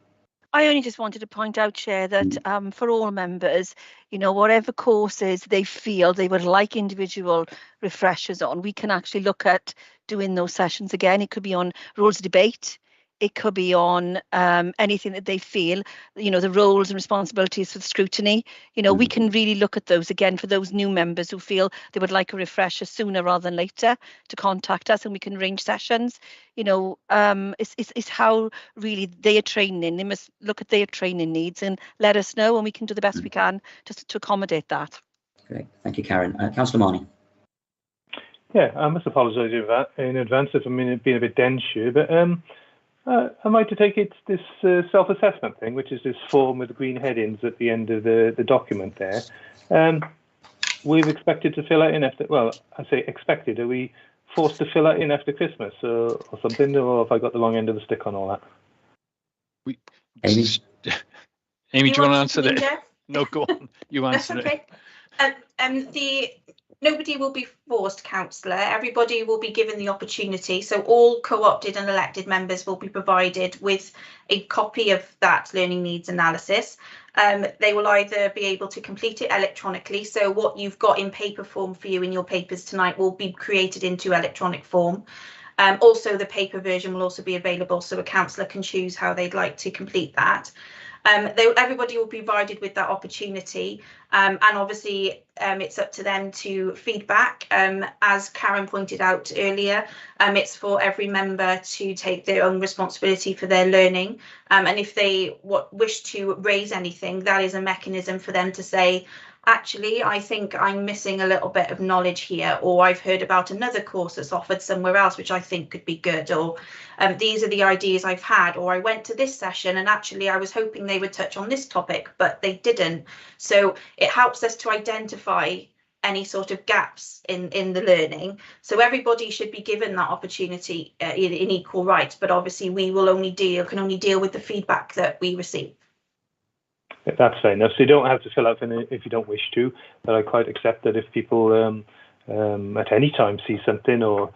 Speaker 1: I only just wanted to point out, Chair, that for all members, whatever courses they feel they would like individual refreshers on, we can actually look at doing those sessions again. It could be on rules of debate. It could be on anything that they feel, the roles and responsibilities for the scrutiny. We can really look at those again for those new members who feel they would like a refresher sooner rather than later to contact us, and we can arrange sessions. It's how really they are training. They must look at their training needs and let us know, and we can do the best we can just to accommodate that. Great.
Speaker 3: Thank you, Karen. Councillor Marnie.
Speaker 2: Yeah, I must apologise in advance if I'm being a bit dense here, but am I to take it this self-assessment thing, which is this form with the green headings at the end of the document there? We've expected to fill it in after, well, I say expected, are we forced to fill it in after Christmas or something, or have I got the wrong end of the stick on all that?
Speaker 7: Amy, do you want to answer that?
Speaker 10: Jeff?
Speaker 7: No, go on, you answer
Speaker 10: it. Nobody will be forced, councillor. Everybody will be given the opportunity. So all co-opted and elected members will be provided with a copy of that learning needs analysis. They will either be able to complete it electronically. So what you've got in paper form for you in your papers tonight will be created into electronic form. Also, the paper version will also be available, so a councillor can choose how they'd like to complete that. Everybody will be provided with that opportunity, and obviously it's up to them to feedback. As Karen pointed out earlier, it's for every member to take their own responsibility for their learning, and if they wish to raise anything, that is a mechanism for them to say, actually, I think I'm missing a little bit of knowledge here, or I've heard about another course that's offered somewhere else, which I think could be good, or these are the ideas I've had, or I went to this session and actually I was hoping they would touch on this topic, but they didn't. So it helps us to identify any sort of gaps in the learning. So everybody should be given that opportunity in equal rights, but obviously we will can only deal with the feedback that we receive.
Speaker 2: That's fair enough. So you don't have to fill out if you don't wish to, but I quite accept that if people at any time see something or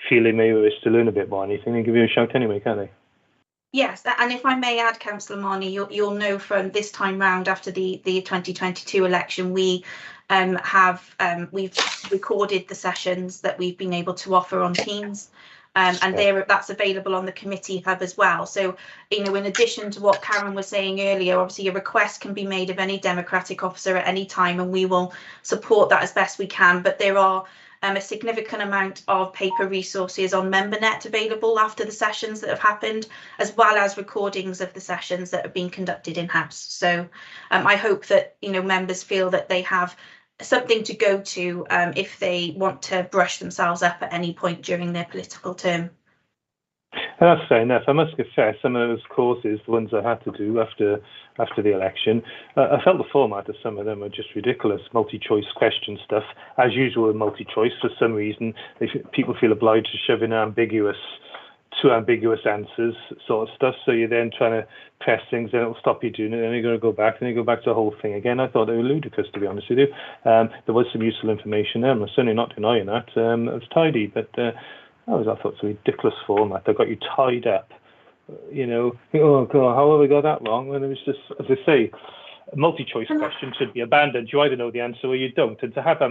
Speaker 2: feel they may wish to learn a bit more anything, they give you a shout anyway, can't they?
Speaker 10: Yes, and if I may add, Councillor Marnie, you'll know from this time round after the 2022 election, we've recorded the sessions that we've been able to offer on Teams. And that's available on the committee hub as well. So, in addition to what Karen was saying earlier, obviously a request can be made of any democratic officer at any time, and we will support that as best we can. But there are a significant amount of paper resources on MemberNet available after the sessions that have happened, as well as recordings of the sessions that have been conducted in-house. So I hope that members feel that they have something to go to if they want to brush themselves up at any point during their political term.
Speaker 2: That's fair enough. I must confess, some of those courses, the ones I had to do after the election, I felt the format of some of them are just ridiculous. Multi-choice question stuff, as usual in multi-choice. For some reason, people feel obliged to shove in two ambiguous answers sort of stuff. So you're then trying to press things, and it'll stop you doing it, and then you're going to go back, and you go back to the whole thing again. I thought they were ludicrous, to be honest with you. There was some useful information there. I'm certainly not denying that. It was tidy, but I thought it's a ridiculous format. They got you tied up. Oh God, how have we got that wrong? And it was just, as I say, a multi-choice question should be abandoned. You either know the answer or you don't. And to have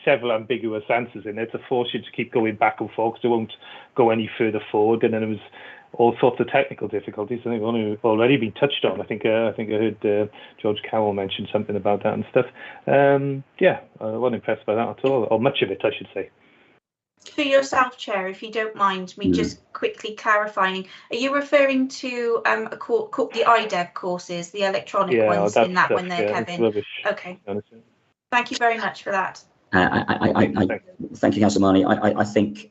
Speaker 2: several ambiguous answers in there to force you to keep going back and forth, because it won't go any further forward. And then there was all sorts of technical difficulties. I think already been touched on. I think I heard George Cowell mention something about that and stuff. I wasn't impressed by that at all, or much of it, I should say.
Speaker 10: For yourself, Chair, if you don't mind me just quickly clarifying, are you referring to the IDEV courses, the electronic ones in that one there, Kevin? Okay. Thank you very much for that.
Speaker 3: Thank you, Councillor Marnie. I think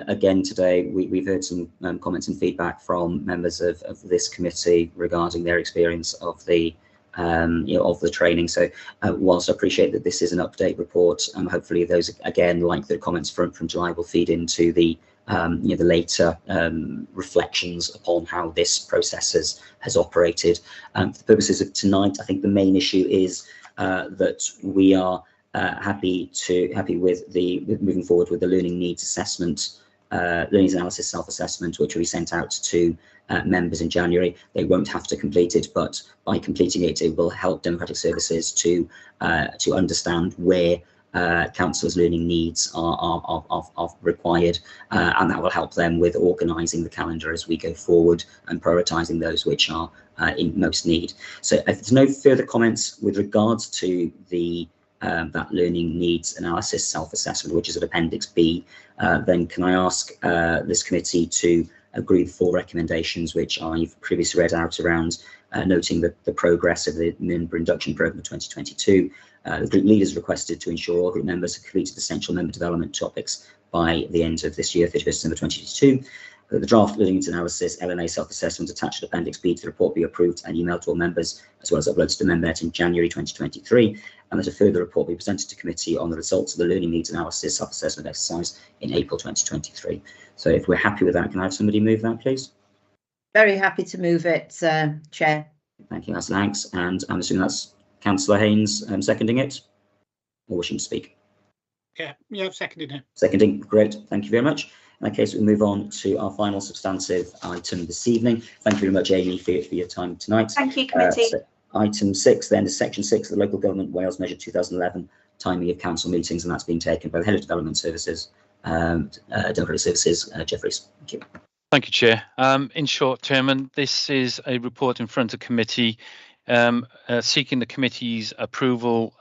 Speaker 3: again today we've heard some comments and feedback from members of this committee regarding their experience of the of the training. So whilst I appreciate that this is an update report, hopefully those again, like the comments from July, will feed into the the later reflections upon how this process has operated. For the purposes of tonight, I think the main issue is that we are happy with moving forward with the learning needs assessment, learning analysis self-assessment, which we sent out to members in January. They won't have to complete it, but by completing it, it will help Democratic Services to understand where councillors' learning needs are required, and that will help them with organising the calendar as we go forward and prioritising those which are in most need. So if there's no further comments with regards to the that learning needs analysis self-assessment, which is at Appendix B, then can I ask this committee to agree with 4 recommendations which I've previously read out around noting the progress of the member induction programme of 2022. The group leaders requested to ensure all group members have completed essential member development topics by the end of this year, 31st December 2022. The draft learning needs analysis LNA self-assessment attached to Appendix B to the report be approved and emailed to all members, as well as uploaded to the membernet in January 2023, and that a further report be presented to committee on the results of the learning needs analysis self-assessment exercise in April 2023. So if we're happy with that, can I have somebody move that, please?
Speaker 5: Very happy to move it, Chair.
Speaker 3: Thank you, that's thanks. And I'm assuming that's Councillor Haynes seconding it, or wishing to speak?
Speaker 4: Yeah, seconding it.
Speaker 3: Seconding, great, thank you very much. In that case, we move on to our final substantive item this evening. Thank you very much, Amy, for your time tonight.
Speaker 10: Thank you, committee.
Speaker 3: So item 6 then is section 6 of the Local Government Wales Measure 2011, timing of council meetings, and that's been taken by the Head of Development Services, Democratic Services, Jeff Rees. Thank you.
Speaker 7: Thank you, Chair. In short, Chairman, this is a report in front of committee seeking the committee's approval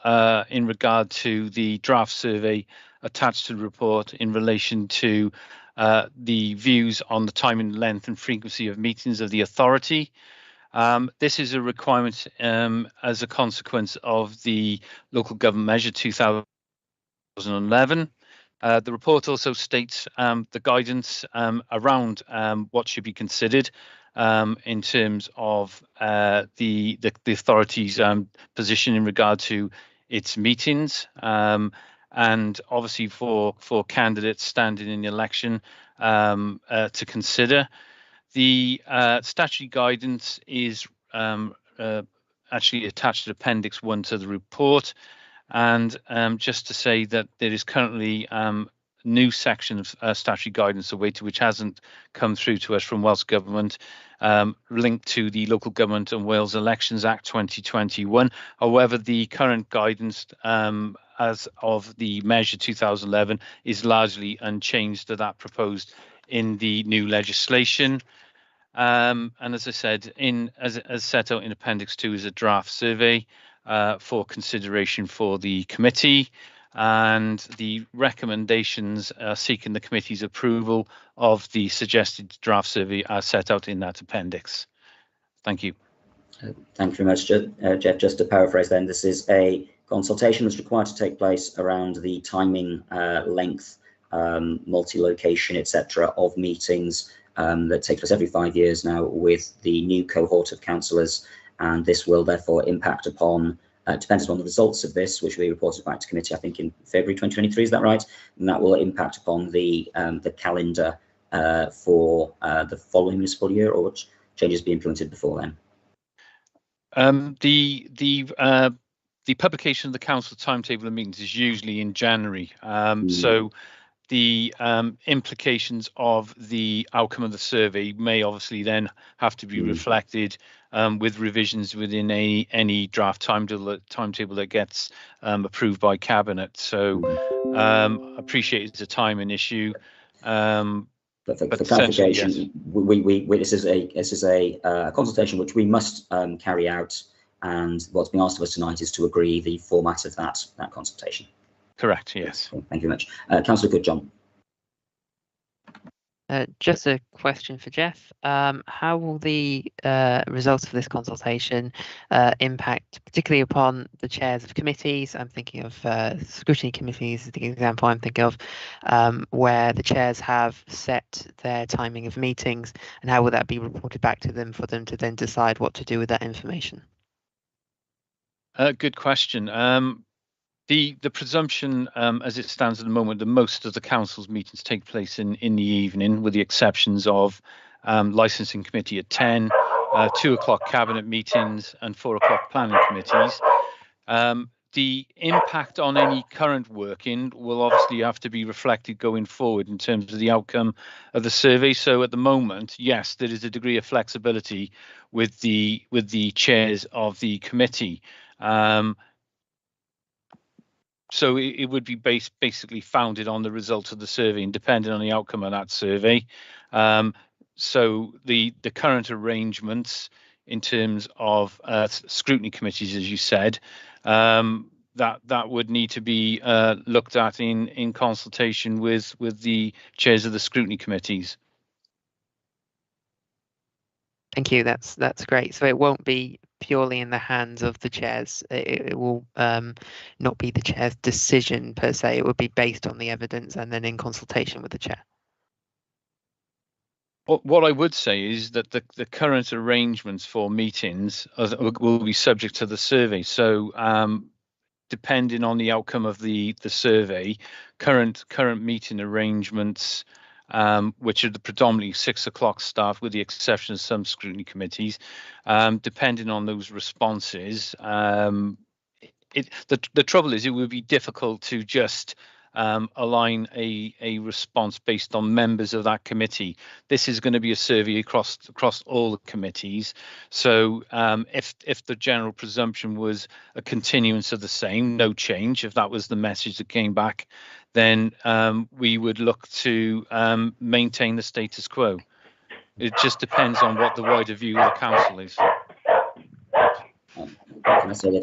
Speaker 7: in regard to the draft survey attached to the report in relation to the views on the timing, length and frequency of meetings of the authority. This is a requirement as a consequence of the Local Government Measure 2011. The report also states the guidance around what should be considered in terms of the authority's position in regard to its meetings, and obviously for candidates standing in the election to consider. The statutory guidance is actually attached to Appendix 1 to the report, and just to say that there is currently new section of statutory guidance awaited, which hasn't come through to us from Welsh Government, linked to the Local Government and Wales Elections Act 2021. However, the current guidance as of the Measure 2011 is largely unchanged to that proposed in the new legislation. And as I said, as set out in Appendix 2 is a draft survey for consideration for the committee, and the recommendations seeking the committee's approval of the suggested draft survey are set out in that appendix. Thank you.
Speaker 3: Thank you very much, Jeff. Just to paraphrase then, this is a consultation that's required to take place around the timing, length, multi-location, etc. of meetings that take place every 5 years now with the new cohort of councillors, and this will therefore impact upon, depends on the results of this, which will be reported back to committee, I think in February 2023, is that right? And that will impact upon the calendar for the following municipal year, or which changes be implemented before then?
Speaker 7: The publication of the council timetable of meetings is usually in January. So the implications of the outcome of the survey may obviously then have to be reflected with revisions within any draft timetable that gets approved by Cabinet. So I appreciate it's a timing issue.
Speaker 3: But for clarification, yes. This is a consultation which we must carry out, and what's being asked of us tonight is to agree the format of that consultation.
Speaker 7: Correct, yes.
Speaker 3: Thank you very much. Councillor Good, John.
Speaker 8: Just a question for Jeff. How will the results of this consultation impact, particularly upon the chairs of committees? I'm thinking of scrutiny committees, is the example I'm thinking of, where the chairs have set their timing of meetings, and how will that be reported back to them for them to then decide what to do with that information?
Speaker 7: Good question. The presumption, as it stands at the moment, that most of the council's meetings take place in the evening, with the exceptions of licensing committee at 10, 2 o'clock cabinet meetings, and 4 o'clock planning committees. The impact on any current working will obviously have to be reflected going forward in terms of the outcome of the survey. So at the moment, yes, there is a degree of flexibility with the chairs of the committee. So it would be basically founded on the results of the survey and depending on the outcome of that survey. So the current arrangements in terms of scrutiny committees, as you said, that would need to be looked at in consultation with the chairs of the scrutiny committees.
Speaker 8: Thank you. That's great. So it won't be purely in the hands of the chairs. It will not be the chair's decision per se. It would be based on the evidence and then in consultation with the chair.
Speaker 7: What I would say is that the current arrangements for meetings will be subject to the survey. So depending on the outcome of the survey, current meeting arrangements, which are the predominantly 6 o'clock start, with the exception of some scrutiny committees, depending on those responses. The trouble is, it would be difficult to just align a response based on members of that committee. This is going to be a survey across all the committees. So if the general presumption was a continuance of the same, no change, if that was the message that came back, then we would look to maintain the status quo. It just depends on what the wider view of the council is.
Speaker 3: Can I say the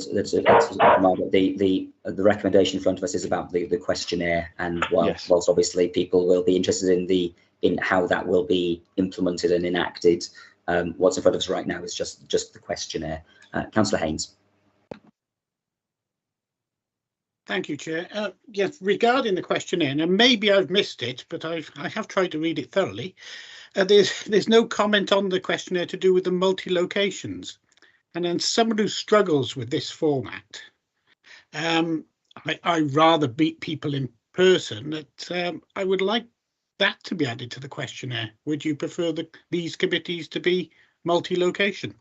Speaker 3: recommendation in front of us is about the questionnaire, and whilst obviously people will be interested in how that will be implemented and enacted, what's in front of us right now is just the questionnaire. Councillor Haynes.
Speaker 4: Thank you, Chair. Yes, regarding the questionnaire, and maybe I've missed it, but I have tried to read it thoroughly. There's no comment on the questionnaire to do with the multi-locations. And then someone who struggles with this format, I rather meet people in person. That I would like that to be added to the questionnaire. Would you prefer these committees to be multi-location?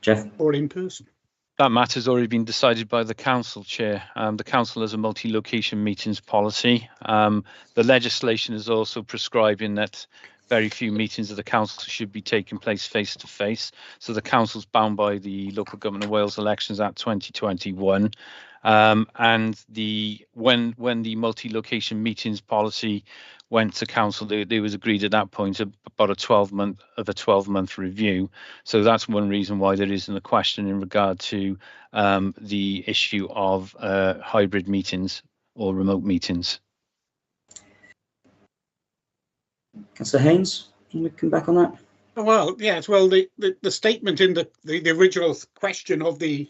Speaker 3: Jeff?
Speaker 4: Or in person?
Speaker 7: That matter's already been decided by the council, Chair. The council has a multi-location meetings policy. The legislation is also prescribing that very few meetings of the council should be taking place face-to-face. So the council's bound by the Local Government of Wales Elections Act 2021. And when the multi-location meetings policy went to council, there was agreed at that point about a 12-month review. So that's one reason why there isn't a question in regard to the issue of hybrid meetings or remote meetings.
Speaker 3: Councillor Haynes, can we come back on that?
Speaker 4: Well, yes. Well, the statement in the original question of the,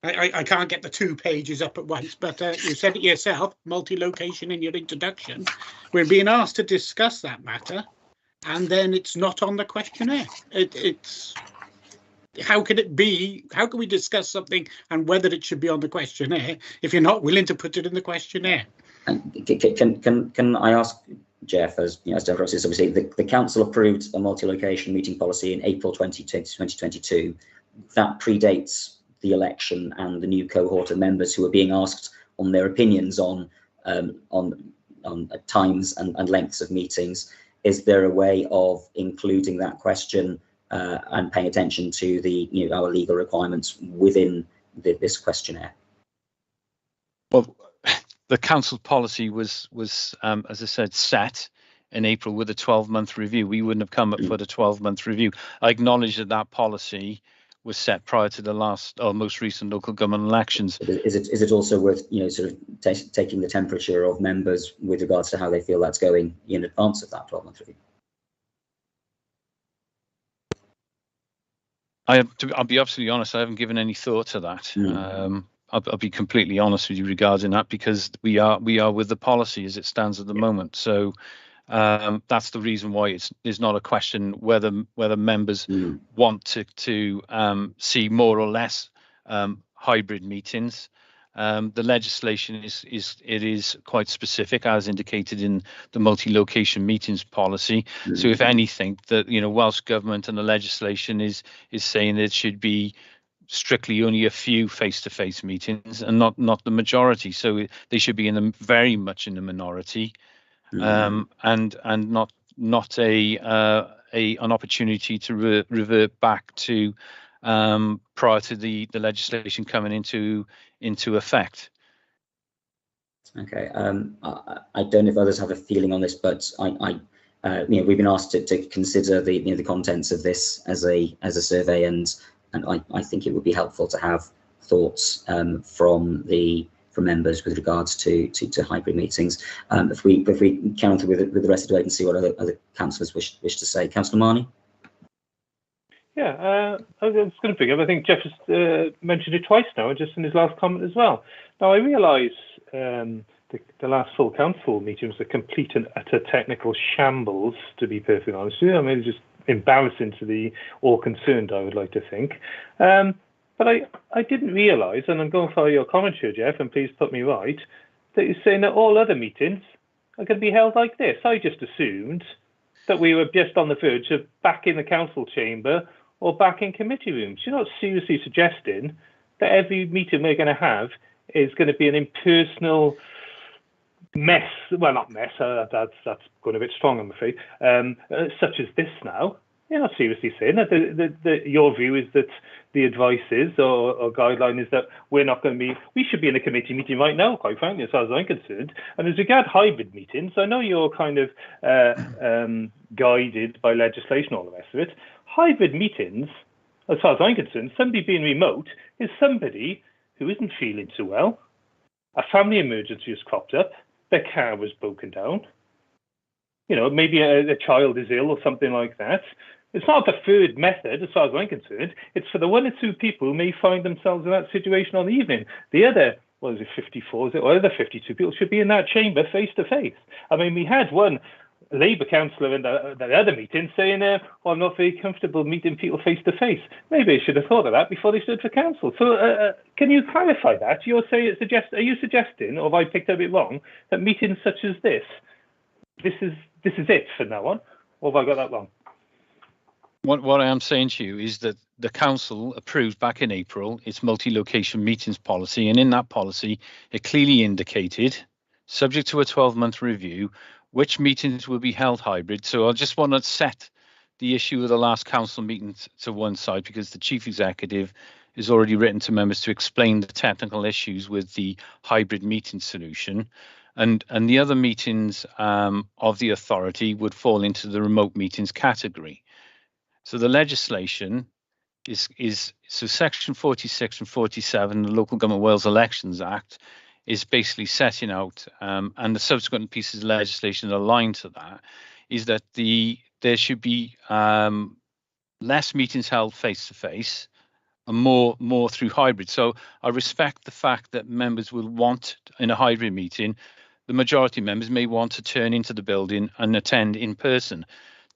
Speaker 4: I can't get the 2 pages up at once, but you said it yourself, multi-location in your introduction. We're being asked to discuss that matter, and then it's not on the questionnaire. It's how can it be? How can we discuss something and whether it should be on the questionnaire if you're not willing to put it in the questionnaire?
Speaker 3: Can I ask Jeff, as Democrats, obviously the council approved a multi-location meeting policy in April 2022. That predates the election and the new cohort of members who are being asked on their opinions on times and lengths of meetings. Is there a way of including that question and paying attention to our legal requirements within this questionnaire?
Speaker 7: Well, the council policy was as I said, set in April with a 12-month review. We wouldn't have come up with a 12-month review. I acknowledge that policy was set prior to the last or most recent local government elections.
Speaker 3: Is it also worth sort of taking the temperature of members with regards to how they feel that's going in advance of that 12-month review?
Speaker 7: I'll be absolutely honest, I haven't given any thought to that. I'll be completely honest with you regarding that, because we are with the policy as it stands at the moment. So that's the reason why it's not a question whether members want to see more or less hybrid meetings. The legislation is quite specific, as indicated in the multi-location meetings policy. So if anything, that Welsh Government and the legislation is saying that it should be strictly only a few face-to-face meetings and not the majority. So they should be very much in the minority, and not an opportunity to revert back to prior to the legislation coming into effect.
Speaker 3: Okay, I don't know if others have a feeling on this, but we've been asked to consider the contents of this as a survey, and I think it would be helpful to have thoughts from members with regards to hybrid meetings. If we counter with the rest of the debate and see what other councillors wish to say. Councillor Marnie.
Speaker 2: Yeah, I was going to bring up, I think Jeff has mentioned it twice now, just in his last comment as well. Now, I realise the last full council meeting was a complete and utter technical shambles, to be perfectly honest with you. I mean, it's just embarrassing to the all concerned, I would like to think. But I didn't realise, and I'm going to follow your commentary, Jeff, and please put me right, that you're saying that all other meetings are going to be held like this. I just assumed that we were just on the verge of back in the council chamber or back in committee rooms. You're not seriously suggesting that every meeting we're going to have is going to be an impersonal mess. Well, not mess, that's going a bit strong, I'm afraid, such as this now. You're not seriously saying that your view is that the advice is or guideline is that we're not going to be, we should be in a committee meeting right now, quite frankly, as far as I'm concerned. And as regard hybrid meetings, I know you're kind of guided by legislation, all the rest of it. Hybrid meetings, as far as I'm concerned, somebody being remote is somebody who isn't feeling too well, a family emergency has cropped up, their car was broken down, maybe a child is ill or something like that. It's not a preferred method, as far as I'm concerned. It's for the one or two people who may find themselves in that situation on the evening. The other, 54, is it, or other 52 people should be in that chamber face to face. I mean, we had one Labour councillor in the other meeting saying, I'm not very comfortable meeting people face to face. Maybe they should have thought of that before they stood for council. So can you clarify that? Are you suggesting, or have I picked up it wrong, that meetings such as this is it for now on, or have I got that wrong?
Speaker 7: What I am saying to you is that the council approved back in April its multi-location meetings policy, and in that policy it clearly indicated, subject to a 12-month review, which meetings will be held hybrid. So I just want to set the issue of the last council meeting to one side, because the chief executive is already written to members to explain the technical issues with the hybrid meeting solution. And the other meetings of the authority would fall into the remote meetings category. So the legislation is so section 46 and 47, the Local Government Wales Elections Act, is basically setting out, and the subsequent pieces of legislation aligned to that, is that there should be less meetings held face to face and more through hybrid. So I respect the fact that members will want, in a hybrid meeting, the majority of members may want to turn into the building and attend in person.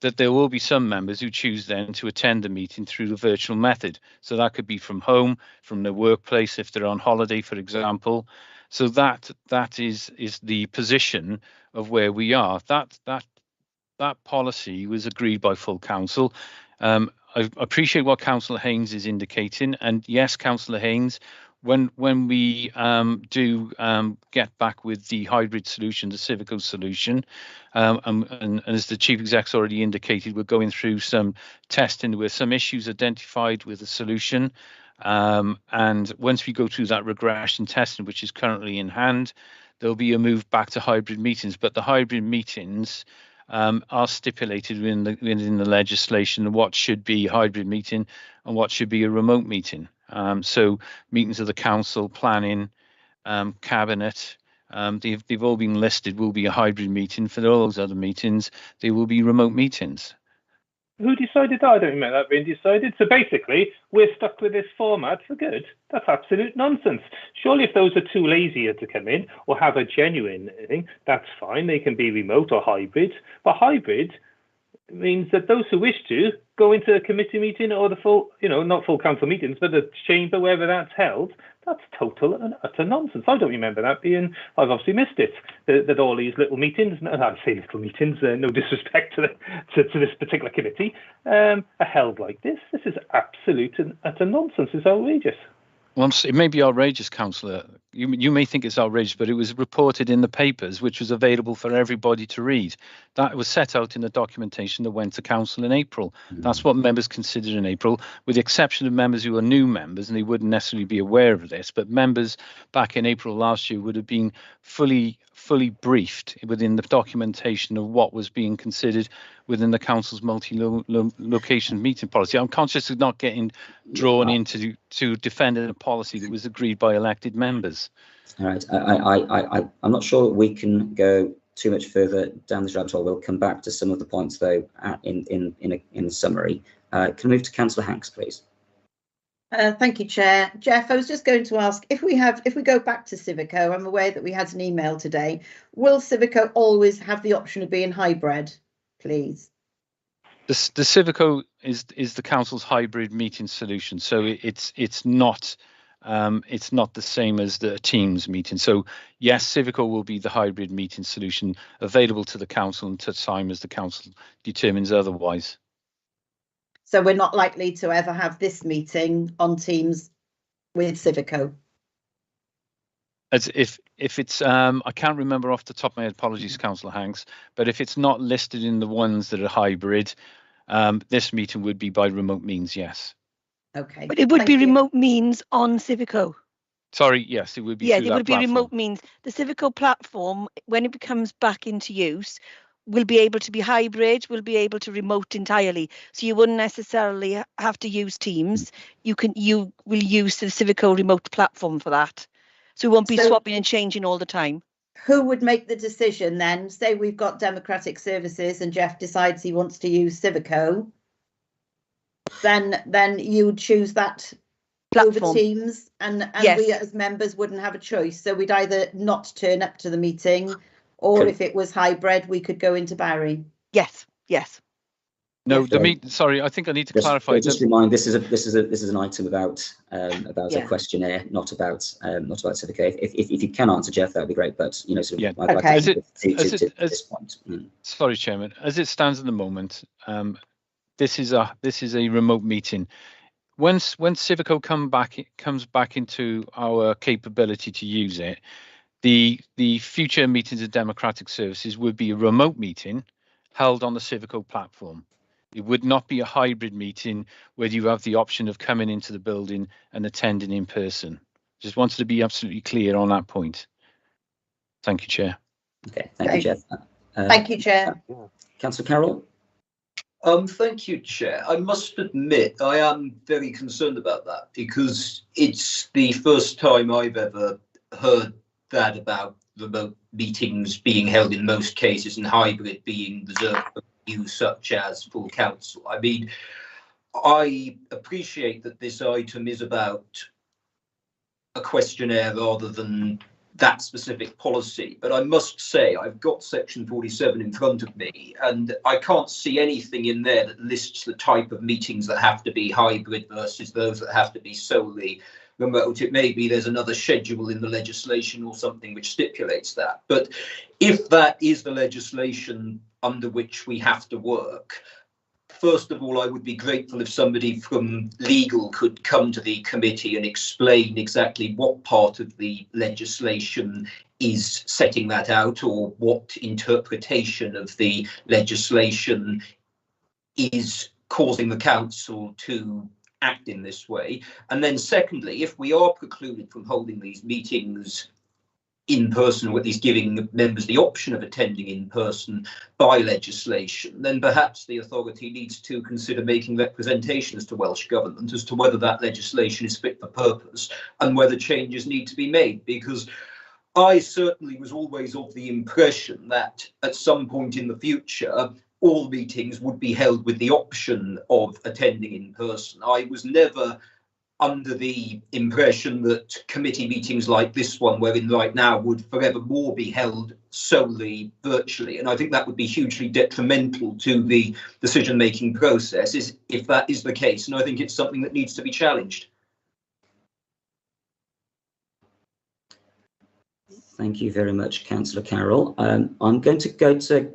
Speaker 7: That there will be some members who choose then to attend the meeting through the virtual method. So that could be from home, from their workplace, if they're on holiday, for example. So that is the position of where we are. That policy was agreed by full council. I appreciate what Councillor Haynes is indicating, and yes, Councillor Haynes, when we do get back with the hybrid solution, the Civico solution, and as the Chief Exec's already indicated, we're going through some testing with some issues identified with the solution. And once we go through that regression testing, which is currently in hand, there'll be a move back to hybrid meetings. But the hybrid meetings are stipulated within the legislation what should be a hybrid meeting and what should be a remote meeting. So meetings of the council, planning, cabinet, they've all been listed will be a hybrid meeting. For all those other meetings, they will be remote meetings.
Speaker 2: Who decided that? I don't remember that being decided. So basically, we're stuck with this format for good. That's absolute nonsense. Surely if those are too lazy to come in or have a genuine thing, that's fine. They can be remote or hybrid. But hybrid means that those who wish to go into a committee meeting or the full, not full council meetings, but the chamber, wherever that's held, that's total and utter nonsense. I don't remember that being, I've obviously missed it, that all these little meetings, I say little meetings, no disrespect to this particular committee, are held like this. This is absolute and utter nonsense. It's outrageous.
Speaker 7: Well, it may be outrageous, Councillor. You may think it's outrageous, but it was reported in the papers, which was available for everybody to read. That was set out in the documentation that went to Council in April. That's what members considered in April, with the exception of members who are new members, and they wouldn't necessarily be aware of this. But members back in April last year would have been fully briefed within the documentation of what was being considered within the council's multi-location meeting policy. I'm conscious of not getting drawn into defending a policy that was agreed by elected members.
Speaker 3: All right, I'm not sure we can go too much further down this rabbit hole. We'll come back to some of the points though in summary. Can I move to Councillor Hanks, please?
Speaker 5: Thank you, Chair. Jeff, I was just going to ask, if we go back to Civico, I'm aware that we had an email today. Will Civico always have the option of being hybrid, please?
Speaker 7: The Civico is the council's hybrid meeting solution, so it's not the same as the Teams meeting. So yes, Civico will be the hybrid meeting solution available to the council until time as the council determines otherwise.
Speaker 5: So we're not likely to ever have this meeting on Teams with Civico.
Speaker 7: As if it's I can't remember off the top of my head, apologies, Councillor Hanks, but if it's not listed in the ones that are hybrid, this meeting would be by remote means, yes.
Speaker 5: Okay.
Speaker 1: But it would be remote means on Civico.
Speaker 7: Sorry, yes, it would be.
Speaker 1: Yeah, it would be remote means. The Civico platform, when it becomes back into use, will be able to be hybrid, will be able to remote entirely. So you wouldn't necessarily have to use Teams. You will use the Civico remote platform for that. So we won't be swapping and changing all the time.
Speaker 5: Who would make the decision then? Say we've got Democratic Services and Jeff decides he wants to use Civico. Then you would choose that platform over Teams, and yes, we as members wouldn't have a choice. So we'd either not turn up to the meeting, or if it was hybrid, we could go into Barry.
Speaker 1: Yes.
Speaker 7: No, sorry, I think I need to clarify.
Speaker 3: Just remind, this is an item about a questionnaire, not about Civico. If you can answer, Jeff, that would be great. But I'd like to this point.
Speaker 7: Sorry, Chairman. As it stands at the moment, this is a remote meeting. When Civico comes back into our capability to use it, the future meetings of Democratic Services would be a remote meeting held on the Civico platform. It would not be a hybrid meeting where you have the option of coming into the building and attending in person. Just wanted to be absolutely clear on that point. Thank you, Chair.
Speaker 3: Okay, thank you, Jeff.
Speaker 5: Thank you, Chair.
Speaker 3: Councillor Carroll.
Speaker 6: Thank you, Chair. I must admit I am very concerned about that, because it's the first time I've ever heard that about remote meetings being held in most cases and hybrid being reserved for use such as full council. I mean, I appreciate that this item is about a questionnaire rather than that specific policy, but I must say I've got section 47 in front of me and I can't see anything in there that lists the type of meetings that have to be hybrid versus those that have to be solely remote. It may be there's another schedule in the legislation or something which stipulates that, but if that is the legislation under which we have to work, first of all, I would be grateful if somebody from legal could come to the committee and explain exactly what part of the legislation is setting that out, or what interpretation of the legislation is causing the council to act in this way. And then secondly, if we are precluded from holding these meetings in person, or at least giving members the option of attending in person by legislation, then perhaps the authority needs to consider making representations to Welsh Government as to whether that legislation is fit for purpose and whether changes need to be made. Because I certainly was always of the impression that at some point in the future, all meetings would be held with the option of attending in person. I was never under the impression that committee meetings like this one we're in right now would forevermore be held solely virtually. And I think that would be hugely detrimental to the decision-making process if that is the case. And I think it's something that needs to be challenged.
Speaker 3: Thank you very much, Councillor Carroll. I'm going to go to,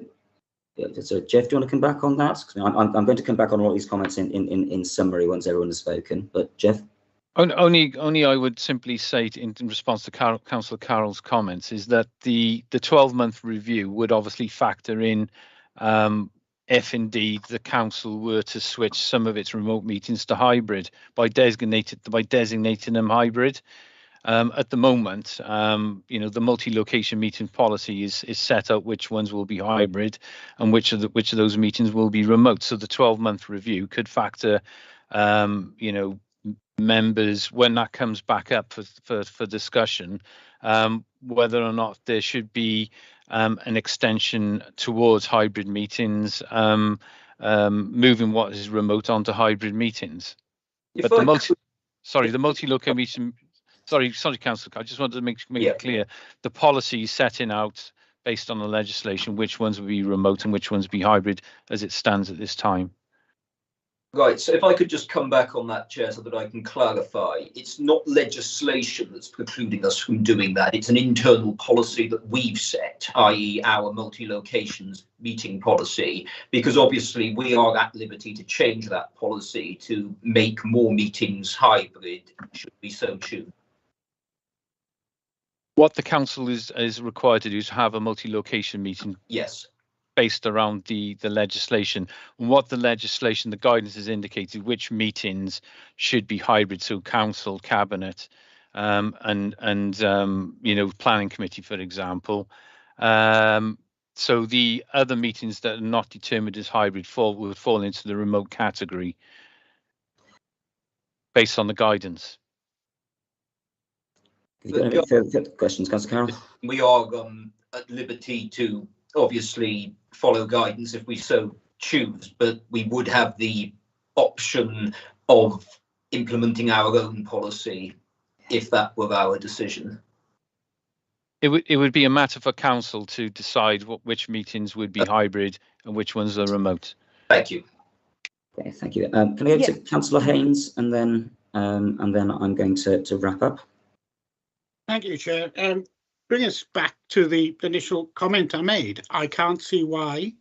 Speaker 3: so Jeff, do you want to come back on that? I'm going to come back on all these comments in summary once everyone has spoken, but Jeff?
Speaker 7: Only I would simply say in response to Councillor Carroll's comments is that the 12-month review would obviously factor in if indeed the council were to switch some of its remote meetings to hybrid by designating them hybrid. At the moment, the multi-location meeting policy is set out which ones will be hybrid and which of those meetings will be remote. So the 12-month review could factor, members when that comes back up for discussion, whether or not there should be an extension towards hybrid meetings, moving what is remote onto hybrid meetings. But the multi-location meeting. Sorry, Councillor. I just wanted to make it clear. The policy is setting out based on the legislation which ones will be remote and which ones will be hybrid as it stands at this time.
Speaker 6: Right, so if I could just come back on that, Chair, so that I can clarify, it's not legislation that's precluding us from doing that. It's an internal policy that we've set, i.e. our multi-locations meeting policy, because obviously we are at liberty to change that policy to make more meetings hybrid, should we so choose.
Speaker 7: What the council is required to do is have a multi-location meeting.
Speaker 6: Yes.
Speaker 7: Based around the legislation, and what the legislation, the guidance has indicated which meetings should be hybrid. So council, cabinet, and planning committee, for example. So the other meetings that are not determined as hybrid would fall into the remote category based on the guidance.
Speaker 3: Have you got any further questions, Councillor Carroll?
Speaker 6: We are at liberty to obviously follow guidance if we so choose, but we would have the option of implementing our own policy if that were our decision.
Speaker 7: It would be a matter for council to decide which meetings would be hybrid and which ones are remote.
Speaker 6: Thank you.
Speaker 3: Okay, thank you. Can I go to Councillor Haynes and then I'm going to wrap up.
Speaker 4: Thank you, Chair. Bring us back to the initial comment I made. I can't see why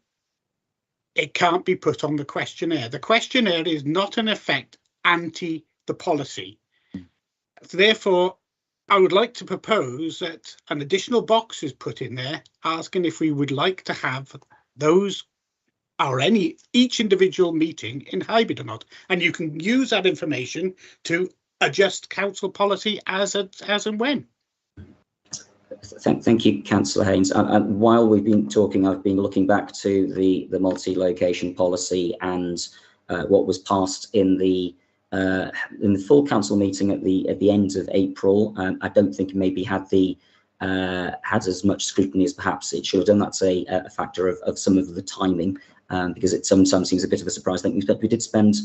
Speaker 4: it can't be put on the questionnaire. The questionnaire is not in effect anti the policy. Therefore, I would like to propose that an additional box is put in there asking if we would like to have those or each individual meeting in hybrid or not. And you can use that information to adjust council policy as and when.
Speaker 3: Thank you, Councillor Haynes. And while we've been talking, I've been looking back to the multi-location policy and what was passed in the full council meeting at the end of April. I don't think it maybe had as much scrutiny as perhaps it should have done. That's a factor of some of the timing, because it sometimes seems a bit of a surprise. I think we did spend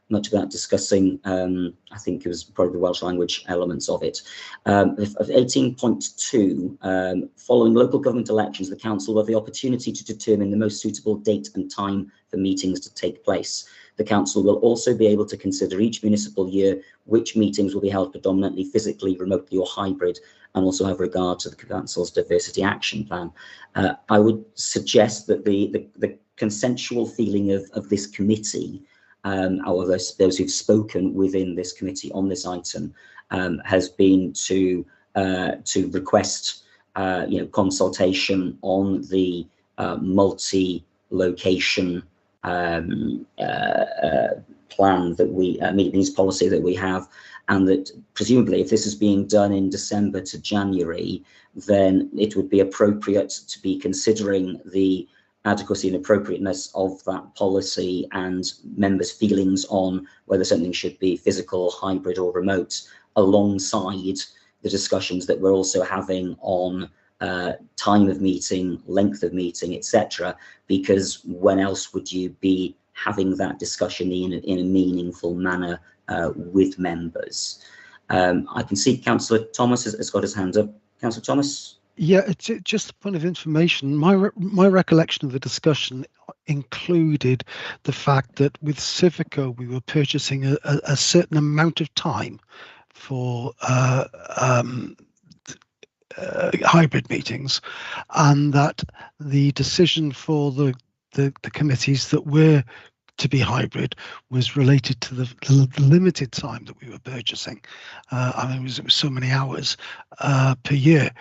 Speaker 3: much of that discussing, I think it was probably the Welsh language elements of it. Of 18.2, following local government elections, the council will have the opportunity to determine the most suitable date and time for meetings to take place. The council will also be able to consider each municipal year which meetings will be held predominantly physically, remotely or hybrid, and also have regard to the council's diversity action plan. I would suggest that the consensual feeling of this committee, or those who've spoken within this committee on this item, has been to request consultation on the plan that we meetings policy that we have, and that presumably if this is being done in December to January, then it would be appropriate to be considering the adequacy and appropriateness of that policy and members' feelings on whether something should be physical, hybrid or remote, alongside the discussions that we're also having on time of meeting, length of meeting, etc. Because when else would you be having that discussion in a meaningful manner with members? I can see Councillor Thomas has got his hand up. Councillor Thomas?
Speaker 9: Yeah, it's just a point of information. My recollection of the discussion included the fact that with Civica we were purchasing a certain amount of time for hybrid meetings, and that the decision for the committees that were to be hybrid was related to the limited time that we were purchasing. I mean, it was so many hours per year,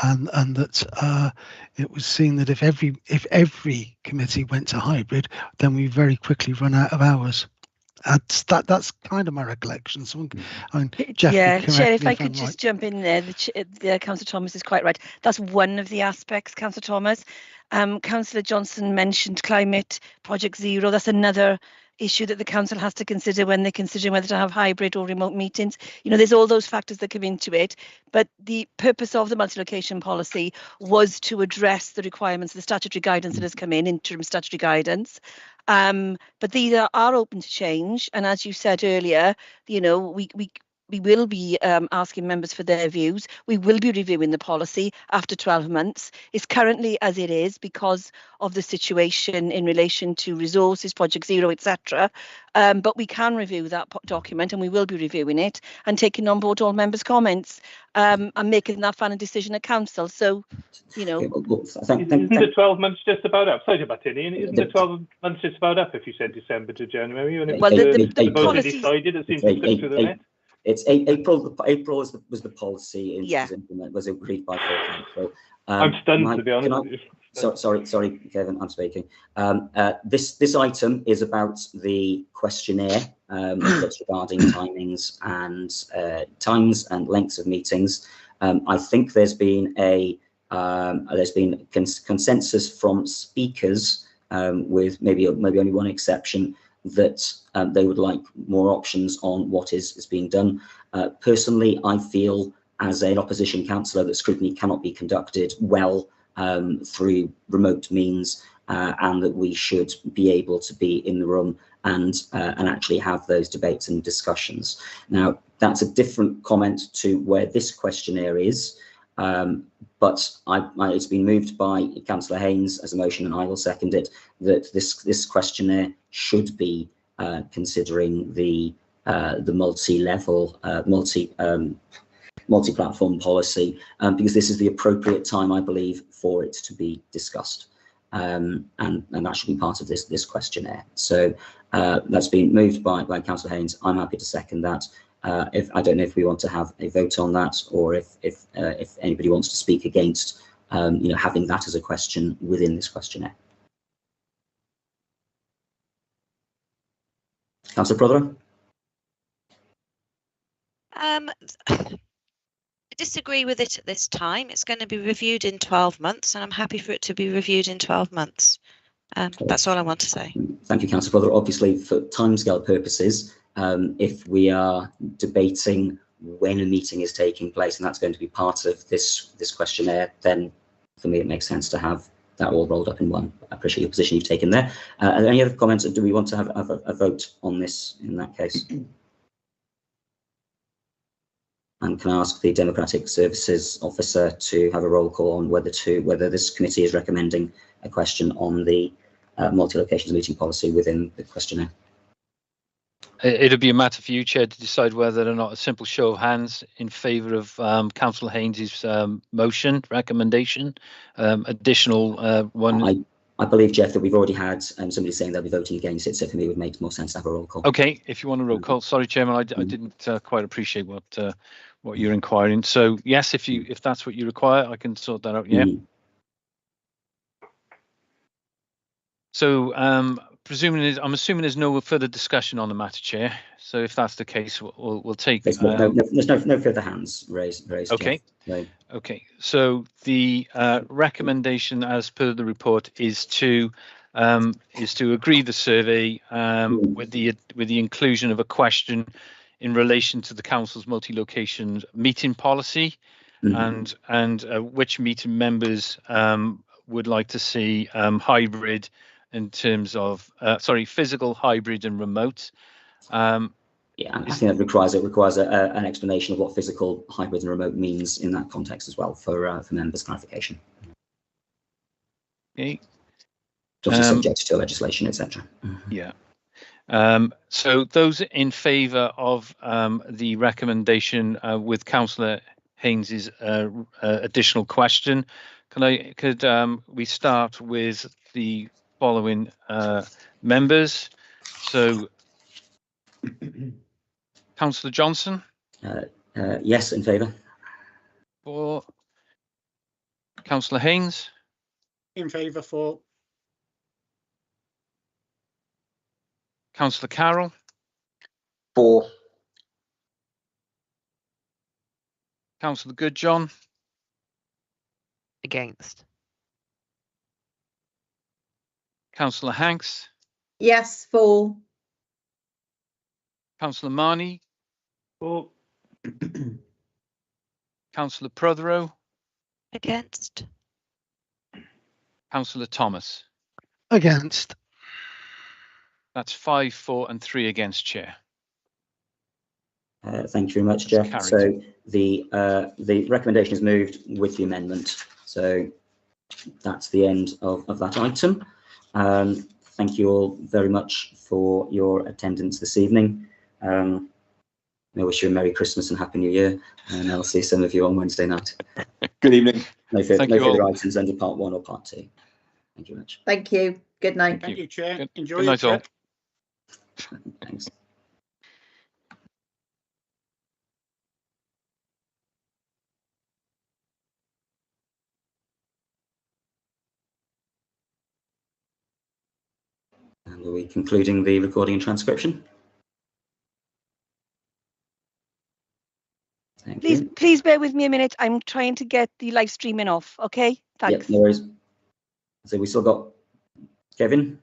Speaker 9: and that it was seen that if every committee went to hybrid, then we very quickly run out of hours. That's kind of my recollection. So, I mean, Jeff,
Speaker 1: yeah, Chair, if I could
Speaker 9: I'm
Speaker 1: just
Speaker 9: right.
Speaker 1: jump in there, the Councillor Thomas is quite right. That's one of the aspects, Councillor Thomas. Councillor Johnson mentioned climate, Project Zero. That's another issue that the council has to consider when they're considering whether to have hybrid or remote meetings. You know, there's all those factors that come into it, but the purpose of the multi-location policy was to address the requirements of the statutory guidance that has come in, interim statutory guidance. But these are open to change, and as you said earlier, you know, we will be asking members for their views. We will be reviewing the policy after 12 months. It's currently as it is because of the situation in relation to resources, Project Zero, etc. But we can review that document, and we will be reviewing it and taking on board all members' comments and making that final decision at council. So, you know,
Speaker 2: isn't the 12 months just about up? Sorry about it, Ian. Isn't the 12 months just about up if you said December to January? When it
Speaker 1: well,
Speaker 2: the
Speaker 1: policy
Speaker 2: decided, it seems to slip through the net.
Speaker 3: It's April. April was the policy.
Speaker 1: Yeah.
Speaker 3: Was agreed by full council.
Speaker 2: I'm stunned, to be honest.
Speaker 3: Sorry, Kevin, I'm speaking. This item is about the questionnaire that's regarding timings and times and lengths of meetings. I think there's been consensus from speakers, with maybe only one exception, that they would like more options on what is being done. Personally, I feel as an opposition councillor that scrutiny cannot be conducted well through remote means, and that we should be able to be in the room and actually have those debates and discussions. Now, that's a different comment to where this questionnaire is, but it's been moved by Councillor Haynes as a motion, and I will second it, that this questionnaire should be considering the multi-level, multi-platform policy, because this is the appropriate time, I believe, for it to be discussed, and that should be part of this questionnaire. So that's been moved by Councillor Haynes. I'm happy to second that. I don't know if we want to have a vote on that, or if anybody wants to speak against having that as a question within this questionnaire. Councillor Prothero?
Speaker 11: I disagree with it at this time. It's going to be reviewed in 12 months, and I'm happy for it to be reviewed in 12 months. That's all I want to say.
Speaker 3: Thank you, Councillor Prothero. Obviously, for timescale purposes, if we are debating when a meeting is taking place, and that's going to be part of this questionnaire, then for me it makes sense to have that all rolled up in one. I appreciate your position you've taken there. Are there any other comments? Do we want to have a vote on this in that case? And can I ask the Democratic Services Officer to have a roll call on whether this committee is recommending a question on the multi-locations meeting policy within the questionnaire?
Speaker 7: It'll be a matter for you, Chair, to decide whether or not a simple show of hands in favour of Councillor Haynes's motion recommendation. Additional one.
Speaker 3: I believe, Jeff, that we've already had somebody saying they'll be voting against it, so for me it would make more sense to have a roll call.
Speaker 7: Okay, if you want a roll call. Sorry, Chairman, I didn't quite appreciate what you're inquiring. So yes, if that's what you require, I can sort that out. Yeah. So I'm assuming there's no further discussion on the matter, Chair. So if that's the case, we'll take.
Speaker 3: There's no further hands raised.
Speaker 7: Okay.
Speaker 3: No.
Speaker 7: Okay. So the recommendation, as per the report, is to agree the survey with the inclusion of a question in relation to the council's multi-location meeting policy, and which meeting members would like to see hybrid in terms of physical, hybrid, and remote.
Speaker 3: Yeah, I think that requires an explanation of what physical, hybrid, and remote means in that context as well for members' clarification.
Speaker 7: Okay.
Speaker 3: Obviously subject to legislation, etc.
Speaker 7: Yeah. So those in favour of the recommendation with Councillor Haynes's additional question, could we start with the following members? So, Councillor Johnson.
Speaker 3: Yes, in favour.
Speaker 7: For Councillor Haynes.
Speaker 4: In favour for.
Speaker 7: Councillor Carroll.
Speaker 6: For.
Speaker 7: Councillor Goodjohn.
Speaker 8: Against.
Speaker 7: Councillor Hanks.
Speaker 5: Yes, for.
Speaker 7: Councillor Marnie.
Speaker 2: For.
Speaker 7: Councillor Prothero.
Speaker 11: Against.
Speaker 7: Councillor Thomas.
Speaker 9: Against.
Speaker 7: That's 5 for and 3 against, Chair.
Speaker 3: Thank you very much, Jeff. So the recommendation is moved with the amendment. So that's the end of that item. Thank you all very much for your attendance this evening. I wish you a Merry Christmas and Happy New Year, and I'll see some of you on Wednesday night.
Speaker 6: Good evening.
Speaker 3: No further items under part 1 or part 2. Thank you very much.
Speaker 5: Thank you. Good night.
Speaker 4: Thank you, Chair. Enjoy
Speaker 7: Good night,
Speaker 4: your
Speaker 7: all.
Speaker 4: trip.
Speaker 3: Thanks. And are we concluding the recording and transcription? Thank you.
Speaker 1: Please bear with me a minute. I'm trying to get the live streaming off. Okay, thanks.
Speaker 3: Yep, no worries. So we still got Kevin.